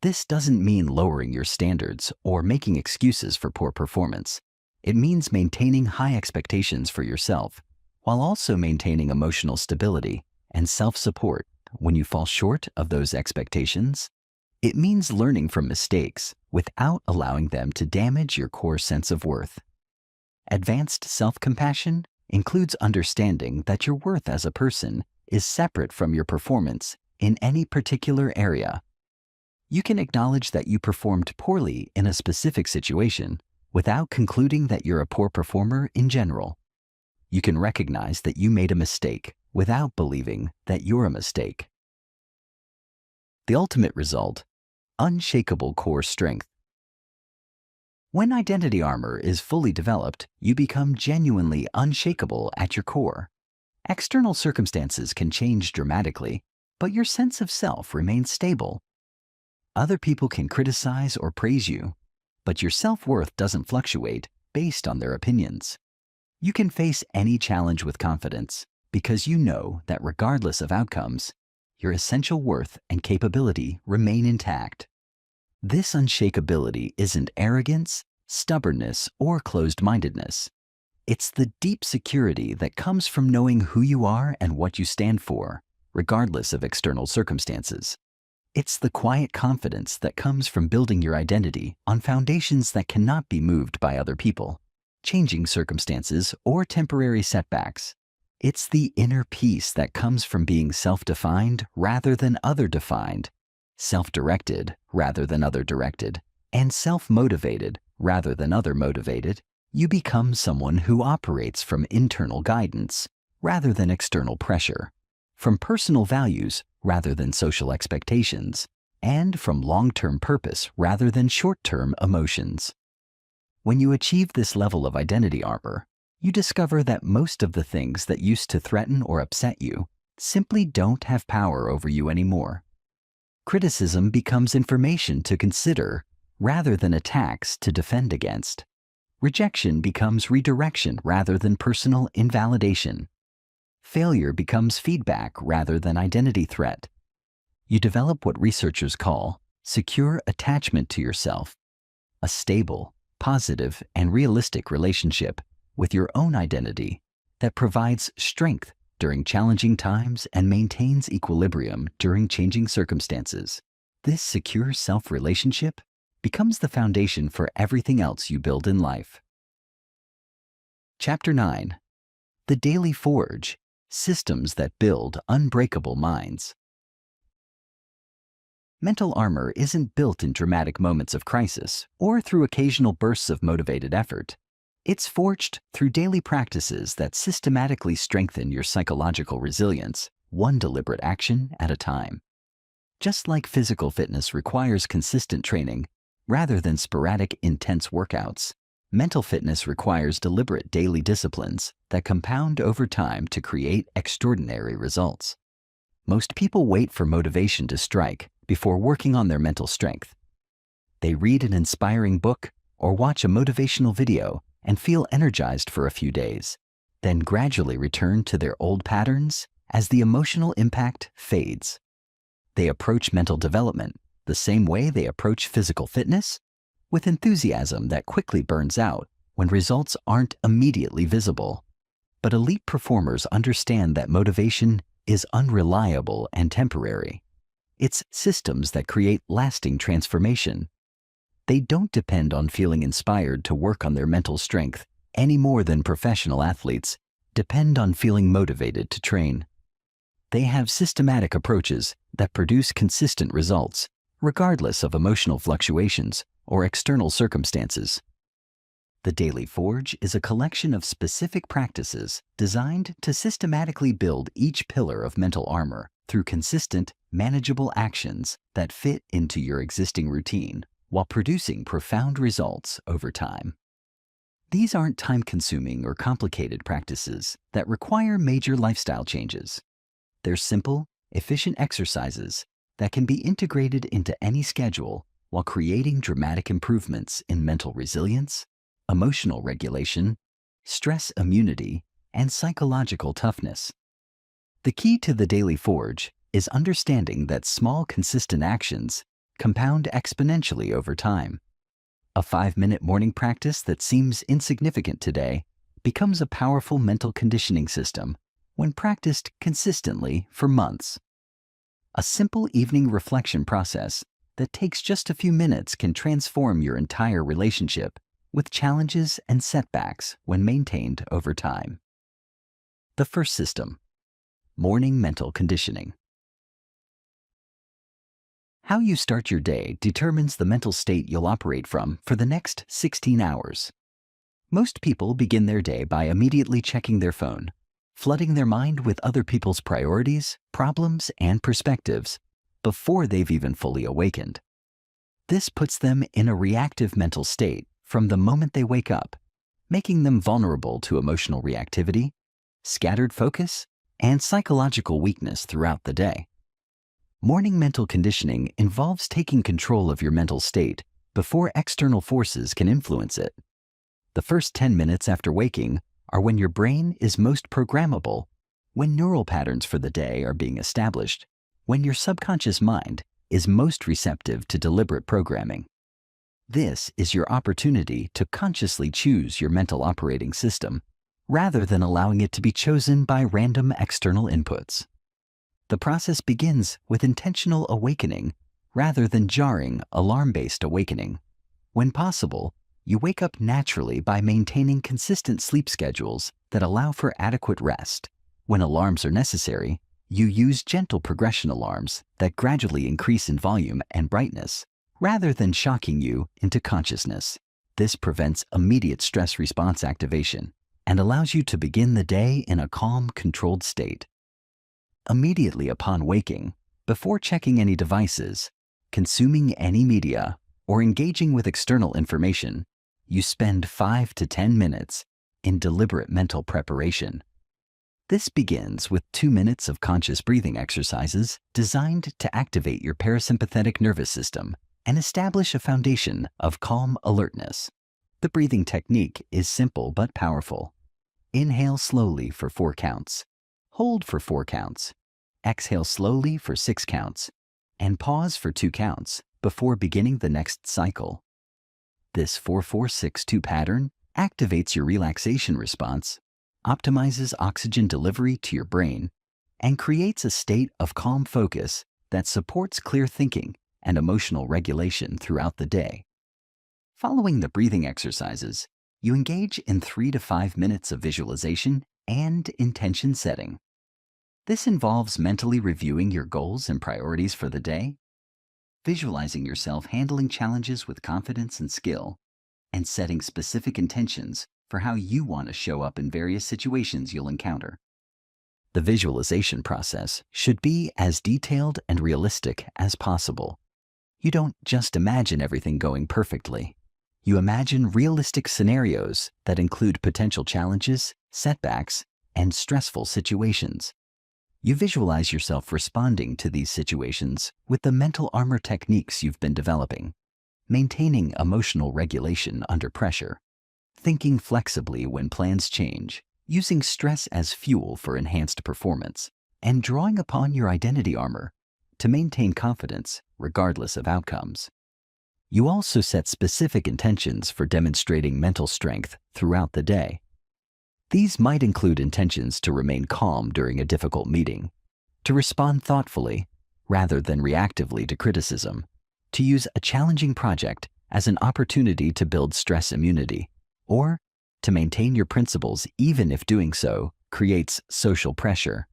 This doesn't mean lowering your standards or making excuses for poor performance. It means maintaining high expectations for yourself while also maintaining emotional stability and self-support when you fall short of those expectations. It means learning from mistakes without allowing them to damage your core sense of worth. Advanced self-compassion includes understanding that your worth as a person is separate from your performance in any particular area. You can acknowledge that you performed poorly in a specific situation without concluding that you're a poor performer in general. You can recognize that you made a mistake without believing that you're a mistake. The ultimate result: unshakable core strength. When identity armor is fully developed, you become genuinely unshakable at your core. External circumstances can change dramatically, but your sense of self remains stable. Other people can criticize or praise you, but your self-worth doesn't fluctuate based on their opinions. You can face any challenge with confidence because you know that regardless of outcomes, your essential worth and capability remain intact. This unshakability isn't arrogance, stubbornness, or closed-mindedness. It's the deep security that comes from knowing who you are and what you stand for, regardless of external circumstances. It's the quiet confidence that comes from building your identity on foundations that cannot be moved by other people, changing circumstances, or temporary setbacks. It's the inner peace that comes from being self-defined rather than other-defined, self-directed rather than other-directed, and self-motivated rather than other-motivated. You become someone who operates from internal guidance rather than external pressure, from personal values rather than social expectations, and from long-term purpose rather than short-term emotions. When you achieve this level of identity armor, you discover that most of the things that used to threaten or upset you simply don't have power over you anymore. Criticism becomes information to consider rather than attacks to defend against. Rejection becomes redirection rather than personal invalidation. Failure becomes feedback rather than identity threat. You develop what researchers call secure attachment to yourself, a stable, positive, and realistic relationship with your own identity that provides strength during challenging times and maintains equilibrium during changing circumstances. This secure self-relationship becomes the foundation for everything else you build in life. Chapter 9. The Daily Forge: Systems that Build Unbreakable Minds. Mental armor isn't built in dramatic moments of crisis or through occasional bursts of motivated effort. It's forged through daily practices that systematically strengthen your psychological resilience, one deliberate action at a time. Just like physical fitness requires consistent training rather than sporadic, intense workouts, mental fitness requires deliberate daily disciplines that compound over time to create extraordinary results. Most people wait for motivation to strike before working on their mental strength. They read an inspiring book or watch a motivational video and feel energized for a few days, then gradually return to their old patterns as the emotional impact fades. They approach mental development the same way they approach physical fitness, with enthusiasm that quickly burns out when results aren't immediately visible. But elite performers understand that motivation is unreliable and temporary. It's systems that create lasting transformation. They don't depend on feeling inspired to work on their mental strength any more than professional athletes depend on feeling motivated to train. They have systematic approaches that produce consistent results, regardless of emotional fluctuations or external circumstances. The Daily Forge is a collection of specific practices designed to systematically build each pillar of mental armor through consistent, manageable actions that fit into your existing routine, while producing profound results over time. These aren't time-consuming or complicated practices that require major lifestyle changes. They're simple, efficient exercises that can be integrated into any schedule while creating dramatic improvements in mental resilience, emotional regulation, stress immunity, and psychological toughness. The key to the Daily Forge is understanding that small, consistent actions compound exponentially over time. A 5-minute morning practice that seems insignificant today becomes a powerful mental conditioning system when practiced consistently for months. A simple evening reflection process that takes just a few minutes can transform your entire relationship with challenges and setbacks when maintained over time. The first system: morning mental conditioning. How you start your day determines the mental state you'll operate from for the next 16 hours. Most people begin their day by immediately checking their phone, flooding their mind with other people's priorities, problems, and perspectives before they've even fully awakened. This puts them in a reactive mental state from the moment they wake up, making them vulnerable to emotional reactivity, scattered focus, and psychological weakness throughout the day. Morning mental conditioning involves taking control of your mental state before external forces can influence it. The first 10 minutes after waking are when your brain is most programmable, when neural patterns for the day are being established, when your subconscious mind is most receptive to deliberate programming. This is your opportunity to consciously choose your mental operating system, rather than allowing it to be chosen by random external inputs. The process begins with intentional awakening rather than jarring, alarm-based awakening. When possible, you wake up naturally by maintaining consistent sleep schedules that allow for adequate rest. When alarms are necessary, you use gentle progression alarms that gradually increase in volume and brightness, rather than shocking you into consciousness. This prevents immediate stress response activation and allows you to begin the day in a calm, controlled state. Immediately upon waking, before checking any devices, consuming any media, or engaging with external information, you spend 5 to 10 minutes in deliberate mental preparation. This begins with 2 minutes of conscious breathing exercises designed to activate your parasympathetic nervous system and establish a foundation of calm alertness. The breathing technique is simple but powerful. Inhale slowly for 4 counts, hold for 4 counts, exhale slowly for 6 counts, and pause for 2 counts before beginning the next cycle. This 4-4-6-2 pattern activates your relaxation response, optimizes oxygen delivery to your brain, and creates a state of calm focus that supports clear thinking and emotional regulation throughout the day. Following the breathing exercises, you engage in 3 to 5 minutes of visualization and intention setting. This involves mentally reviewing your goals and priorities for the day, visualizing yourself handling challenges with confidence and skill, and setting specific intentions for how you want to show up in various situations you'll encounter. The visualization process should be as detailed and realistic as possible. You don't just imagine everything going perfectly. You imagine realistic scenarios that include potential challenges, setbacks, and stressful situations. You visualize yourself responding to these situations with the mental armor techniques you've been developing, maintaining emotional regulation under pressure, thinking flexibly when plans change, using stress as fuel for enhanced performance, and drawing upon your identity armor to maintain confidence regardless of outcomes. You also set specific intentions for demonstrating mental strength throughout the day. These might include intentions to remain calm during a difficult meeting, to respond thoughtfully rather than reactively to criticism, to use a challenging project as an opportunity to build stress immunity, or to maintain your principles even if doing so creates social pressure.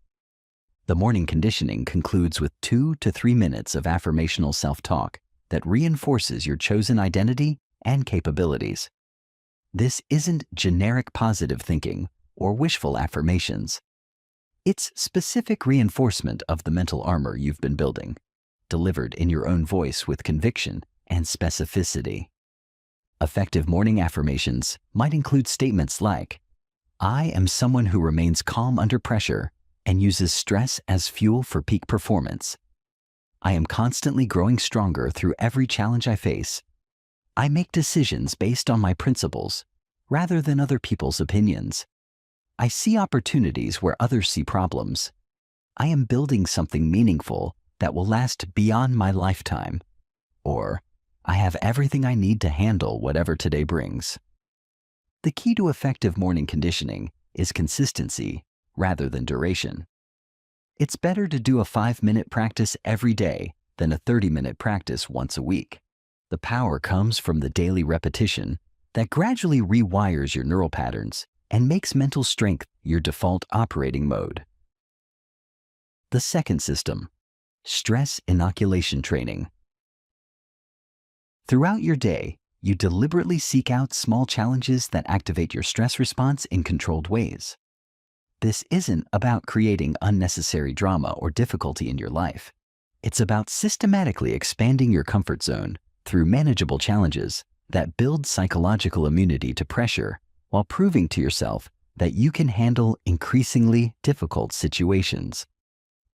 The morning conditioning concludes with 2 to 3 minutes of affirmational self-talk that reinforces your chosen identity and capabilities. This isn't generic positive thinking or wishful affirmations. It's specific reinforcement of the mental armor you've been building, delivered in your own voice with conviction and specificity. Effective morning affirmations might include statements like, "I am someone who remains calm under pressure and uses stress as fuel for peak performance. I am constantly growing stronger through every challenge I face. I make decisions based on my principles rather than other people's opinions. I see opportunities where others see problems. I am building something meaningful that will last beyond my lifetime." Or, "I have everything I need to handle whatever today brings." The key to effective morning conditioning is consistency rather than duration. It's better to do a 5-minute practice every day than a 30-minute practice once a week. The power comes from the daily repetition that gradually rewires your neural patterns and makes mental strength your default operating mode. The second system, stress inoculation training. Throughout your day, you deliberately seek out small challenges that activate your stress response in controlled ways. This isn't about creating unnecessary drama or difficulty in your life. It's about systematically expanding your comfort zone through manageable challenges that build psychological immunity to pressure while proving to yourself that you can handle increasingly difficult situations.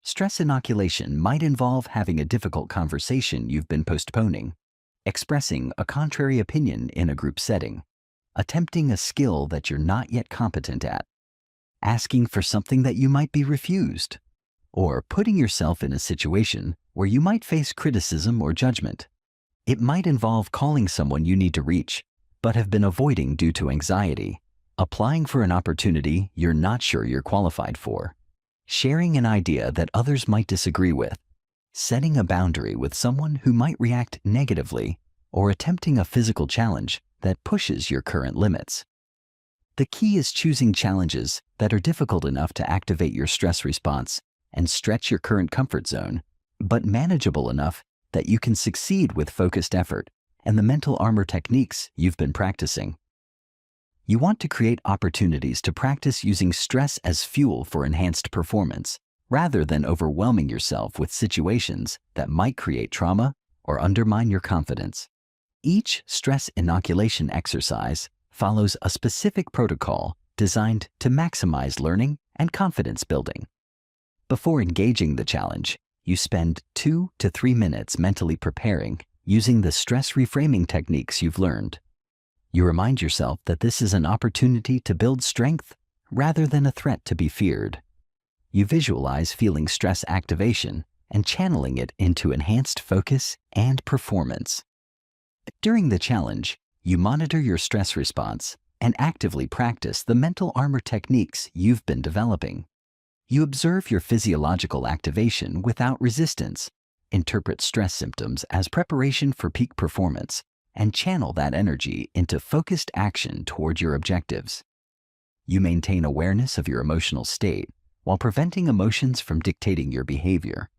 Stress inoculation might involve having a difficult conversation you've been postponing, expressing a contrary opinion in a group setting, attempting a skill that you're not yet competent at, asking for something that you might be refused, or putting yourself in a situation where you might face criticism or judgment. It might involve calling someone you need to reach, but have been avoiding due to anxiety, applying for an opportunity you're not sure you're qualified for, sharing an idea that others might disagree with, setting a boundary with someone who might react negatively, or attempting a physical challenge that pushes your current limits. The key is choosing challenges that are difficult enough to activate your stress response and stretch your current comfort zone, but manageable enough that you can succeed with focused effort and the mental armor techniques you've been practicing. You want to create opportunities to practice using stress as fuel for enhanced performance, rather than overwhelming yourself with situations that might create trauma or undermine your confidence. Each stress inoculation exercise follows a specific protocol designed to maximize learning and confidence building. Before engaging the challenge, you spend 2 to 3 minutes mentally preparing using the stress reframing techniques you've learned. You remind yourself that this is an opportunity to build strength rather than a threat to be feared. You visualize feeling stress activation and channeling it into enhanced focus and performance. During the challenge, you monitor your stress response and actively practice the mental armor techniques you've been developing. You observe your physiological activation without resistance, interpret stress symptoms as preparation for peak performance, and channel that energy into focused action toward your objectives. You maintain awareness of your emotional state while preventing emotions from dictating your behavior.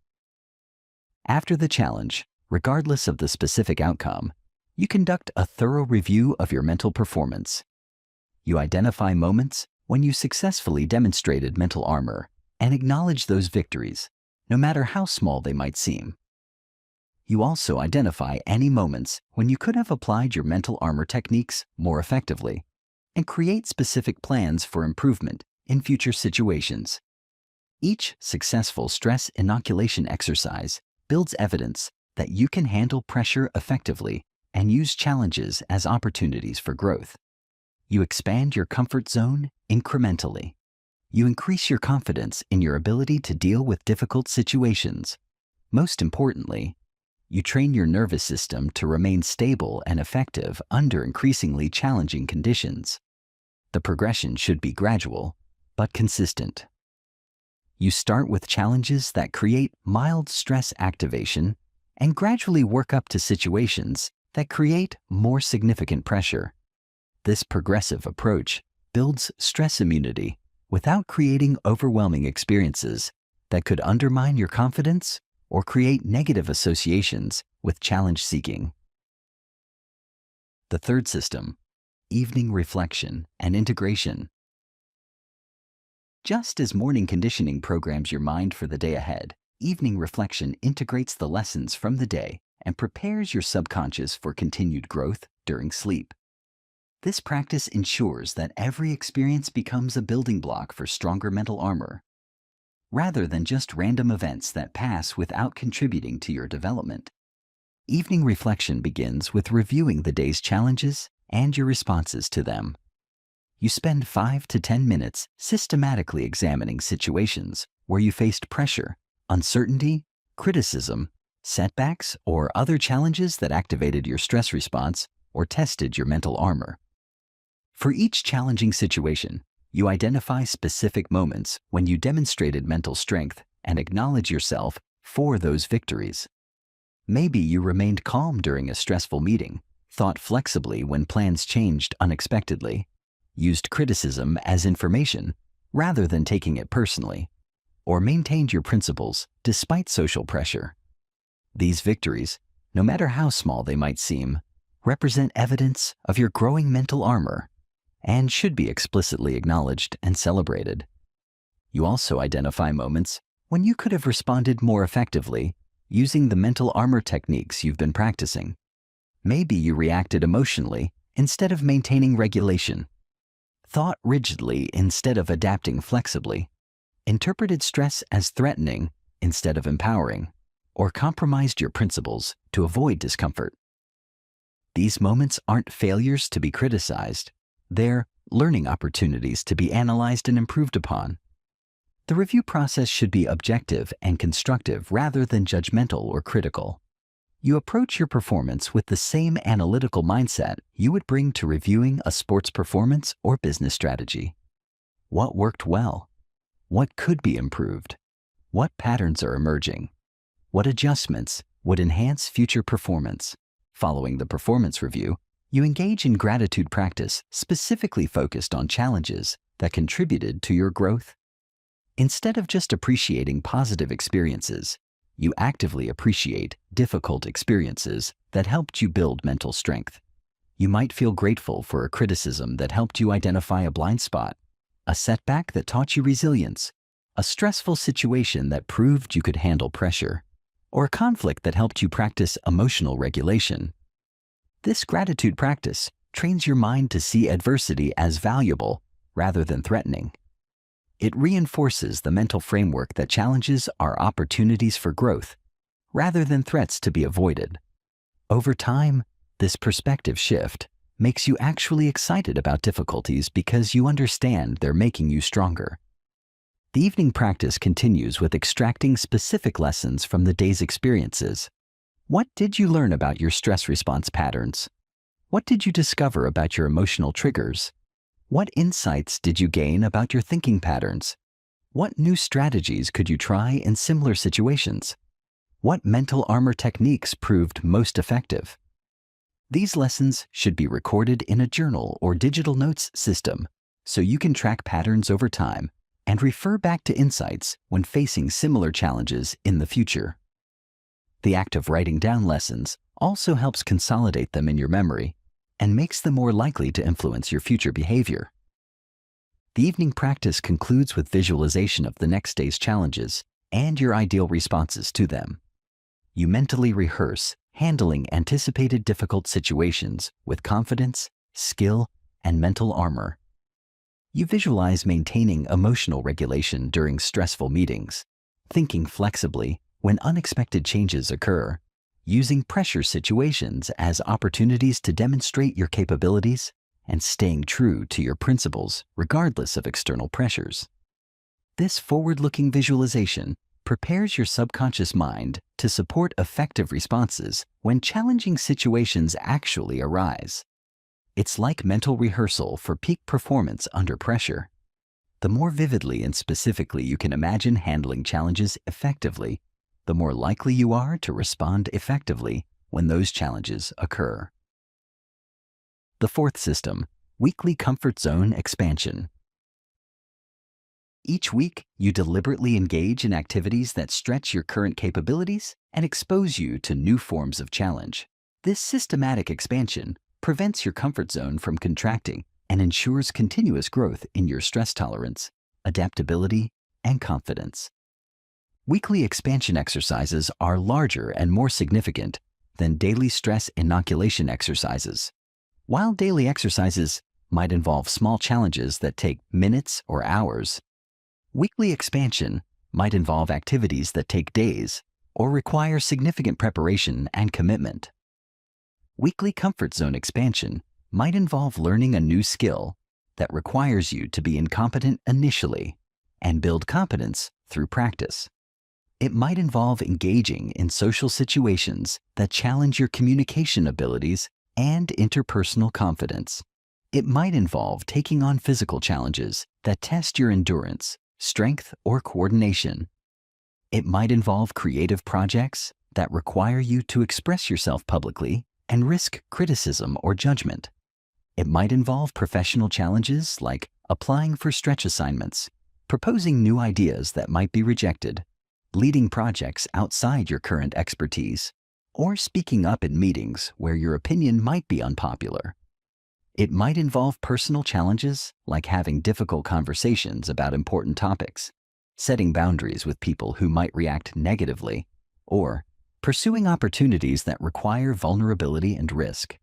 After the challenge, regardless of the specific outcome, you conduct a thorough review of your mental performance. You identify moments when you successfully demonstrated mental armor and acknowledge those victories, no matter how small they might seem. You also identify any moments when you could have applied your mental armor techniques more effectively and create specific plans for improvement in future situations. Each successful stress inoculation exercise builds evidence that you can handle pressure effectively and use challenges as opportunities for growth. You expand your comfort zone incrementally. You increase your confidence in your ability to deal with difficult situations. Most importantly, you train your nervous system to remain stable and effective under increasingly challenging conditions. The progression should be gradual, but consistent. You start with challenges that create mild stress activation and gradually work up to situations that create more significant pressure. This progressive approach builds stress immunity without creating overwhelming experiences that could undermine your confidence or create negative associations with challenge seeking. The third system, evening reflection and integration. Just as morning conditioning programs your mind for the day ahead, evening reflection integrates the lessons from the day and prepares your subconscious for continued growth during sleep. This practice ensures that every experience becomes a building block for stronger mental armor, rather than just random events that pass without contributing to your development. Evening reflection begins with reviewing the day's challenges and your responses to them. You spend 5 to 10 minutes systematically examining situations where you faced pressure, uncertainty, criticism, setbacks, or other challenges that activated your stress response or tested your mental armor. For each challenging situation, you identify specific moments when you demonstrated mental strength and acknowledge yourself for those victories. Maybe you remained calm during a stressful meeting, thought flexibly when plans changed unexpectedly, used criticism as information rather than taking it personally, or maintained your principles despite social pressure. These victories, no matter how small they might seem, represent evidence of your growing mental armor and should be explicitly acknowledged and celebrated. You also identify moments when you could have responded more effectively using the mental armor techniques you've been practicing. Maybe you reacted emotionally instead of maintaining regulation, thought rigidly instead of adapting flexibly, interpreted stress as threatening instead of empowering, or compromised your principles to avoid discomfort. These moments aren't failures to be criticized. They're learning opportunities to be analyzed and improved upon. The review process should be objective and constructive rather than judgmental or critical. You approach your performance with the same analytical mindset you would bring to reviewing a sports performance or business strategy. What worked well? What could be improved? What patterns are emerging? What adjustments would enhance future performance? Following the performance review, you engage in gratitude practice specifically focused on challenges that contributed to your growth. Instead of just appreciating positive experiences, you actively appreciate difficult experiences that helped you build mental strength. You might feel grateful for a criticism that helped you identify a blind spot, a setback that taught you resilience, a stressful situation that proved you could handle pressure, or a conflict that helped you practice emotional regulation. This gratitude practice trains your mind to see adversity as valuable rather than threatening. It reinforces the mental framework that challenges are opportunities for growth rather than threats to be avoided. Over time, this perspective shift makes you actually excited about difficulties because you understand they're making you stronger. The evening practice continues with extracting specific lessons from the day's experiences. What did you learn about your stress response patterns? What did you discover about your emotional triggers? What insights did you gain about your thinking patterns? What new strategies could you try in similar situations? What mental armor techniques proved most effective? These lessons should be recorded in a journal or digital notes system so you can track patterns over time and refer back to insights when facing similar challenges in the future. The act of writing down lessons also helps consolidate them in your memory and makes them more likely to influence your future behavior. The evening practice concludes with visualization of the next day's challenges and your ideal responses to them. You mentally rehearse handling anticipated difficult situations with confidence, skill, and mental armor. You visualize maintaining emotional regulation during stressful meetings, thinking flexibly when unexpected changes occur, using pressure situations as opportunities to demonstrate your capabilities, and staying true to your principles regardless of external pressures. This forward-looking visualization prepares your subconscious mind to support effective responses when challenging situations actually arise. It's like mental rehearsal for peak performance under pressure. The more vividly and specifically you can imagine handling challenges effectively, the more likely you are to respond effectively when those challenges occur. The fourth system, weekly comfort zone expansion. Each week, you deliberately engage in activities that stretch your current capabilities and expose you to new forms of challenge. This systematic expansion prevents your comfort zone from contracting and ensures continuous growth in your stress tolerance, adaptability, and confidence. Weekly expansion exercises are larger and more significant than daily stress inoculation exercises. While daily exercises might involve small challenges that take minutes or hours, weekly expansion might involve activities that take days or require significant preparation and commitment. Weekly comfort zone expansion might involve learning a new skill that requires you to be incompetent initially and build competence through practice. It might involve engaging in social situations that challenge your communication abilities and interpersonal confidence. It might involve taking on physical challenges that test your endurance, strength, or coordination. It might involve creative projects that require you to express yourself publicly and risk criticism or judgment. It might involve professional challenges like applying for stretch assignments, proposing new ideas that might be rejected, leading projects outside your current expertise, or speaking up in meetings where your opinion might be unpopular. It might involve personal challenges like having difficult conversations about important topics, setting boundaries with people who might react negatively, or pursuing opportunities that require vulnerability and risk.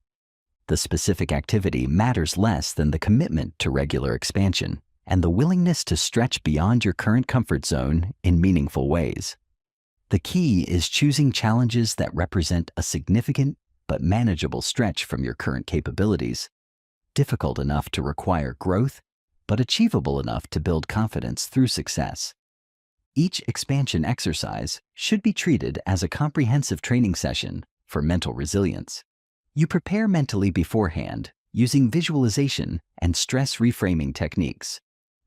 The specific activity matters less than the commitment to regular expansion and the willingness to stretch beyond your current comfort zone in meaningful ways. The key is choosing challenges that represent a significant but manageable stretch from your current capabilities, difficult enough to require growth, but achievable enough to build confidence through success. Each expansion exercise should be treated as a comprehensive training session for mental resilience. You prepare mentally beforehand using visualization and stress reframing techniques.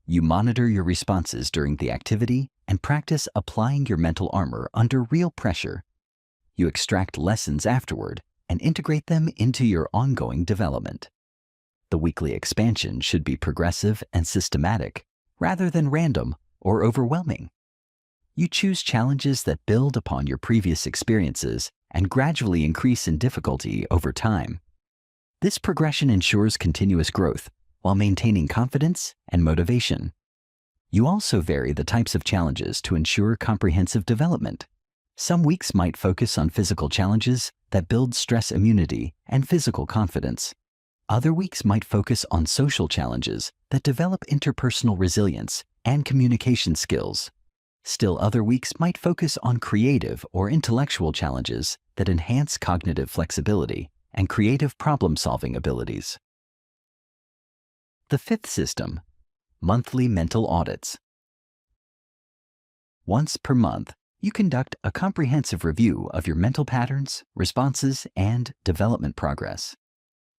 You monitor your responses during the activity and practice applying your mental armor under real pressure. You extract lessons afterward and integrate them into your ongoing development. The weekly expansion should be progressive and systematic rather than random or overwhelming. You choose challenges that build upon your previous experiences and gradually increase in difficulty over time. This progression ensures continuous growth while maintaining confidence and motivation. You also vary the types of challenges to ensure comprehensive development. Some weeks might focus on physical challenges that build stress immunity and physical confidence. Other weeks might focus on social challenges that develop interpersonal resilience and communication skills. Still, other weeks might focus on creative or intellectual challenges that enhance cognitive flexibility and creative problem-solving abilities. The fifth system, monthly mental audits. Once per month, you conduct a comprehensive review of your mental patterns, responses, and development progress.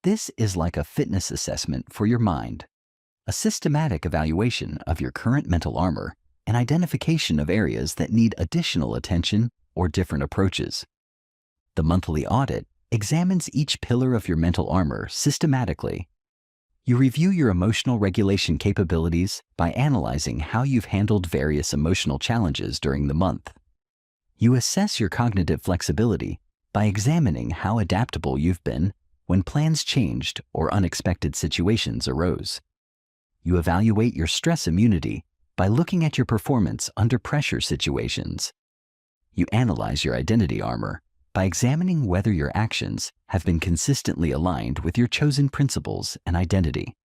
This is like a fitness assessment for your mind, a systematic evaluation of your current mental armor and identification of areas that need additional attention or different approaches. The monthly audit examines each pillar of your mental armor systematically. You review your emotional regulation capabilities by analyzing how you've handled various emotional challenges during the month. You assess your cognitive flexibility by examining how adaptable you've been when plans changed or unexpected situations arose. You evaluate your stress immunity by looking at your performance under pressure situations. You analyze your identity armor by examining whether your actions have been consistently aligned with your chosen principles and identity.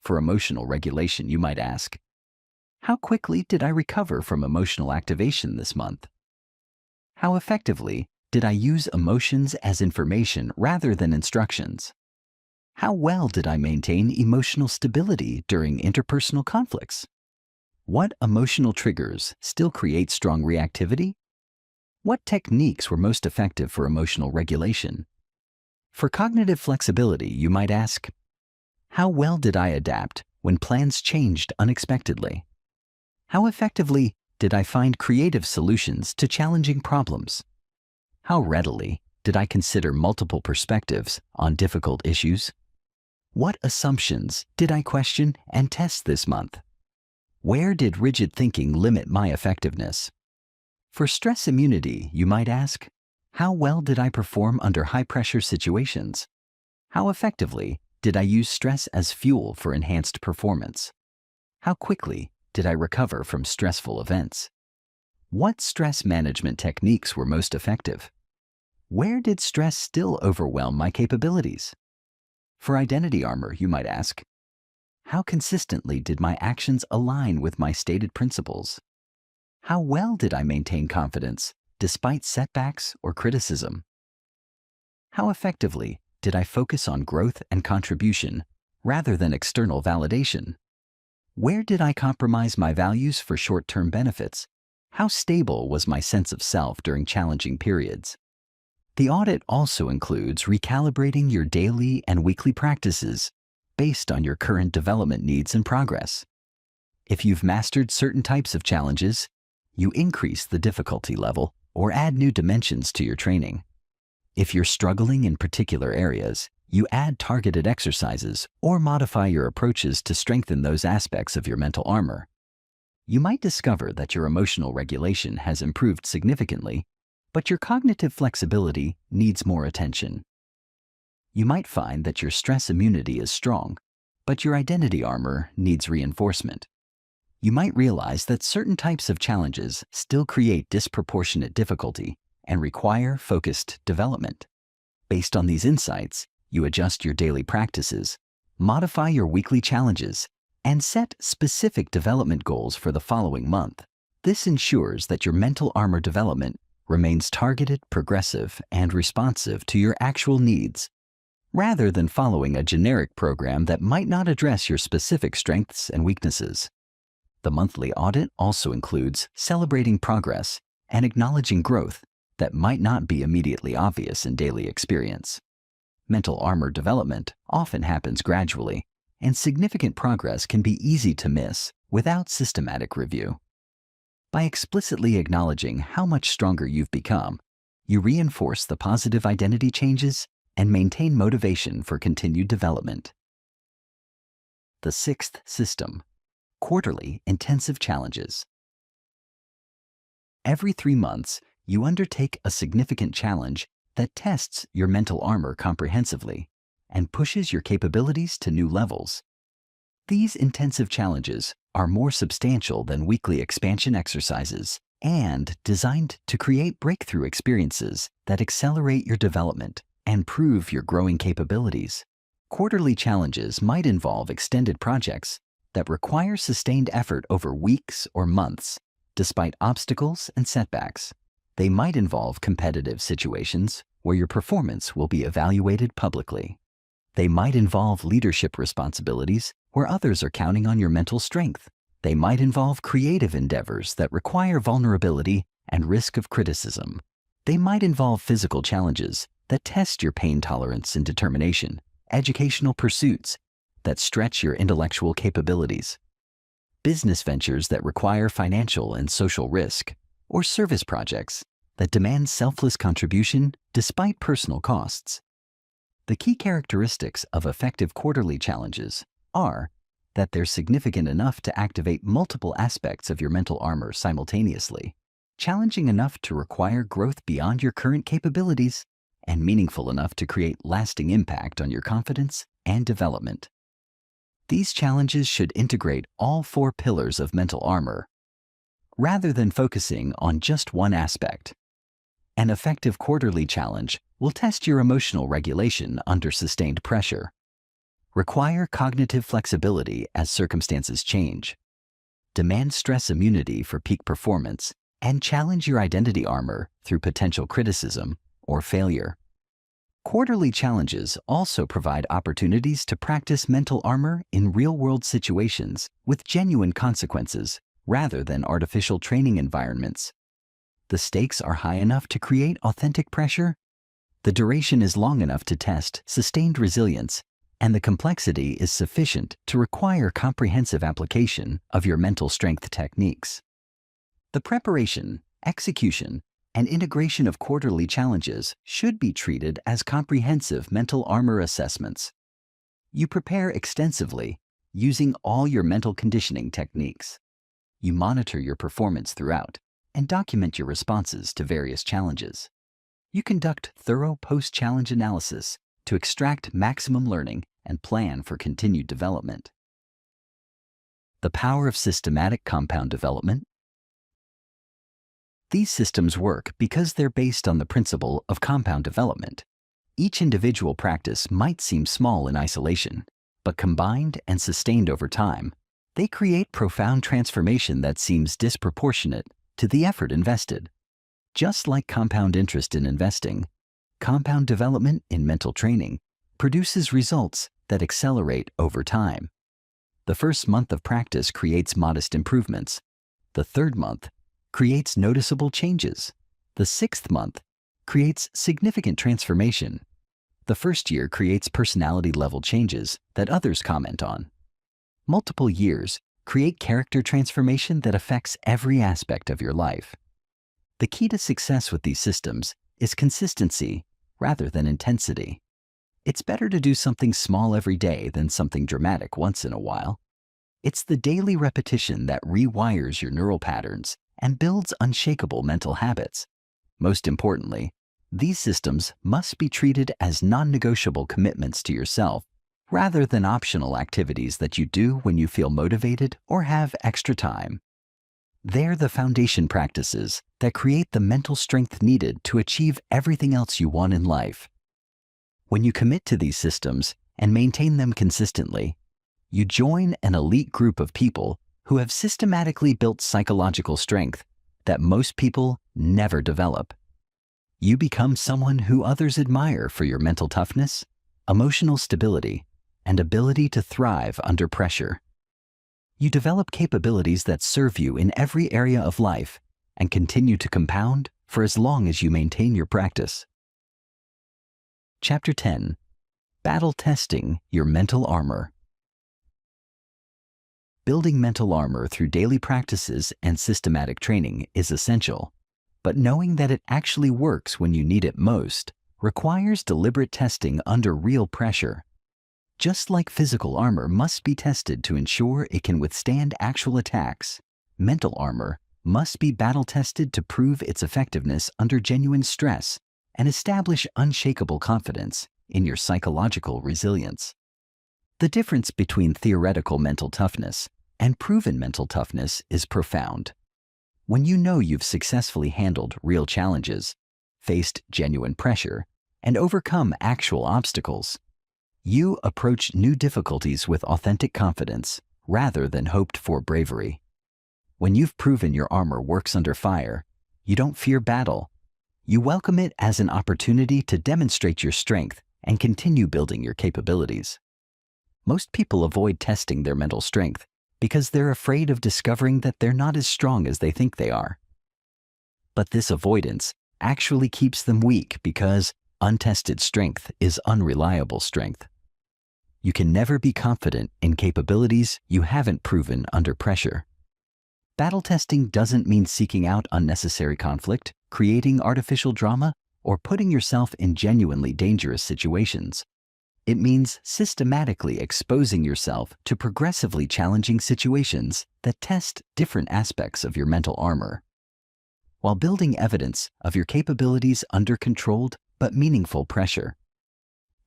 For emotional regulation, you might ask, how quickly did I recover from emotional activation this month? How effectively did I use emotions as information rather than instructions? How well did I maintain emotional stability during interpersonal conflicts? What emotional triggers still create strong reactivity? What techniques were most effective for emotional regulation? For cognitive flexibility, you might ask, how well did I adapt when plans changed unexpectedly? How effectively did I find creative solutions to challenging problems? How readily did I consider multiple perspectives on difficult issues? What assumptions did I question and test this month? Where did rigid thinking limit my effectiveness? For stress immunity, you might ask, how well did I perform under high-pressure situations? How effectively did I use stress as fuel for enhanced performance? How quickly did I recover from stressful events? What stress management techniques were most effective? Where did stress still overwhelm my capabilities? For identity armor, you might ask, how consistently did my actions align with my stated principles? How well did I maintain confidence despite setbacks or criticism? How effectively did I focus on growth and contribution rather than external validation? Where did I compromise my values for short-term benefits? How stable was my sense of self during challenging periods? The audit also includes recalibrating your daily and weekly practices based on your current development needs and progress. If you've mastered certain types of challenges, you increase the difficulty level or add new dimensions to your training. If you're struggling in particular areas, you add targeted exercises or modify your approaches to strengthen those aspects of your mental armor. You might discover that your emotional regulation has improved significantly, but your cognitive flexibility needs more attention. You might find that your stress immunity is strong, but your identity armor needs reinforcement. You might realize that certain types of challenges still create disproportionate difficulty and require focused development. Based on these insights, you adjust your daily practices, modify your weekly challenges, and set specific development goals for the following month. This ensures that your mental armor development remains targeted, progressive, and responsive to your actual needs, rather than following a generic program that might not address your specific strengths and weaknesses. The monthly audit also includes celebrating progress and acknowledging growth that might not be immediately obvious in daily experience. Mental armor development often happens gradually, and significant progress can be easy to miss without systematic review. By explicitly acknowledging how much stronger you've become, you reinforce the positive identity changes and maintain motivation for continued development. The sixth system, quarterly intensive challenges. Every 3 months, you undertake a significant challenge that tests your mental armor comprehensively and pushes your capabilities to new levels. These intensive challenges are more substantial than weekly expansion exercises and designed to create breakthrough experiences that accelerate your development and prove your growing capabilities. Quarterly challenges might involve extended projects that require sustained effort over weeks or months, despite obstacles and setbacks. They might involve competitive situations where your performance will be evaluated publicly. They might involve leadership responsibilities where others are counting on your mental strength. They might involve creative endeavors that require vulnerability and risk of criticism. They might involve physical challenges that test your pain tolerance and determination, educational pursuits that stretch your intellectual capabilities, business ventures that require financial and social risk, or service projects that demand selfless contribution despite personal costs. The key characteristics of effective quarterly challenges are that they're significant enough to activate multiple aspects of your mental armor simultaneously, challenging enough to require growth beyond your current capabilities, and meaningful enough to create lasting impact on your confidence and development. These challenges should integrate all 4 pillars of mental armor, rather than focusing on just one aspect. An effective quarterly challenge will test your emotional regulation under sustained pressure, require cognitive flexibility as circumstances change, demand stress immunity for peak performance, and challenge your identity armor through potential criticism or failure. Quarterly challenges also provide opportunities to practice mental armor in real-world situations with genuine consequences rather than artificial training environments. The stakes are high enough to create authentic pressure, the duration is long enough to test sustained resilience, and the complexity is sufficient to require comprehensive application of your mental strength techniques. The preparation, execution, and integration of quarterly challenges should be treated as comprehensive mental armor assessments. You prepare extensively, using all your mental conditioning techniques. You monitor your performance throughout and document your responses to various challenges. You conduct thorough post-challenge analysis to extract maximum learning and plan for continued development. The power of systematic compound development. These systems work because they're based on the principle of compound development. Each individual practice might seem small in isolation, but combined and sustained over time, they create profound transformation that seems disproportionate to the effort invested. Just like compound interest in investing, compound development in mental training produces results that accelerate over time. The first month of practice creates modest improvements. The third month creates noticeable changes. The sixth month creates significant transformation. The first year creates personality-level changes that others comment on. Multiple years create character transformation that affects every aspect of your life. The key to success with these systems is consistency rather than intensity. It's better to do something small every day than something dramatic once in a while. It's the daily repetition that rewires your neural patterns and builds unshakable mental habits. Most importantly, these systems must be treated as non-negotiable commitments to yourself rather than optional activities that you do when you feel motivated or have extra time. They're the foundation practices that create the mental strength needed to achieve everything else you want in life. When you commit to these systems and maintain them consistently, you join an elite group of people who have systematically built psychological strength that most people never develop. You become someone who others admire for your mental toughness, emotional stability, and ability to thrive under pressure. You develop capabilities that serve you in every area of life and continue to compound for as long as you maintain your practice. Chapter 10. Battle Testing Your Mental Armor. Building mental armor through daily practices and systematic training is essential, but knowing that it actually works when you need it most requires deliberate testing under real pressure. Just like physical armor must be tested to ensure it can withstand actual attacks, mental armor must be battle-tested to prove its effectiveness under genuine stress and establish unshakable confidence in your psychological resilience. The difference between theoretical mental toughness and proven mental toughness is profound. When you know you've successfully handled real challenges, faced genuine pressure, and overcome actual obstacles, you approach new difficulties with authentic confidence rather than hoped-for bravery. When you've proven your armor works under fire, you don't fear battle. You welcome it as an opportunity to demonstrate your strength and continue building your capabilities. Most people avoid testing their mental strength because they're afraid of discovering that they're not as strong as they think they are. But this avoidance actually keeps them weak because untested strength is unreliable strength. You can never be confident in capabilities you haven't proven under pressure. Battle testing doesn't mean seeking out unnecessary conflict, creating artificial drama, or putting yourself in genuinely dangerous situations. It means systematically exposing yourself to progressively challenging situations that test different aspects of your mental armor, while building evidence of your capabilities under controlled but meaningful pressure.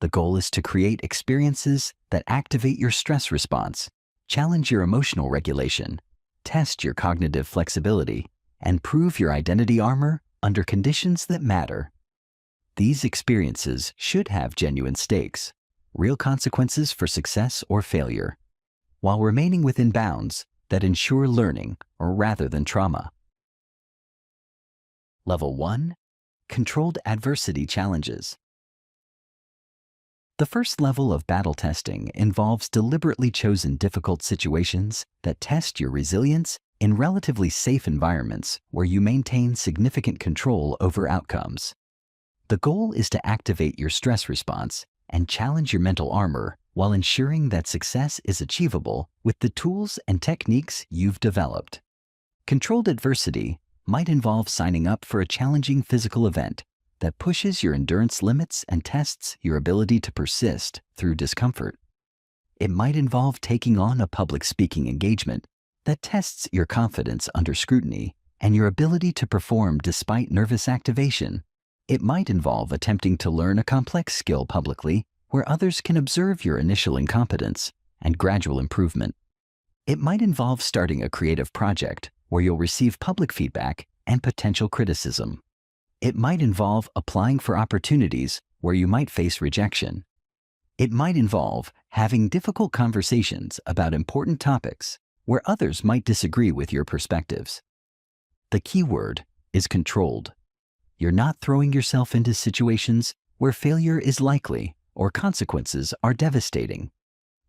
The goal is to create experiences that activate your stress response, challenge your emotional regulation, test your cognitive flexibility, and prove your identity armor under conditions that matter. These experiences should have genuine stakes, real consequences for success or failure, while remaining within bounds that ensure learning rather than trauma. Level 1. Controlled adversity challenges. The first level of battle testing involves deliberately chosen difficult situations that test your resilience in relatively safe environments where you maintain significant control over outcomes. The goal is to activate your stress response and challenge your mental armor while ensuring that success is achievable with the tools and techniques you've developed. Controlled adversity might involve signing up for a challenging physical event that pushes your endurance limits and tests your ability to persist through discomfort. It might involve taking on a public speaking engagement that tests your confidence under scrutiny and your ability to perform despite nervous activation. It might involve attempting to learn a complex skill publicly where others can observe your initial incompetence and gradual improvement. It might involve starting a creative project where you'll receive public feedback and potential criticism. It might involve applying for opportunities where you might face rejection. It might involve having difficult conversations about important topics where others might disagree with your perspectives. The key word is controlled. You're not throwing yourself into situations where failure is likely or consequences are devastating.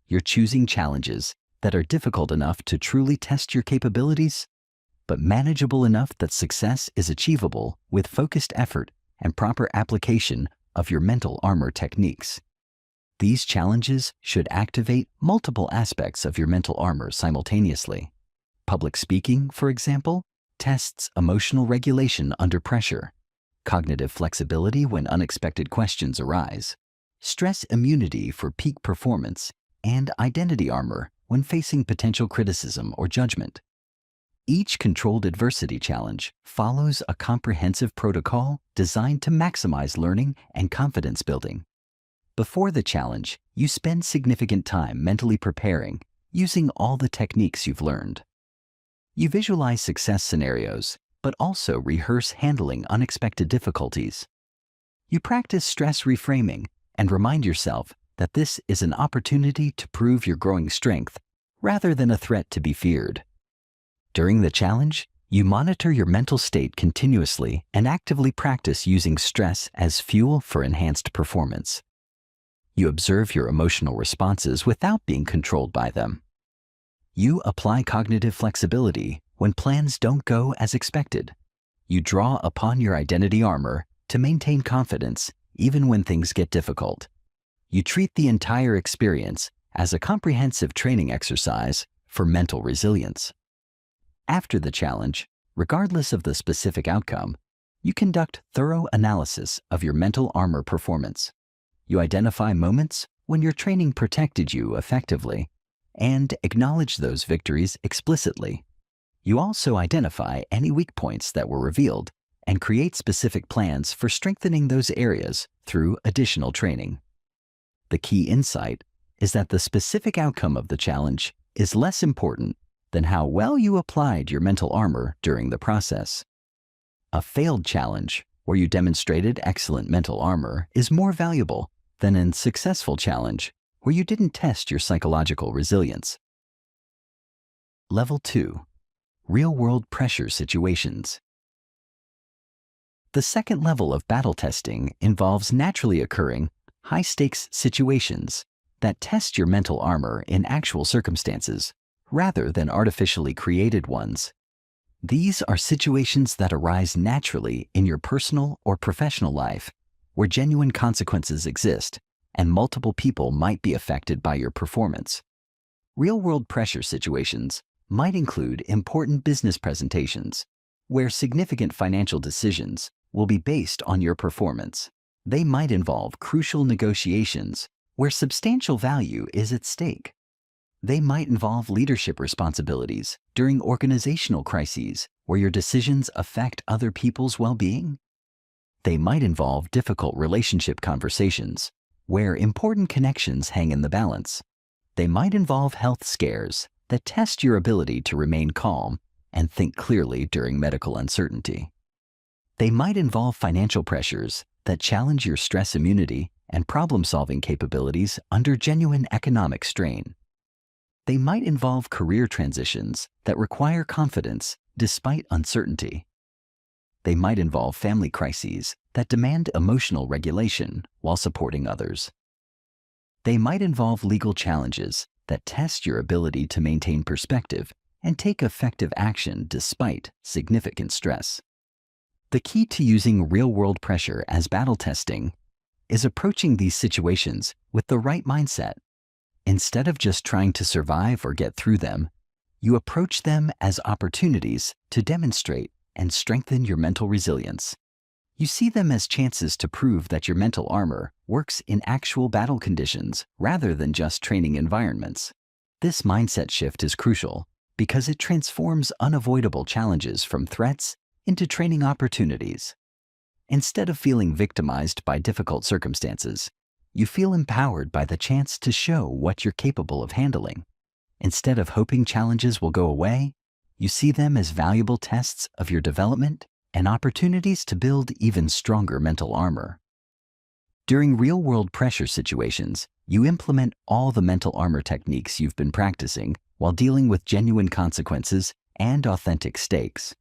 You're choosing challenges that are difficult enough to truly test your capabilities, but manageable enough that success is achievable with focused effort and proper application of your mental armor techniques. These challenges should activate multiple aspects of your mental armor simultaneously. Public speaking, for example, tests emotional regulation under pressure, cognitive flexibility when unexpected questions arise, stress immunity for peak performance, and identity armor when facing potential criticism or judgment. Each controlled adversity challenge follows a comprehensive protocol designed to maximize learning and confidence building. Before the challenge, you spend significant time mentally preparing, using all the techniques you've learned. You visualize success scenarios, but also rehearse handling unexpected difficulties. You practice stress reframing and remind yourself that this is an opportunity to prove your growing strength rather than a threat to be feared. During the challenge, you monitor your mental state continuously and actively practice using stress as fuel for enhanced performance. You observe your emotional responses without being controlled by them. You apply cognitive flexibility when plans don't go as expected. You draw upon your identity armor to maintain confidence even when things get difficult. You treat the entire experience as a comprehensive training exercise for mental resilience. After the challenge, regardless of the specific outcome, you conduct thorough analysis of your mental armor performance. You identify moments when your training protected you effectively and acknowledge those victories explicitly. You also identify any weak points that were revealed and create specific plans for strengthening those areas through additional training. The key insight is that the specific outcome of the challenge is less important than how well you applied your mental armor during the process. A failed challenge, where you demonstrated excellent mental armor, is more valuable than a successful challenge, where you didn't test your psychological resilience. Level 2. Real-world pressure situations. The second level of battle testing involves naturally occurring, high-stakes situations that test your mental armor in actual circumstances, rather than artificially created ones. These are situations that arise naturally in your personal or professional life, where genuine consequences exist and multiple people might be affected by your performance. Real-world pressure situations might include important business presentations, where significant financial decisions will be based on your performance. They might involve crucial negotiations where substantial value is at stake. They might involve leadership responsibilities during organizational crises where your decisions affect other people's well-being. They might involve difficult relationship conversations where important connections hang in the balance. They might involve health scares that test your ability to remain calm and think clearly during medical uncertainty. They might involve financial pressures that challenge your stress immunity and problem-solving capabilities under genuine economic strain. They might involve career transitions that require confidence despite uncertainty. They might involve family crises that demand emotional regulation while supporting others. They might involve legal challenges that test your ability to maintain perspective and take effective action despite significant stress. The key to using real-world pressure as battle testing is approaching these situations with the right mindset. Instead of just trying to survive or get through them, you approach them as opportunities to demonstrate and strengthen your mental resilience. You see them as chances to prove that your mental armor works in actual battle conditions rather than just training environments. This mindset shift is crucial because it transforms unavoidable challenges from threats into training opportunities. Instead of feeling victimized by difficult circumstances, you feel empowered by the chance to show what you're capable of handling. Instead of hoping challenges will go away, you see them as valuable tests of your development and opportunities to build even stronger mental armor. During real-world pressure situations, you implement all the mental armor techniques you've been practicing while dealing with genuine consequences and authentic stakes.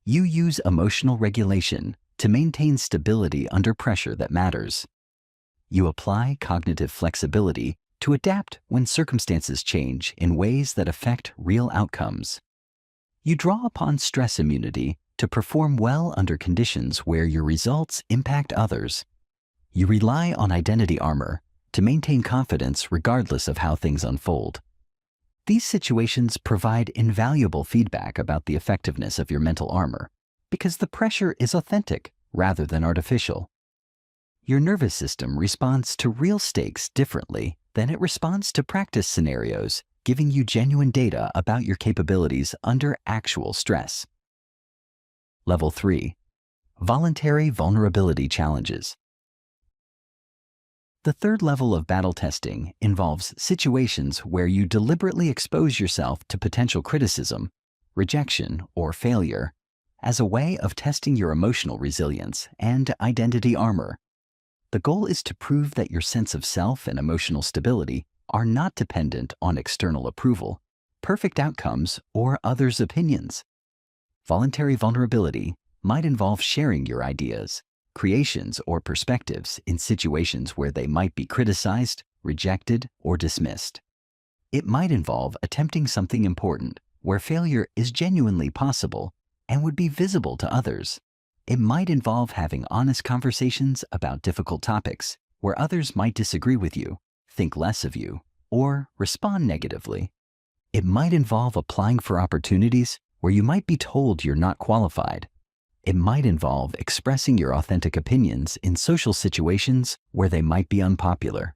You use emotional regulation to maintain stability under pressure that matters. You apply cognitive flexibility to adapt when circumstances change in ways that affect real outcomes. You draw upon stress immunity to perform well under conditions where your results impact others. You rely on identity armor to maintain confidence regardless of how things unfold. These situations provide invaluable feedback about the effectiveness of your mental armor because the pressure is authentic rather than artificial. Your nervous system responds to real stakes differently than it responds to practice scenarios, giving you genuine data about your capabilities under actual stress. Level 3. Voluntary vulnerability challenges. The third level of battle testing involves situations where you deliberately expose yourself to potential criticism, rejection, or failure as a way of testing your emotional resilience and identity armor. The goal is to prove that your sense of self and emotional stability are not dependent on external approval, perfect outcomes, or others' opinions. Voluntary vulnerability might involve sharing your ideas, creations, or perspectives in situations where they might be criticized, rejected, or dismissed. It might involve attempting something important where failure is genuinely possible and would be visible to others. It might involve having honest conversations about difficult topics where others might disagree with you, think less of you, or respond negatively. It might involve applying for opportunities where you might be told you're not qualified. It might involve expressing your authentic opinions in social situations where they might be unpopular.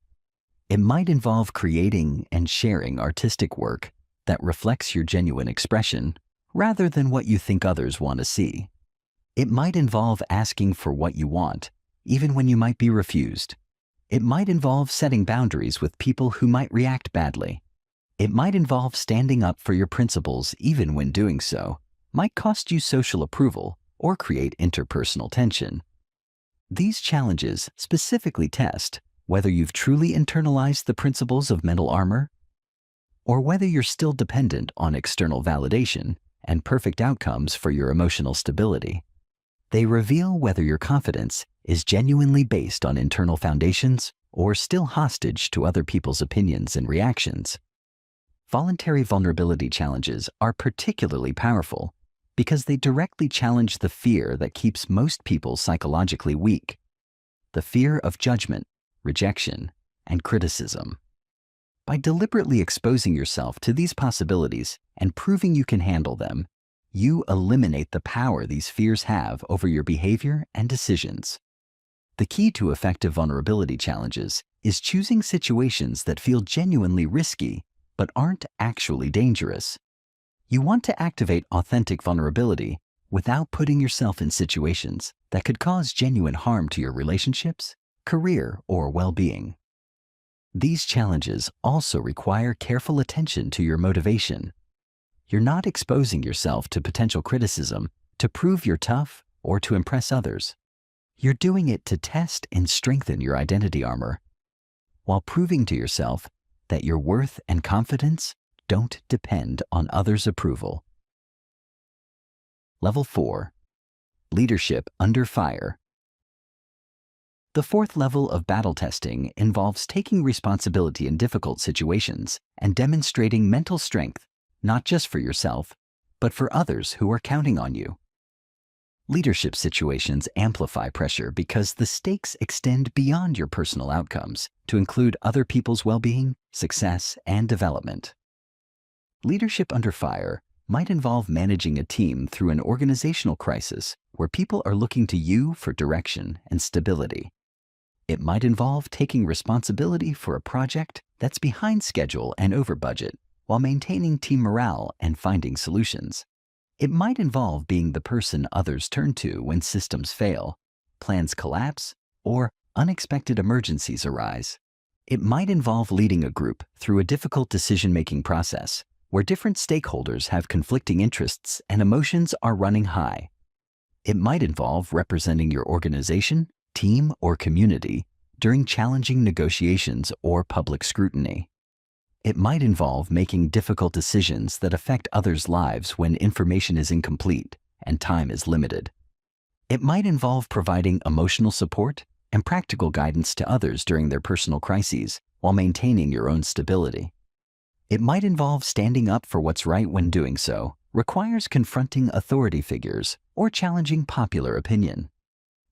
It might involve creating and sharing artistic work that reflects your genuine expression rather than what you think others want to see. It might involve asking for what you want, even when you might be refused. It might involve setting boundaries with people who might react badly. It might involve standing up for your principles even when doing so might cost you social approval or create interpersonal tension. These challenges specifically test whether you've truly internalized the principles of mental armor or whether you're still dependent on external validation and perfect outcomes for your emotional stability. They reveal whether your confidence is genuinely based on internal foundations or still hostage to other people's opinions and reactions. Voluntary vulnerability challenges are particularly powerful because they directly challenge the fear that keeps most people psychologically weak, the fear of judgment, rejection, and criticism. By deliberately exposing yourself to these possibilities and proving you can handle them, you eliminate the power these fears have over your behavior and decisions. The key to effective vulnerability challenges is choosing situations that feel genuinely risky but aren't actually dangerous. You want to activate authentic vulnerability without putting yourself in situations that could cause genuine harm to your relationships, career, or well-being. These challenges also require careful attention to your motivation. You're not exposing yourself to potential criticism to prove you're tough or to impress others. You're doing it to test and strengthen your identity armor, while proving to yourself that your worth and confidence don't depend on others' approval. Level 4. Leadership under fire. The fourth level of battle testing involves taking responsibility in difficult situations and demonstrating mental strength, not just for yourself, but for others who are counting on you. Leadership situations amplify pressure because the stakes extend beyond your personal outcomes to include other people's well-being, success, and development. Leadership under fire might involve managing a team through an organizational crisis where people are looking to you for direction and stability. It might involve taking responsibility for a project that's behind schedule and over budget while maintaining team morale and finding solutions. It might involve being the person others turn to when systems fail, plans collapse, or unexpected emergencies arise. It might involve leading a group through a difficult decision-making process where different stakeholders have conflicting interests and emotions are running high. It might involve representing your organization, team, or community during challenging negotiations or public scrutiny. It might involve making difficult decisions that affect others' lives when information is incomplete and time is limited. It might involve providing emotional support and practical guidance to others during their personal crises while maintaining your own stability. It might involve standing up for what's right when doing so requires confronting authority figures or challenging popular opinion.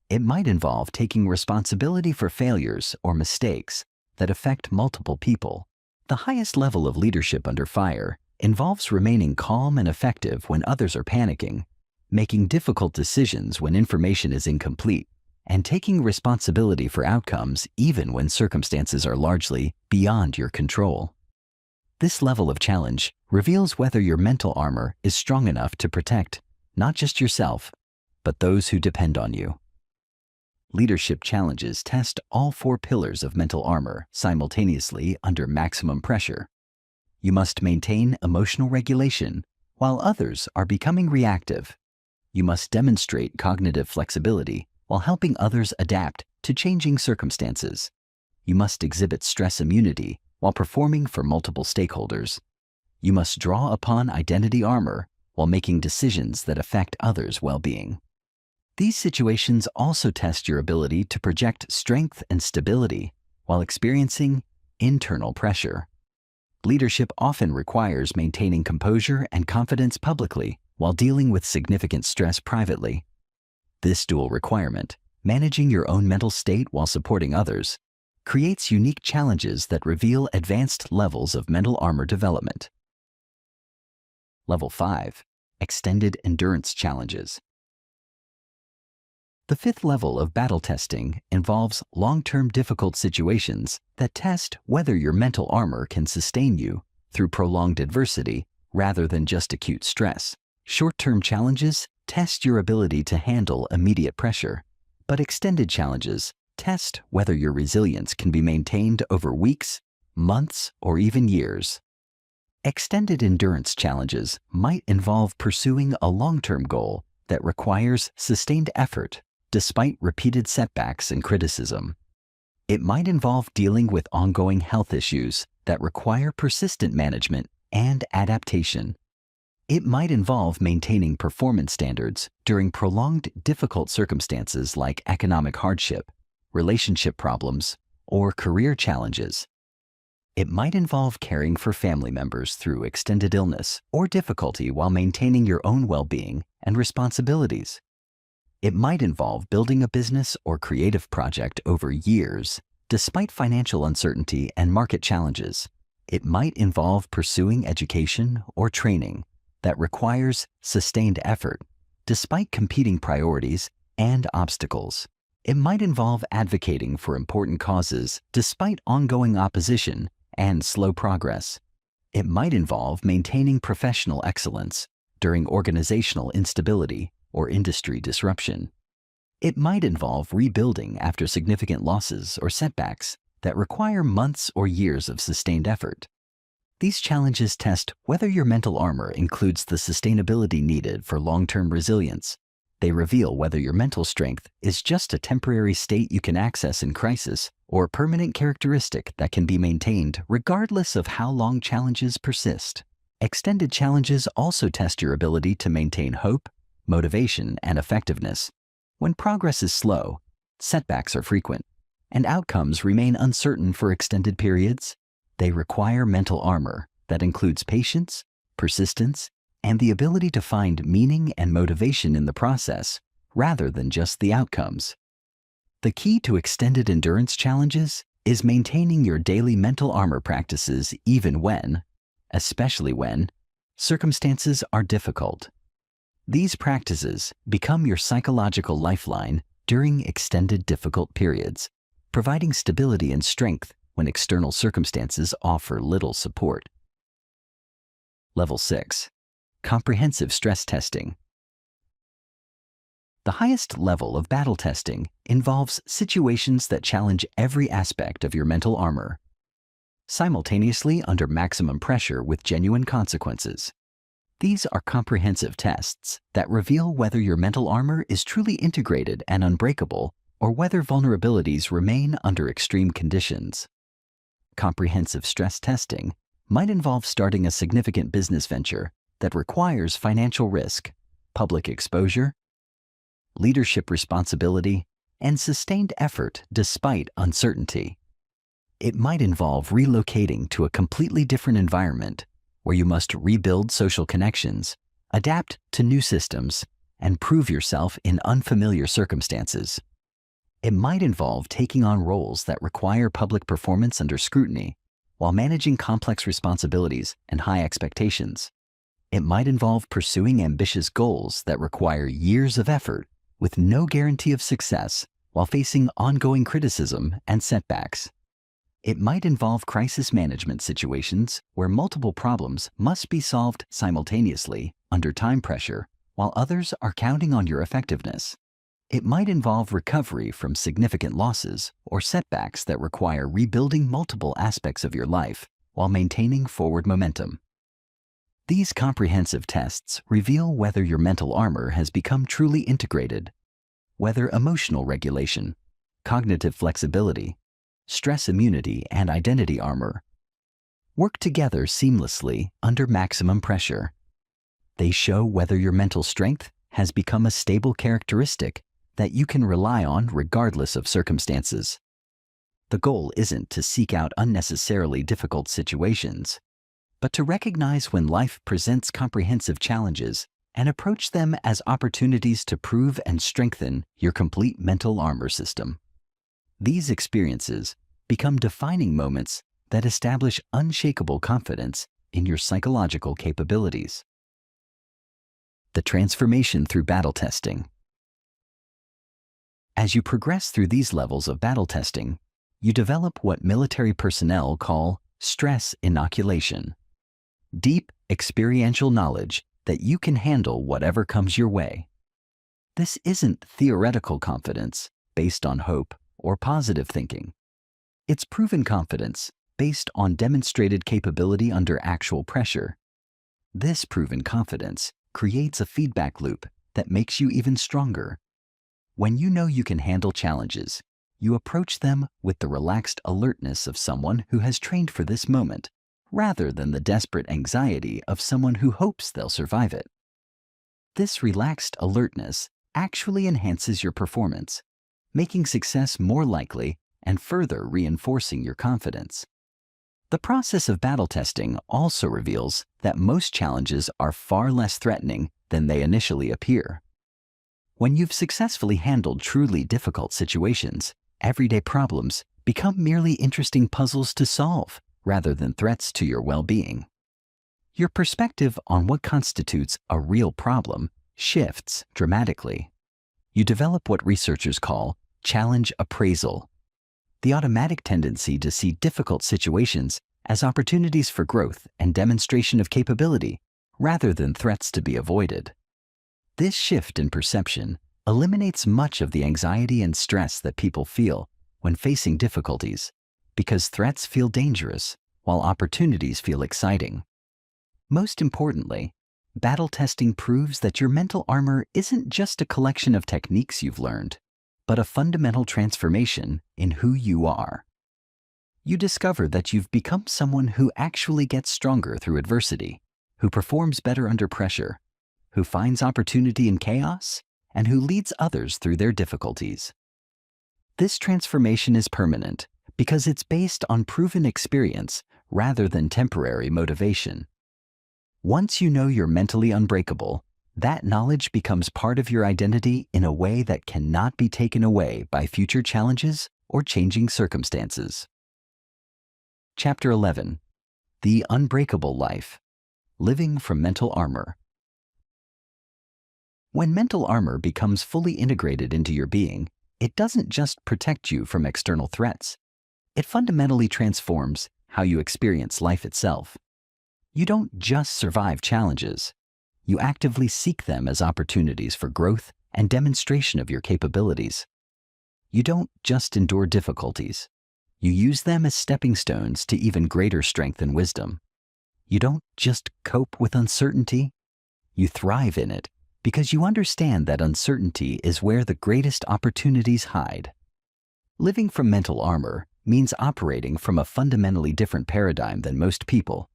It might involve taking responsibility for failures or mistakes that affect multiple people. The highest level of leadership under fire involves remaining calm and effective when others are panicking, making difficult decisions when information is incomplete, and taking responsibility for outcomes even when circumstances are largely beyond your control. This level of challenge reveals whether your mental armor is strong enough to protect not just yourself, but those who depend on you. Leadership challenges test all four pillars of mental armor simultaneously under maximum pressure. You must maintain emotional regulation while others are becoming reactive. You must demonstrate cognitive flexibility while helping others adapt to changing circumstances. You must exhibit stress immunity while performing for multiple stakeholders. You must draw upon identity armor while making decisions that affect others' well-being. These situations also test your ability to project strength and stability while experiencing internal pressure. Leadership often requires maintaining composure and confidence publicly while dealing with significant stress privately. This dual requirement, managing your own mental state while supporting others, creates unique challenges that reveal advanced levels of mental armor development. Level 5. Extended endurance challenges. The fifth level of battle testing involves long-term difficult situations that test whether your mental armor can sustain you through prolonged adversity rather than just acute stress. Short-term challenges test your ability to handle immediate pressure, but extended challenges test whether your resilience can be maintained over weeks, months, or even years. Extended endurance challenges might involve pursuing a long-term goal that requires sustained effort despite repeated setbacks and criticism. It might involve dealing with ongoing health issues that require persistent management and adaptation. It might involve maintaining performance standards during prolonged difficult circumstances like economic hardship, relationship problems, or career challenges. It might involve caring for family members through extended illness or difficulty while maintaining your own well-being and responsibilities. It might involve building a business or creative project over years, despite financial uncertainty and market challenges. It might involve pursuing education or training that requires sustained effort, despite competing priorities and obstacles. It might involve advocating for important causes despite ongoing opposition and slow progress. It might involve maintaining professional excellence during organizational instability or industry disruption. It might involve rebuilding after significant losses or setbacks that require months or years of sustained effort. These challenges test whether your mental armor includes the sustainability needed for long-term resilience. They reveal whether your mental strength is just a temporary state you can access in crisis or a permanent characteristic that can be maintained regardless of how long challenges persist. Extended challenges also test your ability to maintain hope, motivation, and effectiveness. When progress is slow, setbacks are frequent, and outcomes remain uncertain for extended periods, they require mental armor that includes patience, persistence, and the ability to find meaning and motivation in the process rather than just the outcomes. The key to extended endurance challenges is maintaining your daily mental armor practices especially when, circumstances are difficult. These practices become your psychological lifeline during extended difficult periods, providing stability and strength when external circumstances offer little support. Level 6. Comprehensive stress testing. The highest level of battle testing involves situations that challenge every aspect of your mental armor, simultaneously under maximum pressure with genuine consequences. These are comprehensive tests that reveal whether your mental armor is truly integrated and unbreakable or whether vulnerabilities remain under extreme conditions. Comprehensive stress testing might involve starting a significant business venture that requires financial risk, public exposure, leadership responsibility, and sustained effort despite uncertainty. It might involve relocating to a completely different environment where you must rebuild social connections, adapt to new systems, and prove yourself in unfamiliar circumstances. It might involve taking on roles that require public performance under scrutiny while managing complex responsibilities and high expectations. It might involve pursuing ambitious goals that require years of effort with no guarantee of success while facing ongoing criticism and setbacks. It might involve crisis management situations where multiple problems must be solved simultaneously under time pressure while others are counting on your effectiveness. It might involve recovery from significant losses or setbacks that require rebuilding multiple aspects of your life while maintaining forward momentum. These comprehensive tests reveal whether your mental armor has become truly integrated, whether emotional regulation, cognitive flexibility, stress immunity, and identity armor work together seamlessly under maximum pressure. They show whether your mental strength has become a stable characteristic that you can rely on regardless of circumstances. The goal isn't to seek out unnecessarily difficult situations, but to recognize when life presents comprehensive challenges and approach them as opportunities to prove and strengthen your complete mental armor system. These experiences become defining moments that establish unshakable confidence in your psychological capabilities. The transformation through battle testing. As you progress through these levels of battle testing, you develop what military personnel call stress inoculation. Deep, experiential knowledge that you can handle whatever comes your way. This isn't theoretical confidence based on hope or positive thinking. It's proven confidence based on demonstrated capability under actual pressure. This proven confidence creates a feedback loop that makes you even stronger. When you know you can handle challenges, you approach them with the relaxed alertness of someone who has trained for this moment, rather than the desperate anxiety of someone who hopes they'll survive it. This relaxed alertness actually enhances your performance, making success more likely and further reinforcing your confidence. The process of battle testing also reveals that most challenges are far less threatening than they initially appear. When you've successfully handled truly difficult situations, everyday problems become merely interesting puzzles to solve rather than threats to your well-being. Your perspective on what constitutes a real problem shifts dramatically. You develop what researchers call challenge appraisal, the automatic tendency to see difficult situations as opportunities for growth and demonstration of capability rather than threats to be avoided. This shift in perception eliminates much of the anxiety and stress that people feel when facing difficulties, because threats feel dangerous while opportunities feel exciting. Most importantly, battle testing proves that your mental armor isn't just a collection of techniques you've learned, but a fundamental transformation in who you are. You discover that you've become someone who actually gets stronger through adversity, who performs better under pressure, who finds opportunity in chaos, and who leads others through their difficulties. This transformation is permanent because it's based on proven experience rather than temporary motivation. Once you know you're mentally unbreakable, that knowledge becomes part of your identity in a way that cannot be taken away by future challenges or changing circumstances. Chapter 11. The Unbreakable Life. Living from Mental Armor. When mental armor becomes fully integrated into your being, it doesn't just protect you from external threats. It fundamentally transforms how you experience life itself. You don't just survive challenges. You actively seek them as opportunities for growth and demonstration of your capabilities. You don't just endure difficulties. You use them as stepping stones to even greater strength and wisdom. You don't just cope with uncertainty. You thrive in it because you understand that uncertainty is where the greatest opportunities hide. Living from mental armor means operating from a fundamentally different paradigm than most people.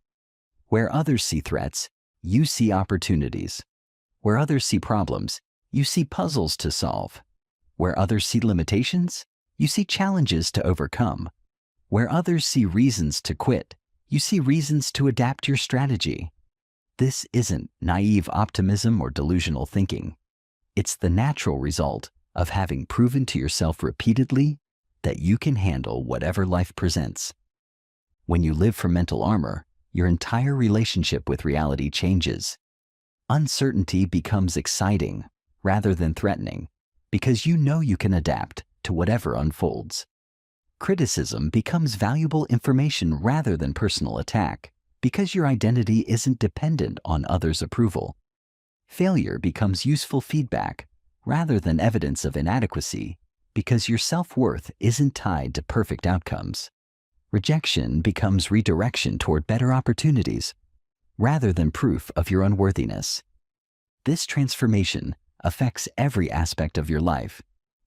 Where others see threats, you see opportunities. Where others see problems, you see puzzles to solve. Where others see limitations, you see challenges to overcome. Where others see reasons to quit, you see reasons to adapt your strategy. This isn't naive optimism or delusional thinking. It's the natural result of having proven to yourself repeatedly that you can handle whatever life presents. When you live from mental armor, your entire relationship with reality changes. Uncertainty becomes exciting rather than threatening because you know you can adapt to whatever unfolds. Criticism becomes valuable information rather than personal attack because your identity isn't dependent on others' approval. Failure becomes useful feedback rather than evidence of inadequacy because your self-worth isn't tied to perfect outcomes. Rejection becomes redirection toward better opportunities rather than proof of your unworthiness. This transformation affects every aspect of your life,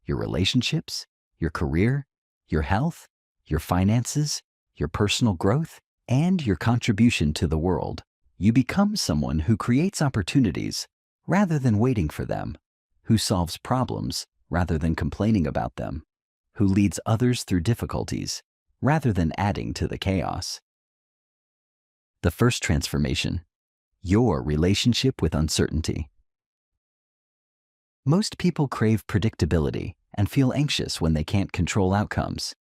your relationships, your career, your health, your finances, your personal growth, and your contribution to the world. You become someone who creates opportunities rather than waiting for them, who solves problems rather than complaining about them, who leads others through difficulties rather than adding to the chaos. The first transformation: your relationship with uncertainty. Most people crave predictability and feel anxious when they can't control outcomes.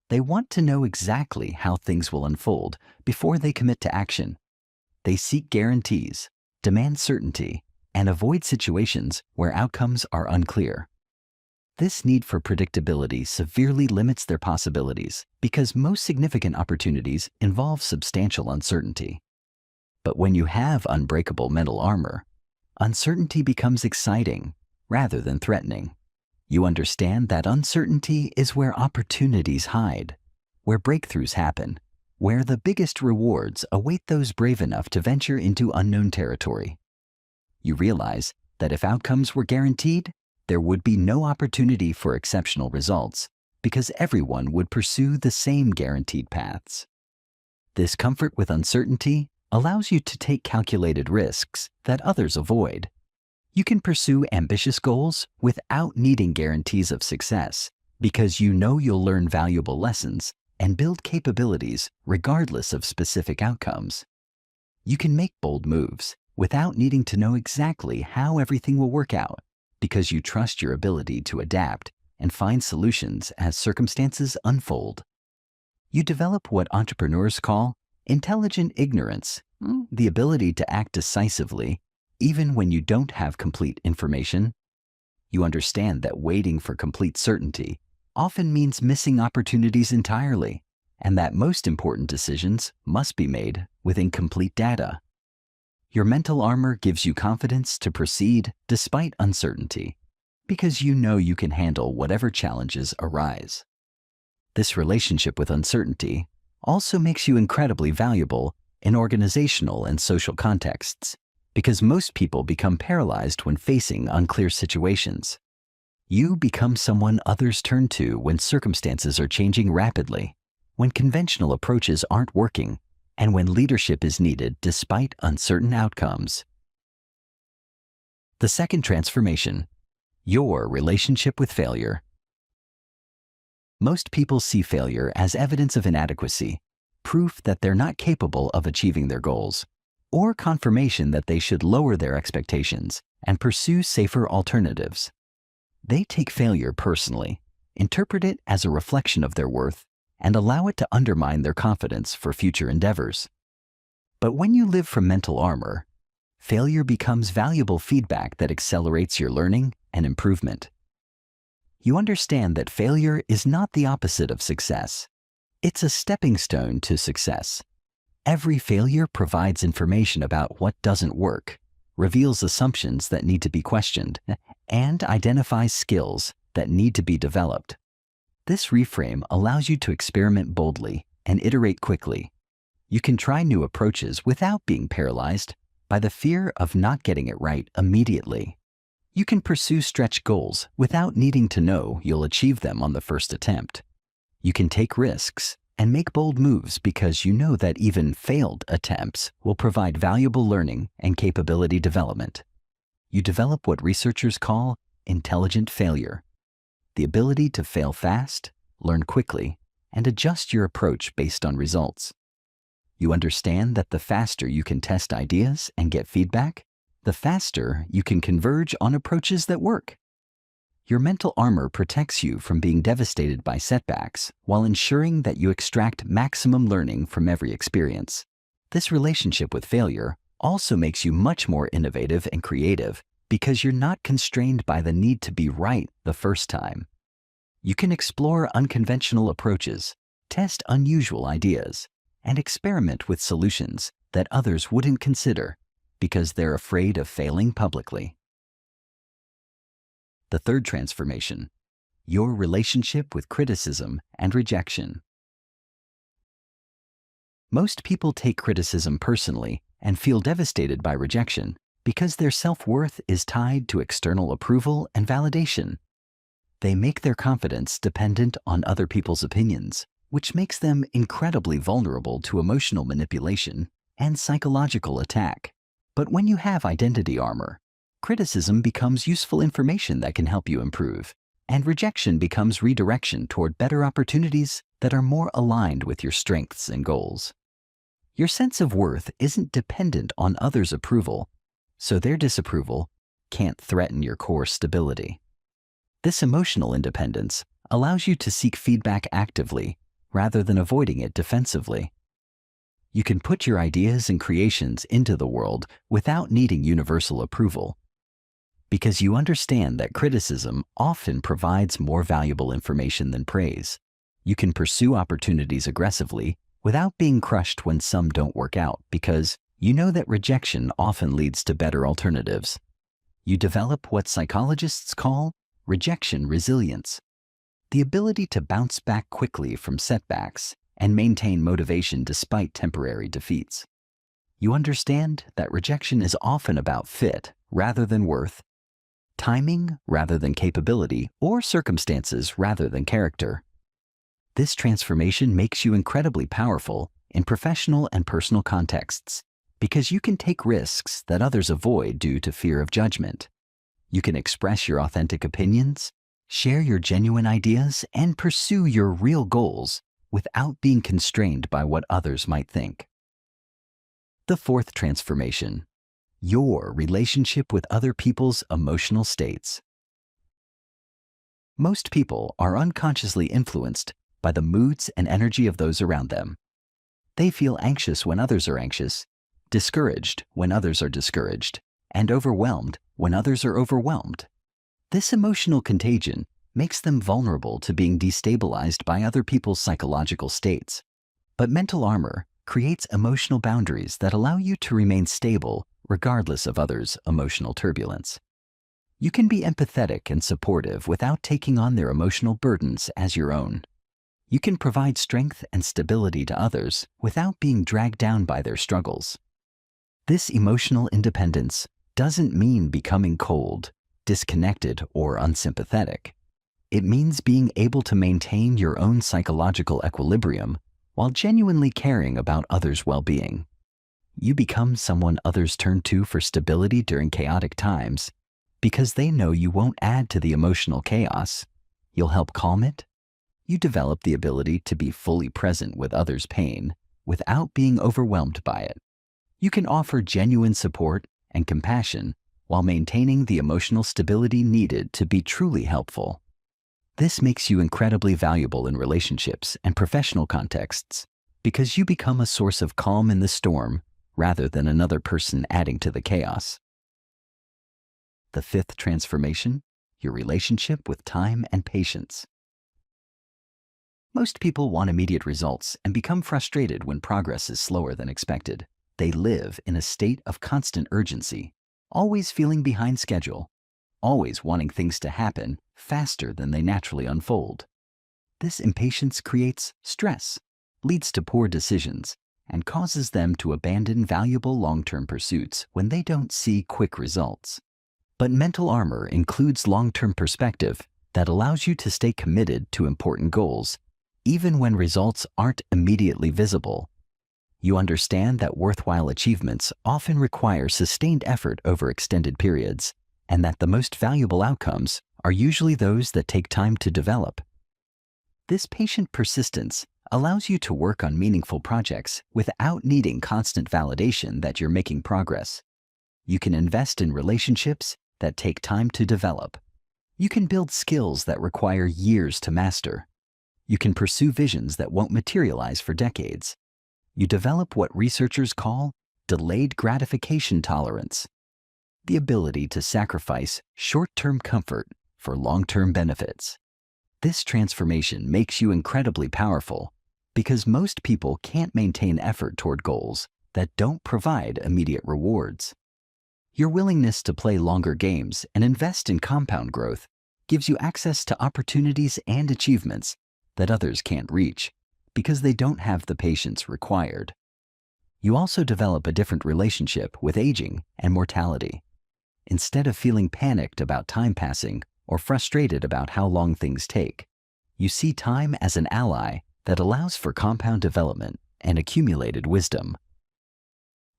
They want to know exactly how things will unfold before they commit to action. They seek guarantees, demand certainty, and avoid situations where outcomes are unclear. This need for predictability severely limits their possibilities because most significant opportunities involve substantial uncertainty. But when you have unbreakable mental armor, uncertainty becomes exciting rather than threatening. You understand that uncertainty is where opportunities hide, where breakthroughs happen, where the biggest rewards await those brave enough to venture into unknown territory. You realize that if outcomes were guaranteed, there would be no opportunity for exceptional results because everyone would pursue the same guaranteed paths. This comfort with uncertainty allows you to take calculated risks that others avoid. You can pursue ambitious goals without needing guarantees of success because you know you'll learn valuable lessons and build capabilities regardless of specific outcomes. You can make bold moves without needing to know exactly how everything will work out because you trust your ability to adapt and find solutions as circumstances unfold. You develop what entrepreneurs call intelligent ignorance, the ability to act decisively even when you don't have complete information. You understand that waiting for complete certainty often means missing opportunities entirely, and that most important decisions must be made with incomplete data. Your mental armor gives you confidence to proceed despite uncertainty, because you know you can handle whatever challenges arise. This relationship with uncertainty also makes you incredibly valuable in organizational and social contexts, because most people become paralyzed when facing unclear situations. You become someone others turn to when circumstances are changing rapidly, when conventional approaches aren't working, and when leadership is needed despite uncertain outcomes. The second transformation, your relationship with failure. Most people see failure as evidence of inadequacy, proof that they're not capable of achieving their goals, or confirmation that they should lower their expectations and pursue safer alternatives. They take failure personally, interpret it as a reflection of their worth, and allow it to undermine their confidence for future endeavors. But when you live from mental armor, failure becomes valuable feedback that accelerates your learning and improvement. You understand that failure is not the opposite of success. It's a stepping stone to success. Every failure provides information about what doesn't work, reveals assumptions that need to be questioned, and identifies skills that need to be developed. This reframe allows you to experiment boldly and iterate quickly. You can try new approaches without being paralyzed by the fear of not getting it right immediately. You can pursue stretch goals without needing to know you'll achieve them on the first attempt. You can take risks and make bold moves because you know that even failed attempts will provide valuable learning and capability development. You develop what researchers call intelligent failure, the ability to fail fast, learn quickly, and adjust your approach based on results. You understand that the faster you can test ideas and get feedback, the faster you can converge on approaches that work. Your mental armor protects you from being devastated by setbacks while ensuring that you extract maximum learning from every experience. This relationship with failure also makes you much more innovative and creative because you're not constrained by the need to be right the first time. You can explore unconventional approaches, test unusual ideas, and experiment with solutions that others wouldn't consider because they're afraid of failing publicly. The third transformation, your relationship with criticism and rejection. Most people take criticism personally and feel devastated by rejection because their self-worth is tied to external approval and validation. They make their confidence dependent on other people's opinions, which makes them incredibly vulnerable to emotional manipulation and psychological attack. But when you have identity armor, criticism becomes useful information that can help you improve, and rejection becomes redirection toward better opportunities that are more aligned with your strengths and goals. Your sense of worth isn't dependent on others' approval, so their disapproval can't threaten your core stability. This emotional independence allows you to seek feedback actively rather than avoiding it defensively. You can put your ideas and creations into the world without needing universal approval, because you understand that criticism often provides more valuable information than praise. You can pursue opportunities aggressively without being crushed when some don't work out because you know that rejection often leads to better alternatives. You develop what psychologists call rejection resilience, the ability to bounce back quickly from setbacks and maintain motivation despite temporary defeats. You understand that rejection is often about fit rather than worth, timing rather than capability, or circumstances rather than character. This transformation makes you incredibly powerful in professional and personal contexts because you can take risks that others avoid due to fear of judgment. You can express your authentic opinions, share your genuine ideas, and pursue your real goals without being constrained by what others might think. The fourth transformation, your relationship with other people's emotional states. Most people are unconsciously influenced by the moods and energy of those around them. They feel anxious when others are anxious, discouraged when others are discouraged, and overwhelmed when others are overwhelmed. This emotional contagion makes them vulnerable to being destabilized by other people's psychological states. But mental armor creates emotional boundaries that allow you to remain stable regardless of others' emotional turbulence. You can be empathetic and supportive without taking on their emotional burdens as your own. You can provide strength and stability to others without being dragged down by their struggles. This emotional independence doesn't mean becoming cold, disconnected, or unsympathetic. It means being able to maintain your own psychological equilibrium while genuinely caring about others' well-being. You become someone others turn to for stability during chaotic times because they know you won't add to the emotional chaos. You'll help calm it. You develop the ability to be fully present with others' pain without being overwhelmed by it. You can offer genuine support and compassion while maintaining the emotional stability needed to be truly helpful. This makes you incredibly valuable in relationships and professional contexts because you become a source of calm in the storm rather than another person adding to the chaos. The fifth transformation, your relationship with time and patience. Most people want immediate results and become frustrated when progress is slower than expected. They live in a state of constant urgency, always feeling behind schedule, always wanting things to happen faster than they naturally unfold. This impatience creates stress, leads to poor decisions, and causes them to abandon valuable long-term pursuits when they don't see quick results. But mental armor includes long-term perspective that allows you to stay committed to important goals, even when results aren't immediately visible. You understand that worthwhile achievements often require sustained effort over extended periods, and that the most valuable outcomes are usually those that take time to develop. This patient persistence allows you to work on meaningful projects without needing constant validation that you're making progress. You can invest in relationships that take time to develop. You can build skills that require years to master. You can pursue visions that won't materialize for decades. You develop what researchers call delayed gratification tolerance, the ability to sacrifice short-term comfort for long-term benefits. This transformation makes you incredibly powerful because most people can't maintain effort toward goals that don't provide immediate rewards. Your willingness to play longer games and invest in compound growth gives you access to opportunities and achievements that others can't reach because they don't have the patience required. You also develop a different relationship with aging and mortality. Instead of feeling panicked about time passing or frustrated about how long things take, you see time as an ally that allows for compound development and accumulated wisdom.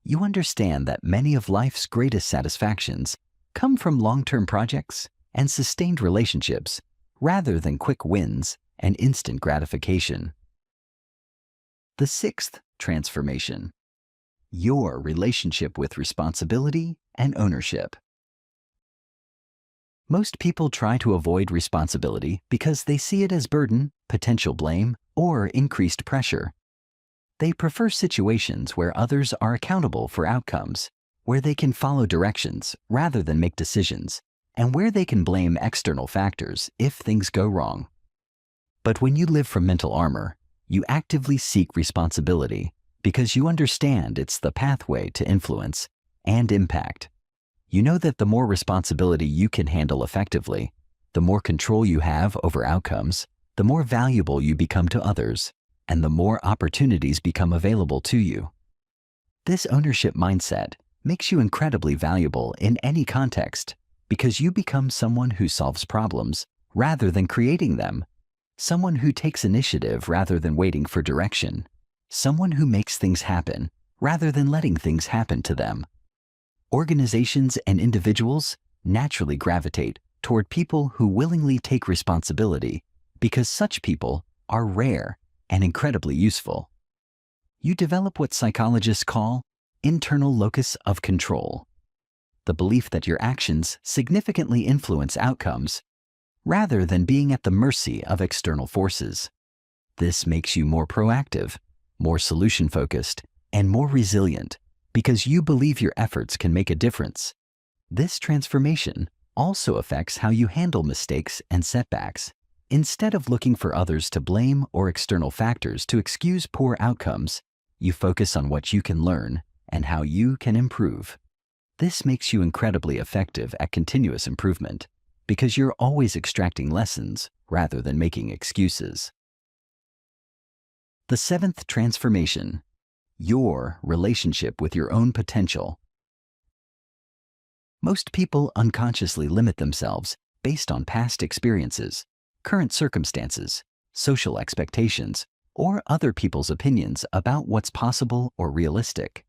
You understand that many of life's greatest satisfactions come from long-term projects and sustained relationships rather than quick wins and instant gratification. The sixth transformation, your relationship with responsibility and ownership. Most people try to avoid responsibility because they see it as burden, potential blame, or increased pressure. They prefer situations where others are accountable for outcomes, where they can follow directions rather than make decisions, and where they can blame external factors if things go wrong. But when you live from mental armor, you actively seek responsibility because you understand it's the pathway to influence and impact. You know that the more responsibility you can handle effectively, The more control you have over outcomes, the more valuable you become to others, and the more opportunities become available to you. This ownership mindset makes you incredibly valuable in any context because you become someone who solves problems rather than creating them, someone who takes initiative rather than waiting for direction, someone who makes things happen rather than letting things happen to them. Organizations and individuals naturally gravitate toward people who willingly take responsibility because such people are rare and incredibly useful. You develop what psychologists call internal locus of control, the belief that your actions significantly influence outcomes rather than being at the mercy of external forces. This makes you more proactive, more solution-focused, and more resilient because you believe your efforts can make a difference. This transformation also affects how you handle mistakes and setbacks. Instead of looking for others to blame or external factors to excuse poor outcomes, you focus on what you can learn and how you can improve. This makes you incredibly effective at continuous improvement because you're always extracting lessons rather than making excuses. The seventh transformation: your relationship with your own potential. Most people unconsciously limit themselves based on past experiences, current circumstances, social expectations, or other people's opinions about what's possible or realistic.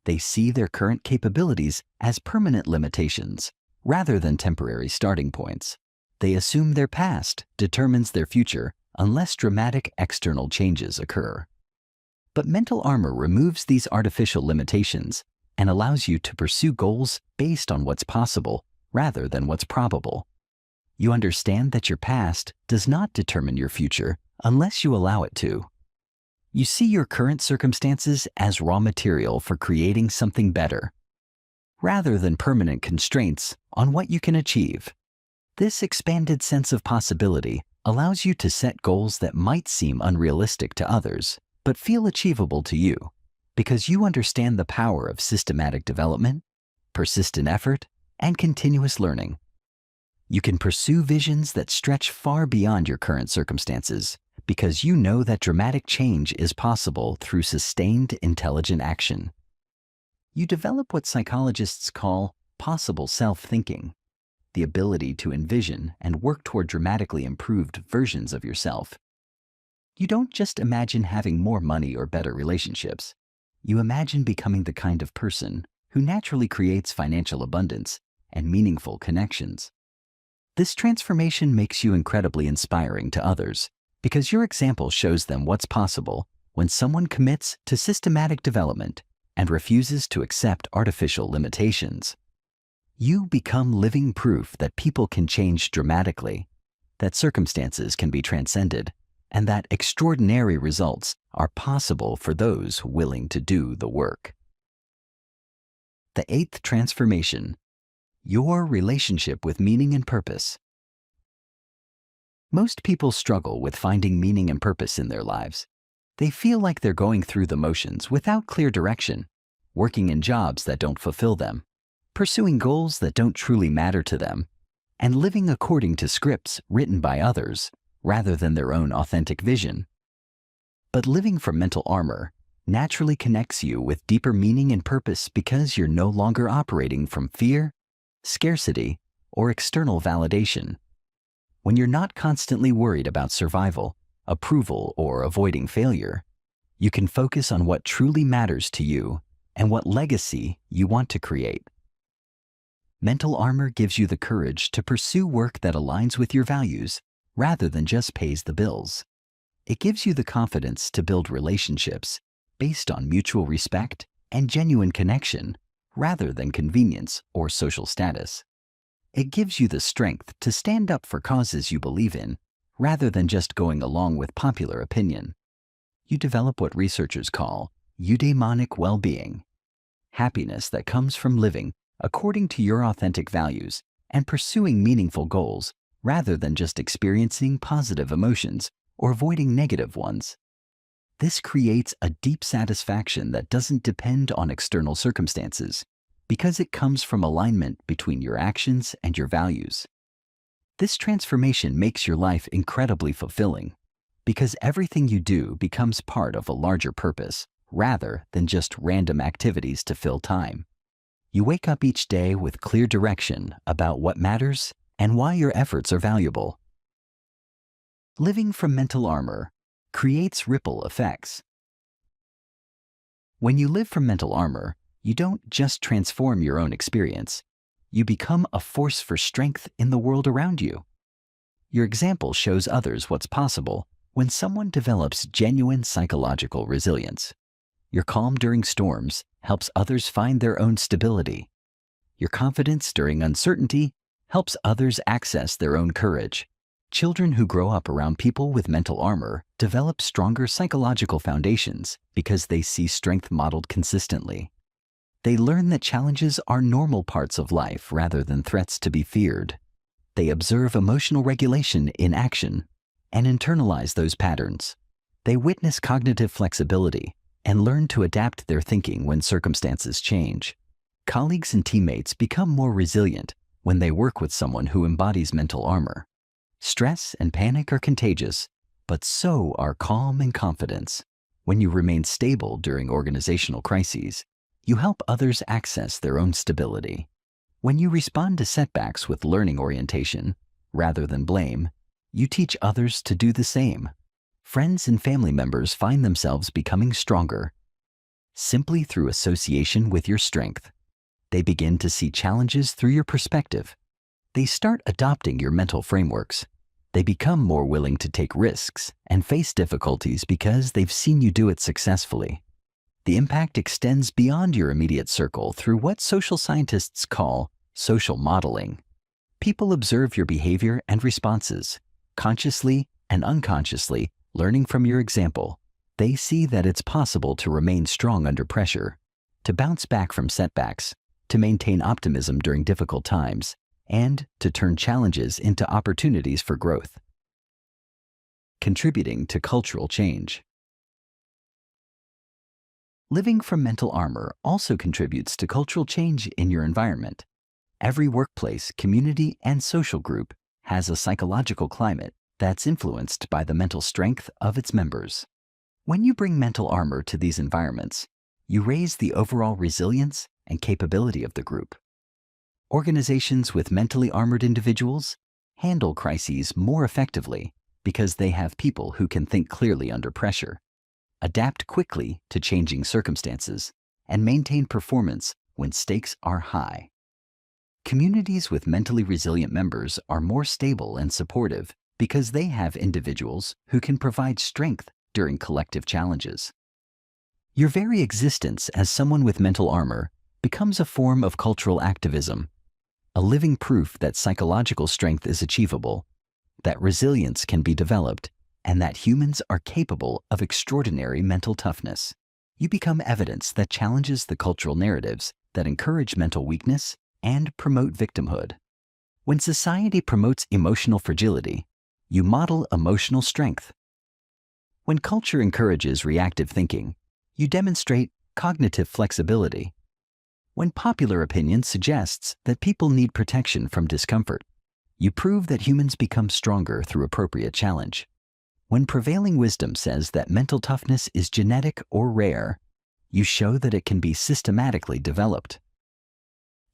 They see their current capabilities as permanent limitations rather than temporary starting points. They assume their past determines their future unless dramatic external changes occur. But mental armor removes these artificial limitations and allows you to pursue goals based on what's possible rather than what's probable. You understand that your past does not determine your future unless you allow it to. You see your current circumstances as raw material for creating something better, rather than permanent constraints on what you can achieve. This expanded sense of possibility allows you to set goals that might seem unrealistic to others, but feel achievable to you, because you understand the power of systematic development, persistent effort, and continuous learning. You can pursue visions that stretch far beyond your current circumstances, because you know that dramatic change is possible through sustained, intelligent action. You develop what psychologists call possible self-thinking, the ability to envision and work toward dramatically improved versions of yourself. You don't just imagine having more money or better relationships. You imagine becoming the kind of person who naturally creates financial abundance and meaningful connections. This transformation makes you incredibly inspiring to others because your example shows them what's possible when someone commits to systematic development and refuses to accept artificial limitations. You become living proof that people can change dramatically, that circumstances can be transcended, and that extraordinary results are possible for those willing to do the work. The eighth transformation: your relationship with meaning and purpose. Most people struggle with finding meaning and purpose in their lives. They feel like they're going through the motions without clear direction, working in jobs that don't fulfill them, pursuing goals that don't truly matter to them, and living according to scripts written by others rather than their own authentic vision. But living from mental armor naturally connects you with deeper meaning and purpose because you're no longer operating from fear, scarcity, or external validation. When you're not constantly worried about survival, approval, or avoiding failure, you can focus on what truly matters to you and what legacy you want to create. Mental armor gives you the courage to pursue work that aligns with your values rather than just pays the bills. It gives you the confidence to build relationships based on mutual respect and genuine connection rather than convenience or social status. It gives you the strength to stand up for causes you believe in rather than just going along with popular opinion. You develop what researchers call eudaimonic well-being, happiness that comes from living according to your authentic values and pursuing meaningful goals rather than just experiencing positive emotions or avoiding negative ones. This creates a deep satisfaction that doesn't depend on external circumstances because it comes from alignment between your actions and your values. This transformation makes your life incredibly fulfilling because everything you do becomes part of a larger purpose rather than just random activities to fill time. You wake up each day with clear direction about what matters and why your efforts are valuable. Living from mental armor creates ripple effects. When you live from mental armor, you don't just transform your own experience. You become a force for strength in the world around you. Your example shows others what's possible when someone develops genuine psychological resilience. Your calm during storms helps others find their own stability. Your confidence during uncertainty helps others access their own courage. Children who grow up around people with mental armor develop stronger psychological foundations because they see strength modeled consistently. They learn that challenges are normal parts of life rather than threats to be feared. They observe emotional regulation in action and internalize those patterns. They witness cognitive flexibility and learn to adapt their thinking when circumstances change. Colleagues and teammates become more resilient when they work with someone who embodies mental armor. Stress and panic are contagious, but so are calm and confidence. When you remain stable during organizational crises, you help others access their own stability. When you respond to setbacks with learning orientation, rather than blame, you teach others to do the same. Friends and family members find themselves becoming stronger simply through association with your strength. They begin to see challenges through your perspective. They start adopting your mental frameworks. They become more willing to take risks and face difficulties because they've seen you do it successfully. The impact extends beyond your immediate circle through what social scientists call social modeling. People observe your behavior and responses, consciously and unconsciously, learning from your example. They see that it's possible to remain strong under pressure, to bounce back from setbacks, to maintain optimism during difficult times, and to turn challenges into opportunities for growth. Contributing to cultural change. Living from mental armor also contributes to cultural change in your environment. Every workplace, community, and social group has a psychological climate that's influenced by the mental strength of its members. When you bring mental armor to these environments, you raise the overall resilience and capability of the group. Organizations with mentally armored individuals handle crises more effectively because they have people who can think clearly under pressure, adapt quickly to changing circumstances, and maintain performance when stakes are high. Communities with mentally resilient members are more stable and supportive because they have individuals who can provide strength during collective challenges. Your very existence as someone with mental armor becomes a form of cultural activism, a living proof that psychological strength is achievable, that resilience can be developed, and that humans are capable of extraordinary mental toughness. You become evidence that challenges the cultural narratives that encourage mental weakness and promote victimhood. When society promotes emotional fragility, you model emotional strength. When culture encourages reactive thinking, you demonstrate cognitive flexibility. When popular opinion suggests that people need protection from discomfort, you prove that humans become stronger through appropriate challenge. When prevailing wisdom says that mental toughness is genetic or rare, you show that it can be systematically developed.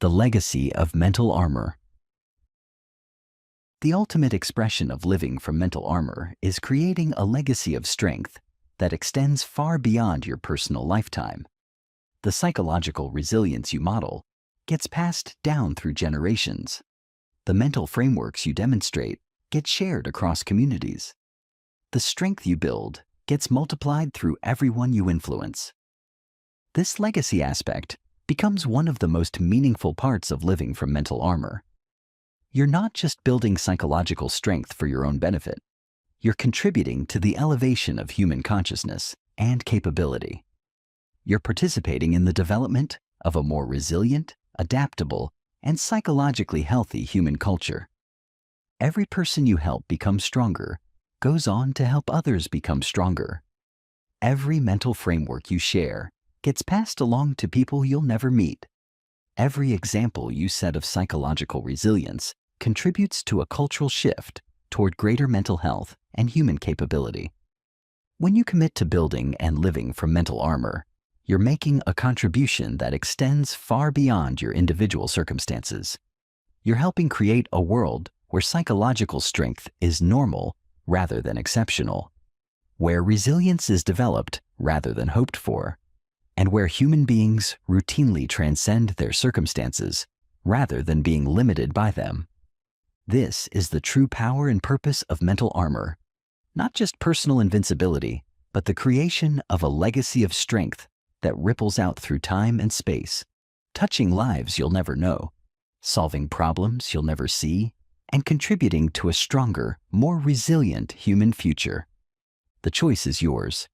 The legacy of mental armor. The ultimate expression of living from mental armor is creating a legacy of strength that extends far beyond your personal lifetime. The psychological resilience you model gets passed down through generations. The mental frameworks you demonstrate get shared across communities. The strength you build gets multiplied through everyone you influence. This legacy aspect becomes one of the most meaningful parts of living from mental armor. You're not just building psychological strength for your own benefit. You're contributing to the elevation of human consciousness and capability. You're participating in the development of a more resilient, adaptable, and psychologically healthy human culture. Every person you help become stronger goes on to help others become stronger. Every mental framework you share gets passed along to people you'll never meet. Every example you set of psychological resilience contributes to a cultural shift toward greater mental health and human capability. When you commit to building and living from mental armor, you're making a contribution that extends far beyond your individual circumstances. You're helping create a world where psychological strength is normal rather than exceptional, where resilience is developed rather than hoped for, and where human beings routinely transcend their circumstances rather than being limited by them. This is the true power and purpose of mental armor, not just personal invincibility, but the creation of a legacy of strength that ripples out through time and space, touching lives you'll never know, solving problems you'll never see, and contributing to a stronger, more resilient human future. The choice is yours.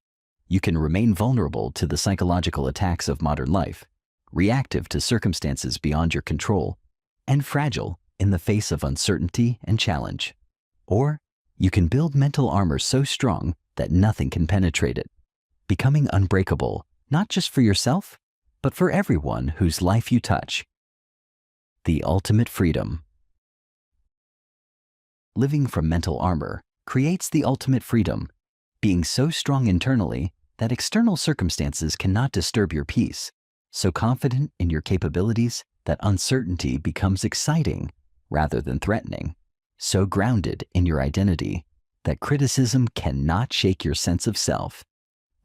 You can remain vulnerable to the psychological attacks of modern life, reactive to circumstances beyond your control, and fragile in the face of uncertainty and challenge. Or you can build mental armor so strong that nothing can penetrate it, becoming unbreakable, not just for yourself, but for everyone whose life you touch. The ultimate freedom. Living from mental armor creates the ultimate freedom, being so strong internally that external circumstances cannot disturb your peace, so confident in your capabilities that uncertainty becomes exciting rather than threatening, so grounded in your identity that criticism cannot shake your sense of self,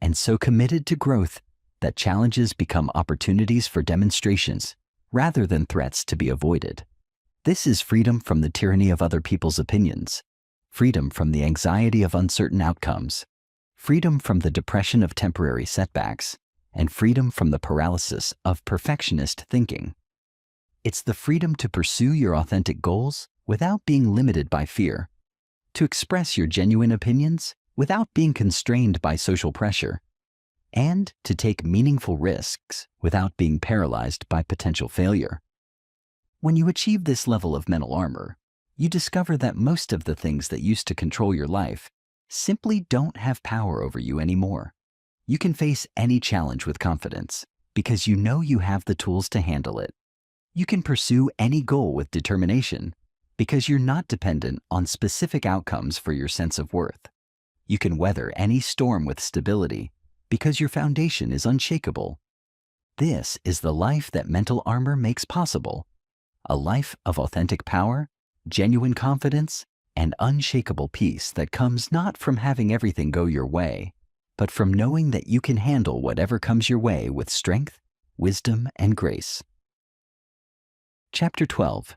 and so committed to growth that challenges become opportunities for demonstrations rather than threats to be avoided. This is freedom from the tyranny of other people's opinions, freedom from the anxiety of uncertain outcomes, freedom from the depression of temporary setbacks, and freedom from the paralysis of perfectionist thinking. It's the freedom to pursue your authentic goals without being limited by fear, to express your genuine opinions without being constrained by social pressure, and to take meaningful risks without being paralyzed by potential failure. When you achieve this level of mental armor, you discover that most of the things that used to control your life simply don't have power over you anymore. You can face any challenge with confidence because you know you have the tools to handle it. You can pursue any goal with determination because you're not dependent on specific outcomes for your sense of worth. You can weather any storm with stability because your foundation is unshakable. This is the life that mental armor makes possible, a life of authentic power, genuine confidence, and unshakable peace that comes not from having everything go your way, but from knowing that you can handle whatever comes your way with strength, wisdom, and grace. Chapter 12.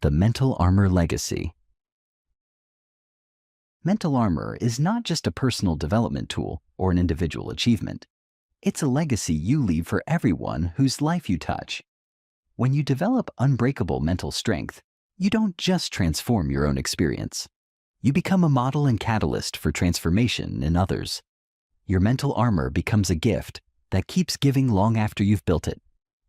The Mental Armor Legacy. Mental armor is not just a personal development tool or an individual achievement. It's a legacy you leave for everyone whose life you touch. When you develop unbreakable mental strength, you don't just transform your own experience. You become a model and catalyst for transformation in others. Your mental armor becomes a gift that keeps giving long after you've built it,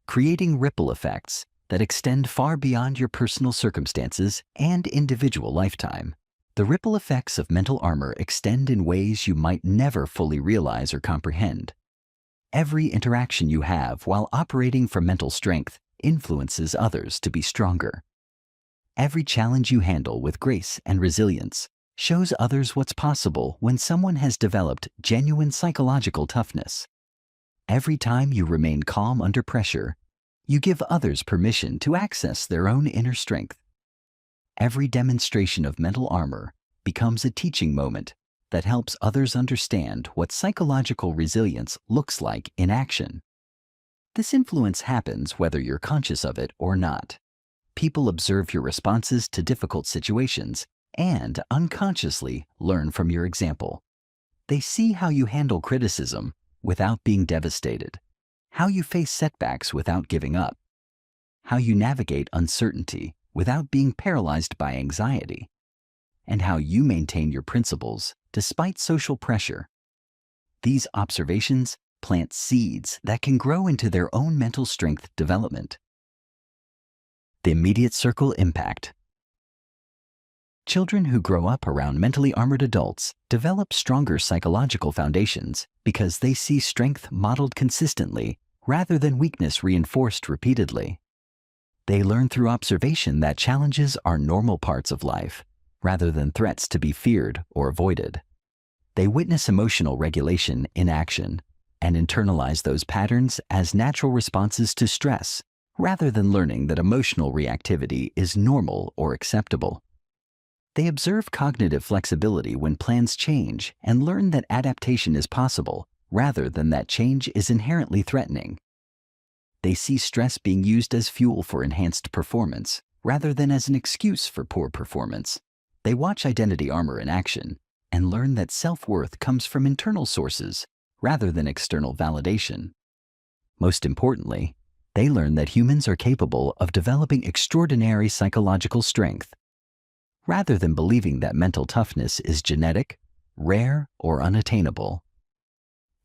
creating ripple effects that extend far beyond your personal circumstances and individual lifetime. The ripple effects of mental armor extend in ways you might never fully realize or comprehend. Every interaction you have while operating from mental strength influences others to be stronger. Every challenge you handle with grace and resilience shows others what's possible when someone has developed genuine psychological toughness. Every time you remain calm under pressure, you give others permission to access their own inner strength. Every demonstration of mental armor becomes a teaching moment that helps others understand what psychological resilience looks like in action. This influence happens whether you're conscious of it or not. People observe your responses to difficult situations and unconsciously learn from your example. They see how you handle criticism without being devastated, how you face setbacks without giving up, how you navigate uncertainty without being paralyzed by anxiety, and how you maintain your principles despite social pressure. These observations plant seeds that can grow into their own mental strength development. The immediate circle impact. Children who grow up around mentally armored adults develop stronger psychological foundations because they see strength modeled consistently rather than weakness reinforced repeatedly. They learn through observation that challenges are normal parts of life, rather than threats to be feared or avoided. They witness emotional regulation in action and internalize those patterns as natural responses to stress, rather than learning that emotional reactivity is normal or acceptable. They observe cognitive flexibility when plans change and learn that adaptation is possible, rather than that change is inherently threatening. They see stress being used as fuel for enhanced performance, rather than as an excuse for poor performance. They watch identity armor in action and learn that self-worth comes from internal sources, rather than external validation. Most importantly, they learn that humans are capable of developing extraordinary psychological strength, rather than believing that mental toughness is genetic, rare, or unattainable.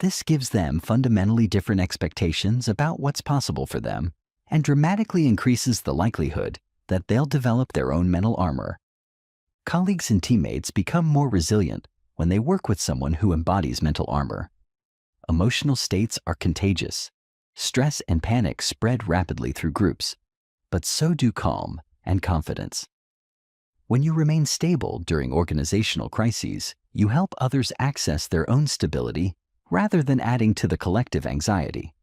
This gives them fundamentally different expectations about what's possible for them and dramatically increases the likelihood that they'll develop their own mental armor. Colleagues and teammates become more resilient when they work with someone who embodies mental armor. Emotional states are contagious. Stress and panic spread rapidly through groups, but so do calm and confidence. When you remain stable during organizational crises, you help others access their own stability rather than adding to the collective anxiety.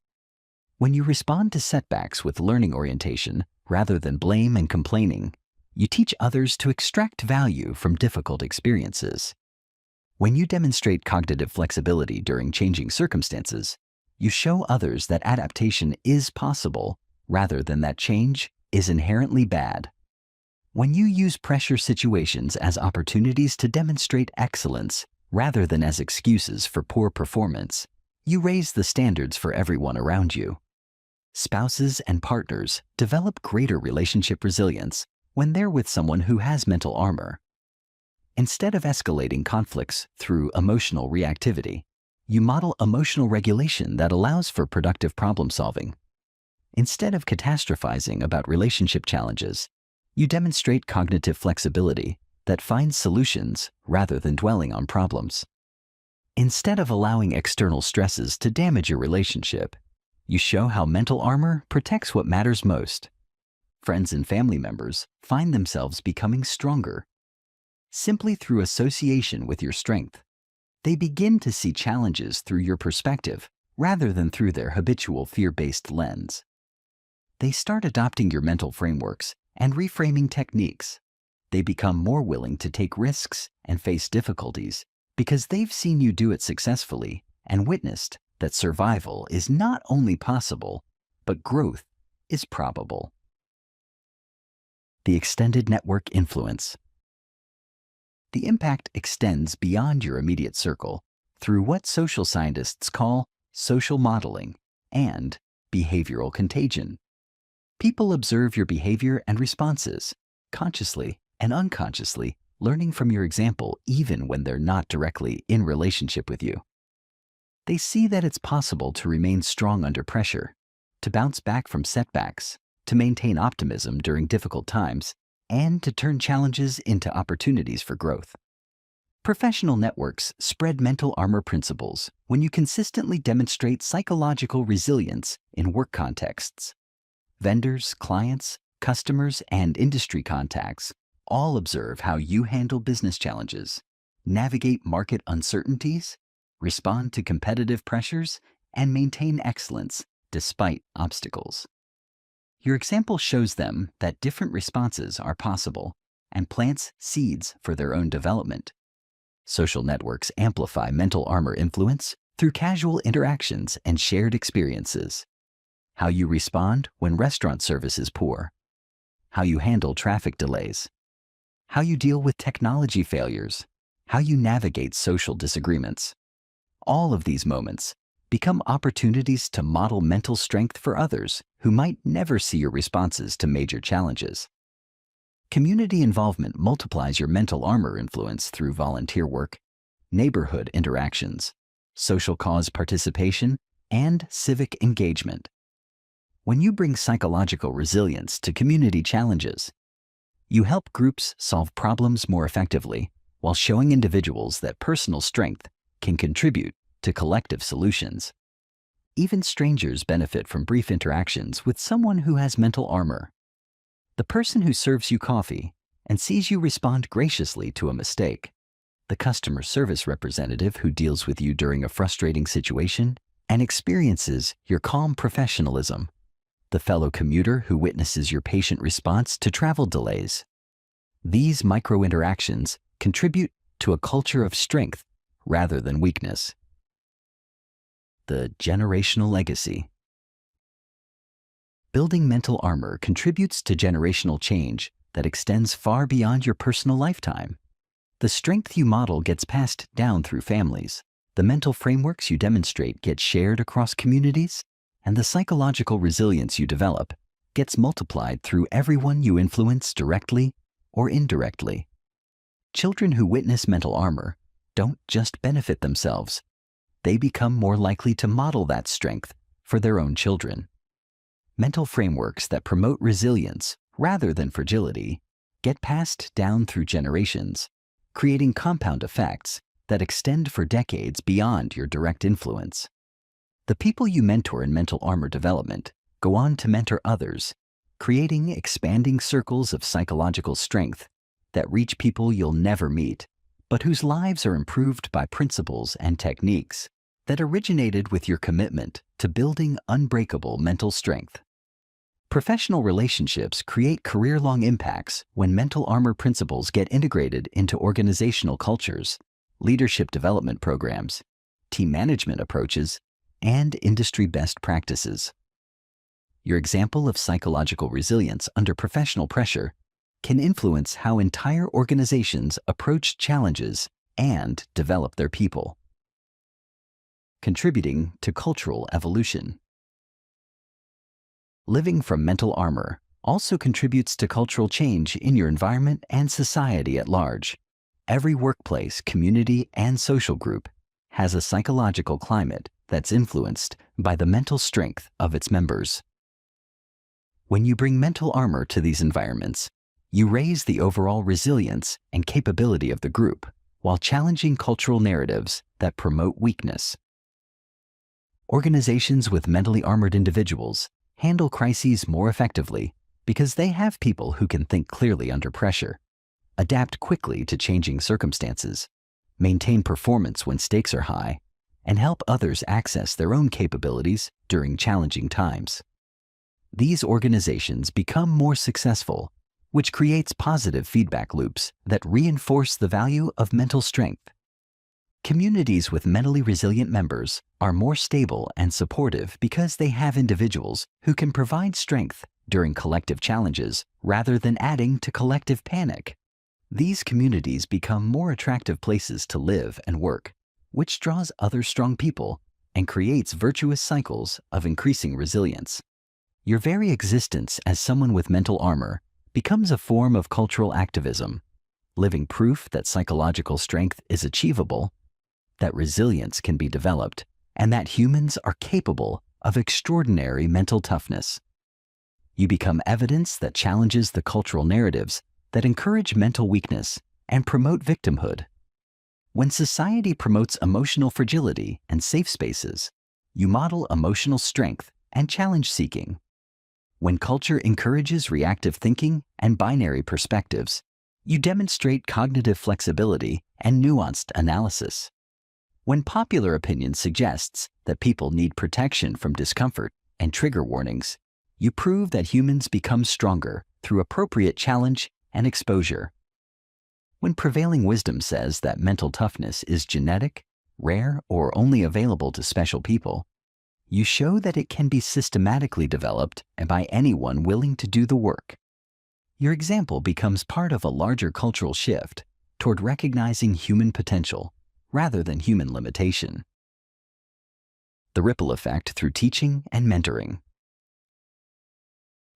When you respond to setbacks with learning orientation rather than blame and complaining, you teach others to extract value from difficult experiences. When you demonstrate cognitive flexibility during changing circumstances, you show others that adaptation is possible rather than that change is inherently bad. When you use pressure situations as opportunities to demonstrate excellence rather than as excuses for poor performance, you raise the standards for everyone around you. Spouses and partners develop greater relationship resilience when they're with someone who has mental armor. Instead of escalating conflicts through emotional reactivity, you model emotional regulation that allows for productive problem solving. Instead of catastrophizing about relationship challenges, you demonstrate cognitive flexibility that finds solutions rather than dwelling on problems. Instead of allowing external stresses to damage your relationship, you show how mental armor protects what matters most. Friends and family members find themselves becoming stronger. Simply through association with your strength, they begin to see challenges through your perspective rather than through their habitual fear-based lens. They start adopting your mental frameworks and reframing techniques. They become more willing to take risks and face difficulties because they've seen you do it successfully and witnessed that survival is not only possible, but growth is probable. The extended network influence. The impact extends beyond your immediate circle through what social scientists call social modeling and behavioral contagion. People observe your behavior and responses, consciously and unconsciously, learning from your example even when they're not directly in relationship with you. They see that it's possible to remain strong under pressure, to bounce back from setbacks, to maintain optimism during difficult times, and to turn challenges into opportunities for growth. Professional networks spread mental armor principles when you consistently demonstrate psychological resilience in work contexts. Vendors, clients, customers, and industry contacts all observe how you handle business challenges, navigate market uncertainties, respond to competitive pressures, and maintain excellence despite obstacles. Your example shows them that different responses are possible and plants seeds for their own development. Social networks amplify mental armor influence through casual interactions and shared experiences. How you respond when restaurant service is poor. How you handle traffic delays. How you deal with technology failures. How you navigate social disagreements. All of these moments become opportunities to model mental strength for others who might never see your responses to major challenges. Community involvement multiplies your mental armor influence through volunteer work, neighborhood interactions, social cause participation, and civic engagement. When you bring psychological resilience to community challenges, you help groups solve problems more effectively while showing individuals that personal strength can contribute to collective solutions. Even strangers benefit from brief interactions with someone who has mental armor. the person who serves you coffee and sees you respond graciously to a mistake, the customer service representative who deals with you during a frustrating situation and experiences your calm professionalism, the fellow commuter who witnesses your patient response to travel delays. These micro-interactions contribute to a culture of strength rather than weakness. The generational legacy. Building mental armor contributes to generational change that extends far beyond your personal lifetime. The strength you model gets passed down through families. The mental frameworks you demonstrate get shared across communities, and the psychological resilience you develop gets multiplied through everyone you influence directly or indirectly. Children who witness mental armor don't just benefit themselves. They become more likely to model that strength for their own children. Mental frameworks that promote resilience rather than fragility get passed down through generations, creating compound effects that extend for decades beyond your direct influence. The people you mentor in mental armor development go on to mentor others, creating expanding circles of psychological strength that reach people you'll never meet, but whose lives are improved by principles and techniques that originated with your commitment to building unbreakable mental strength. Professional relationships create career-long impacts when mental armor principles get integrated into organizational cultures, leadership development programs, team management approaches, and industry best practices. Your example of psychological resilience under professional pressure can influence how entire organizations approach challenges and develop their people. Contributing to cultural evolution. Living from mental armor also contributes to cultural change in your environment and society at large. Every workplace, community, and social group has a psychological climate that's influenced by the mental strength of its members. When you bring mental armor to these environments, you raise the overall resilience and capability of the group while challenging cultural narratives that promote weakness. Organizations with mentally armored individuals handle crises more effectively because they have people who can think clearly under pressure, adapt quickly to changing circumstances, maintain performance when stakes are high, and help others access their own capabilities during challenging times. These organizations become more successful, which creates positive feedback loops that reinforce the value of mental strength. Communities with mentally resilient members are more stable and supportive because they have individuals who can provide strength during collective challenges rather than adding to collective panic. These communities become more attractive places to live and work, which draws other strong people and creates virtuous cycles of increasing resilience. Your very existence as someone with mental armor becomes a form of cultural activism, living proof that psychological strength is achievable, that resilience can be developed, and that humans are capable of extraordinary mental toughness. You become evidence that challenges the cultural narratives that encourage mental weakness and promote victimhood. When society promotes emotional fragility and safe spaces, you model emotional strength and challenge-seeking. When culture encourages reactive thinking and binary perspectives, you demonstrate cognitive flexibility and nuanced analysis. When popular opinion suggests that people need protection from discomfort and trigger warnings, you prove that humans become stronger through appropriate challenge and exposure. When prevailing wisdom says that mental toughness is genetic, rare, or only available to special people, you show that it can be systematically developed by anyone willing to do the work. Your example becomes part of a larger cultural shift toward recognizing human potential rather than human limitation. The ripple effect through teaching and mentoring.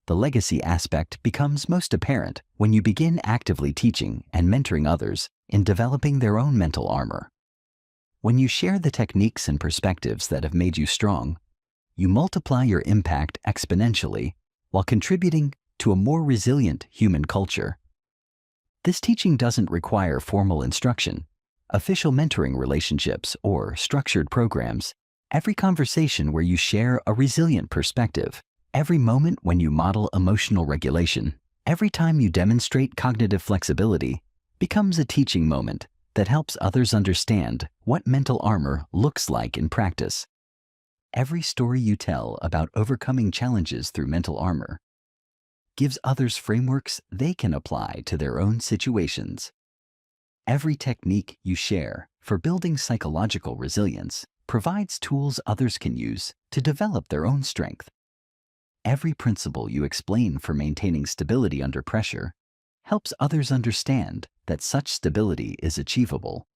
The legacy aspect becomes most apparent when you begin actively teaching and mentoring others in developing their own mental armor. When you share the techniques and perspectives that have made you strong, you multiply your impact exponentially while contributing to a more resilient human culture. This teaching doesn't require formal instruction, official mentoring relationships, or structured programs. Every conversation where you share a resilient perspective, every moment when you model emotional regulation, Every time you demonstrate cognitive flexibility becomes a teaching moment that helps others understand what mental armor looks like in practice. Every story you tell about overcoming challenges through mental armor gives others frameworks they can apply to their own situations. Every technique you share for building psychological resilience provides tools others can use to develop their own strength. Every principle you explain for maintaining stability under pressure helps others understand that such stability is achievable.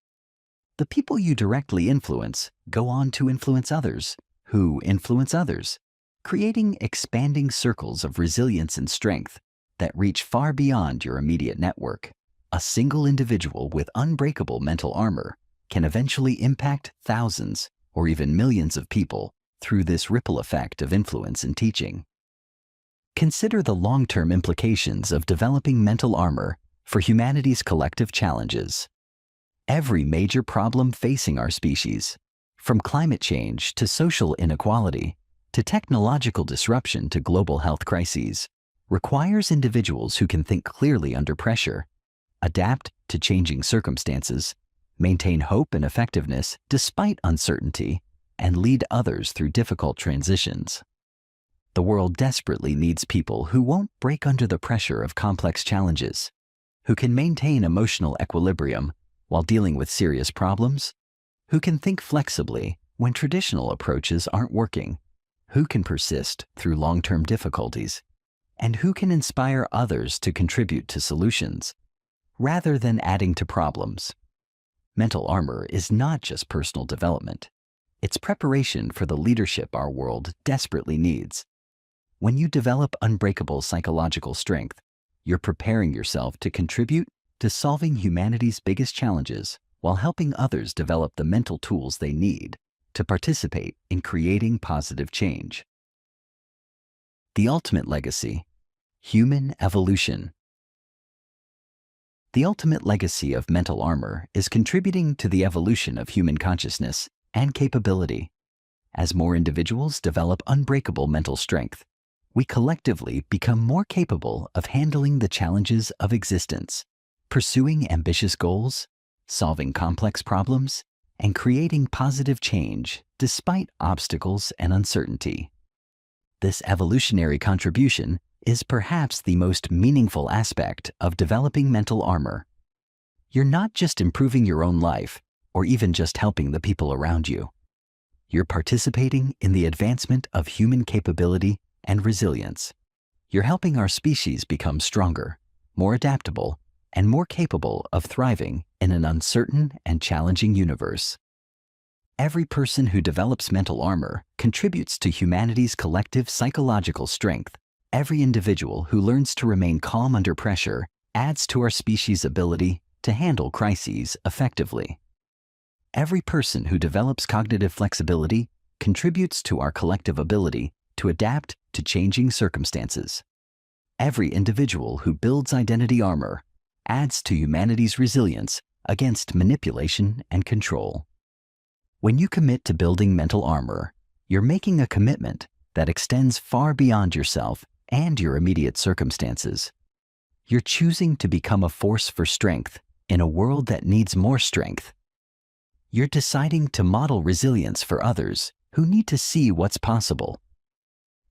The people you directly influence go on to influence others, who influence others, creating expanding circles of resilience and strength that reach far beyond your immediate network. A single individual with unbreakable mental armor can eventually impact thousands or even millions of people through this ripple effect of influence and teaching. Consider the long-term implications of developing mental armor for humanity's collective challenges. Every major problem facing our species, from climate change to social inequality to technological disruption to global health crises, requires individuals who can think clearly under pressure, adapt to changing circumstances, maintain hope and effectiveness despite uncertainty, and lead others through difficult transitions. The world desperately needs people who won't break under the pressure of complex challenges, who can maintain emotional equilibrium while dealing with serious problems, who can think flexibly when traditional approaches aren't working, who can persist through long-term difficulties, and who can inspire others to contribute to solutions rather than adding to problems. Mental armor is not just personal development. It's preparation for the leadership our world desperately needs. When you develop unbreakable psychological strength, you're preparing yourself to contribute to solving humanity's biggest challenges while helping others develop the mental tools they need to participate in creating positive change. The ultimate legacy: human evolution. The ultimate legacy of mental armor is contributing to the evolution of human consciousness and capability. As more individuals develop unbreakable mental strength, we collectively become more capable of handling the challenges of existence, pursuing ambitious goals, solving complex problems, and creating positive change despite obstacles and uncertainty. This evolutionary contribution is perhaps the most meaningful aspect of developing mental armor. You're not just improving your own life, or even just helping the people around you. You're participating in the advancement of human capability and resilience. You're helping our species become stronger, more adaptable, and more capable of thriving in an uncertain and challenging universe. Every person who develops mental armor contributes to humanity's collective psychological strength. Every individual who learns to remain calm under pressure adds to our species' ability to handle crises effectively. Every person who develops cognitive flexibility contributes to our collective ability to adapt to changing circumstances. Every individual who builds identity armor adds to humanity's resilience against manipulation and control. When you commit to building mental armor, you're making a commitment that extends far beyond yourself and your immediate circumstances. You're choosing to become a force for strength in a world that needs more strength. You're deciding to model resilience for others who need to see what's possible.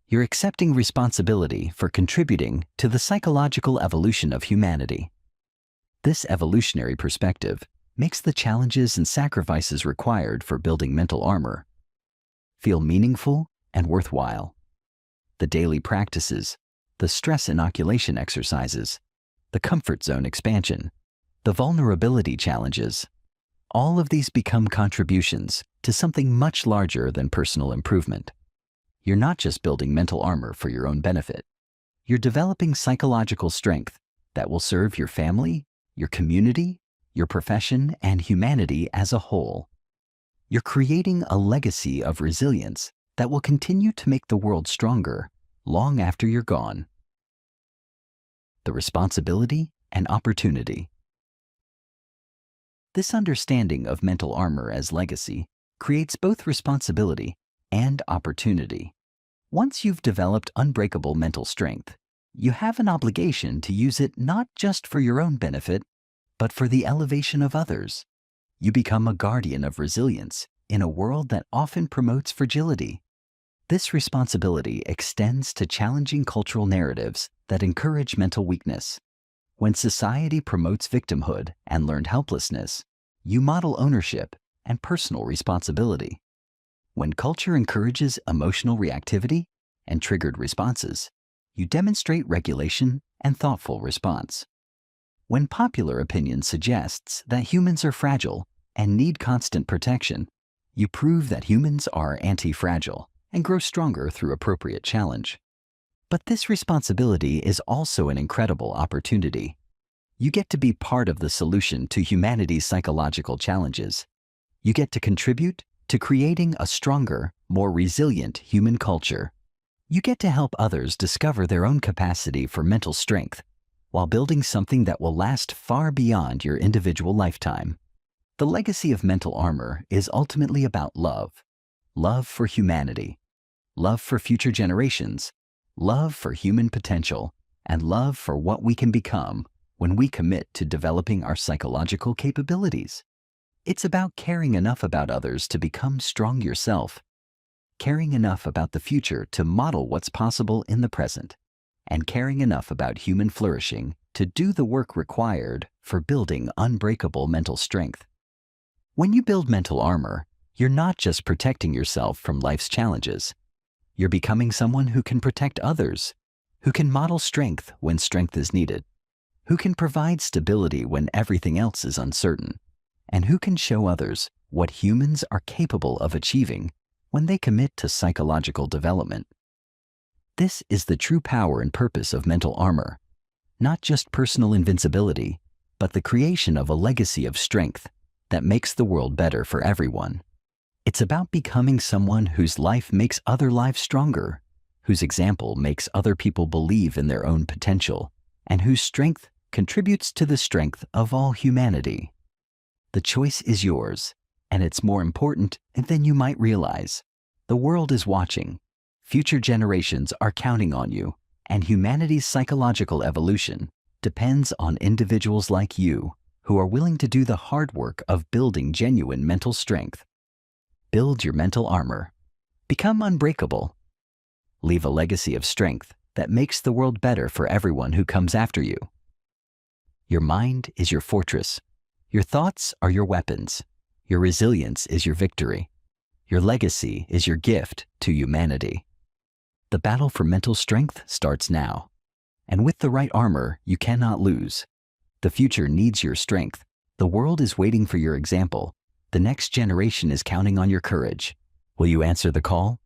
You're accepting responsibility for contributing to the psychological evolution of humanity. This evolutionary perspective makes the challenges and sacrifices required for building mental armor feel meaningful and worthwhile. The daily practices, the stress inoculation exercises, the comfort zone expansion, the vulnerability challenges, all of these become contributions to something much larger than personal improvement. You're not just building mental armor for your own benefit. You're developing psychological strength that will serve your family, your community, your profession, and humanity as a whole. You're creating a legacy of resilience that will continue to make the world stronger long after you're gone. The responsibility and opportunity. This understanding of mental armor as legacy creates both responsibility and opportunity. Once you've developed unbreakable mental strength, You have an obligation to use it not just for your own benefit, but for the elevation of others. You become a guardian of resilience in a world that often promotes fragility. This responsibility extends to challenging cultural narratives that encourage mental weakness. When society promotes victimhood and learned helplessness, you model ownership and personal responsibility. When culture encourages emotional reactivity and triggered responses, you demonstrate regulation and thoughtful response. When popular opinion suggests that humans are fragile and need constant protection, you prove that humans are anti-fragile and grow stronger through appropriate challenge. But this responsibility is also an incredible opportunity. You get to be part of the solution to humanity's psychological challenges. You get to contribute to creating a stronger, more resilient human culture. You get to help others discover their own capacity for mental strength while building something that will last far beyond your individual lifetime. The legacy of mental armor is ultimately about love. Love for humanity, love for future generations, love for human potential, and love for what we can become when we commit to developing our psychological capabilities. It's about caring enough about others to become strong yourself, caring enough about the future to model what's possible in the present, and caring enough about human flourishing to do the work required for building unbreakable mental strength. When you build mental armor, you're not just protecting yourself from life's challenges. You're becoming someone who can protect others, who can model strength when strength is needed, who can provide stability when everything else is uncertain, and who can show others what humans are capable of achieving when they commit to psychological development. This is the true power and purpose of mental armor, not just personal invincibility, but the creation of a legacy of strength that makes the world better for everyone. It's about becoming someone whose life makes other lives stronger, whose example makes other people believe in their own potential, and whose strength contributes to the strength of all humanity. The choice is yours, and it's more important than you might realize. The world is watching. Future generations are counting on you, and humanity's psychological evolution depends on individuals like you who are willing to do the hard work of building genuine mental strength. Build your mental armor. Become unbreakable. Leave a legacy of strength that makes the world better for everyone who comes after you. Your mind is your fortress. Your thoughts are your weapons. Your resilience is your victory. Your legacy is your gift to humanity. The battle for mental strength starts now. And with the right armor, you cannot lose. The future needs your strength. The world is waiting for your example. The next generation is counting on your courage. Will you answer the call?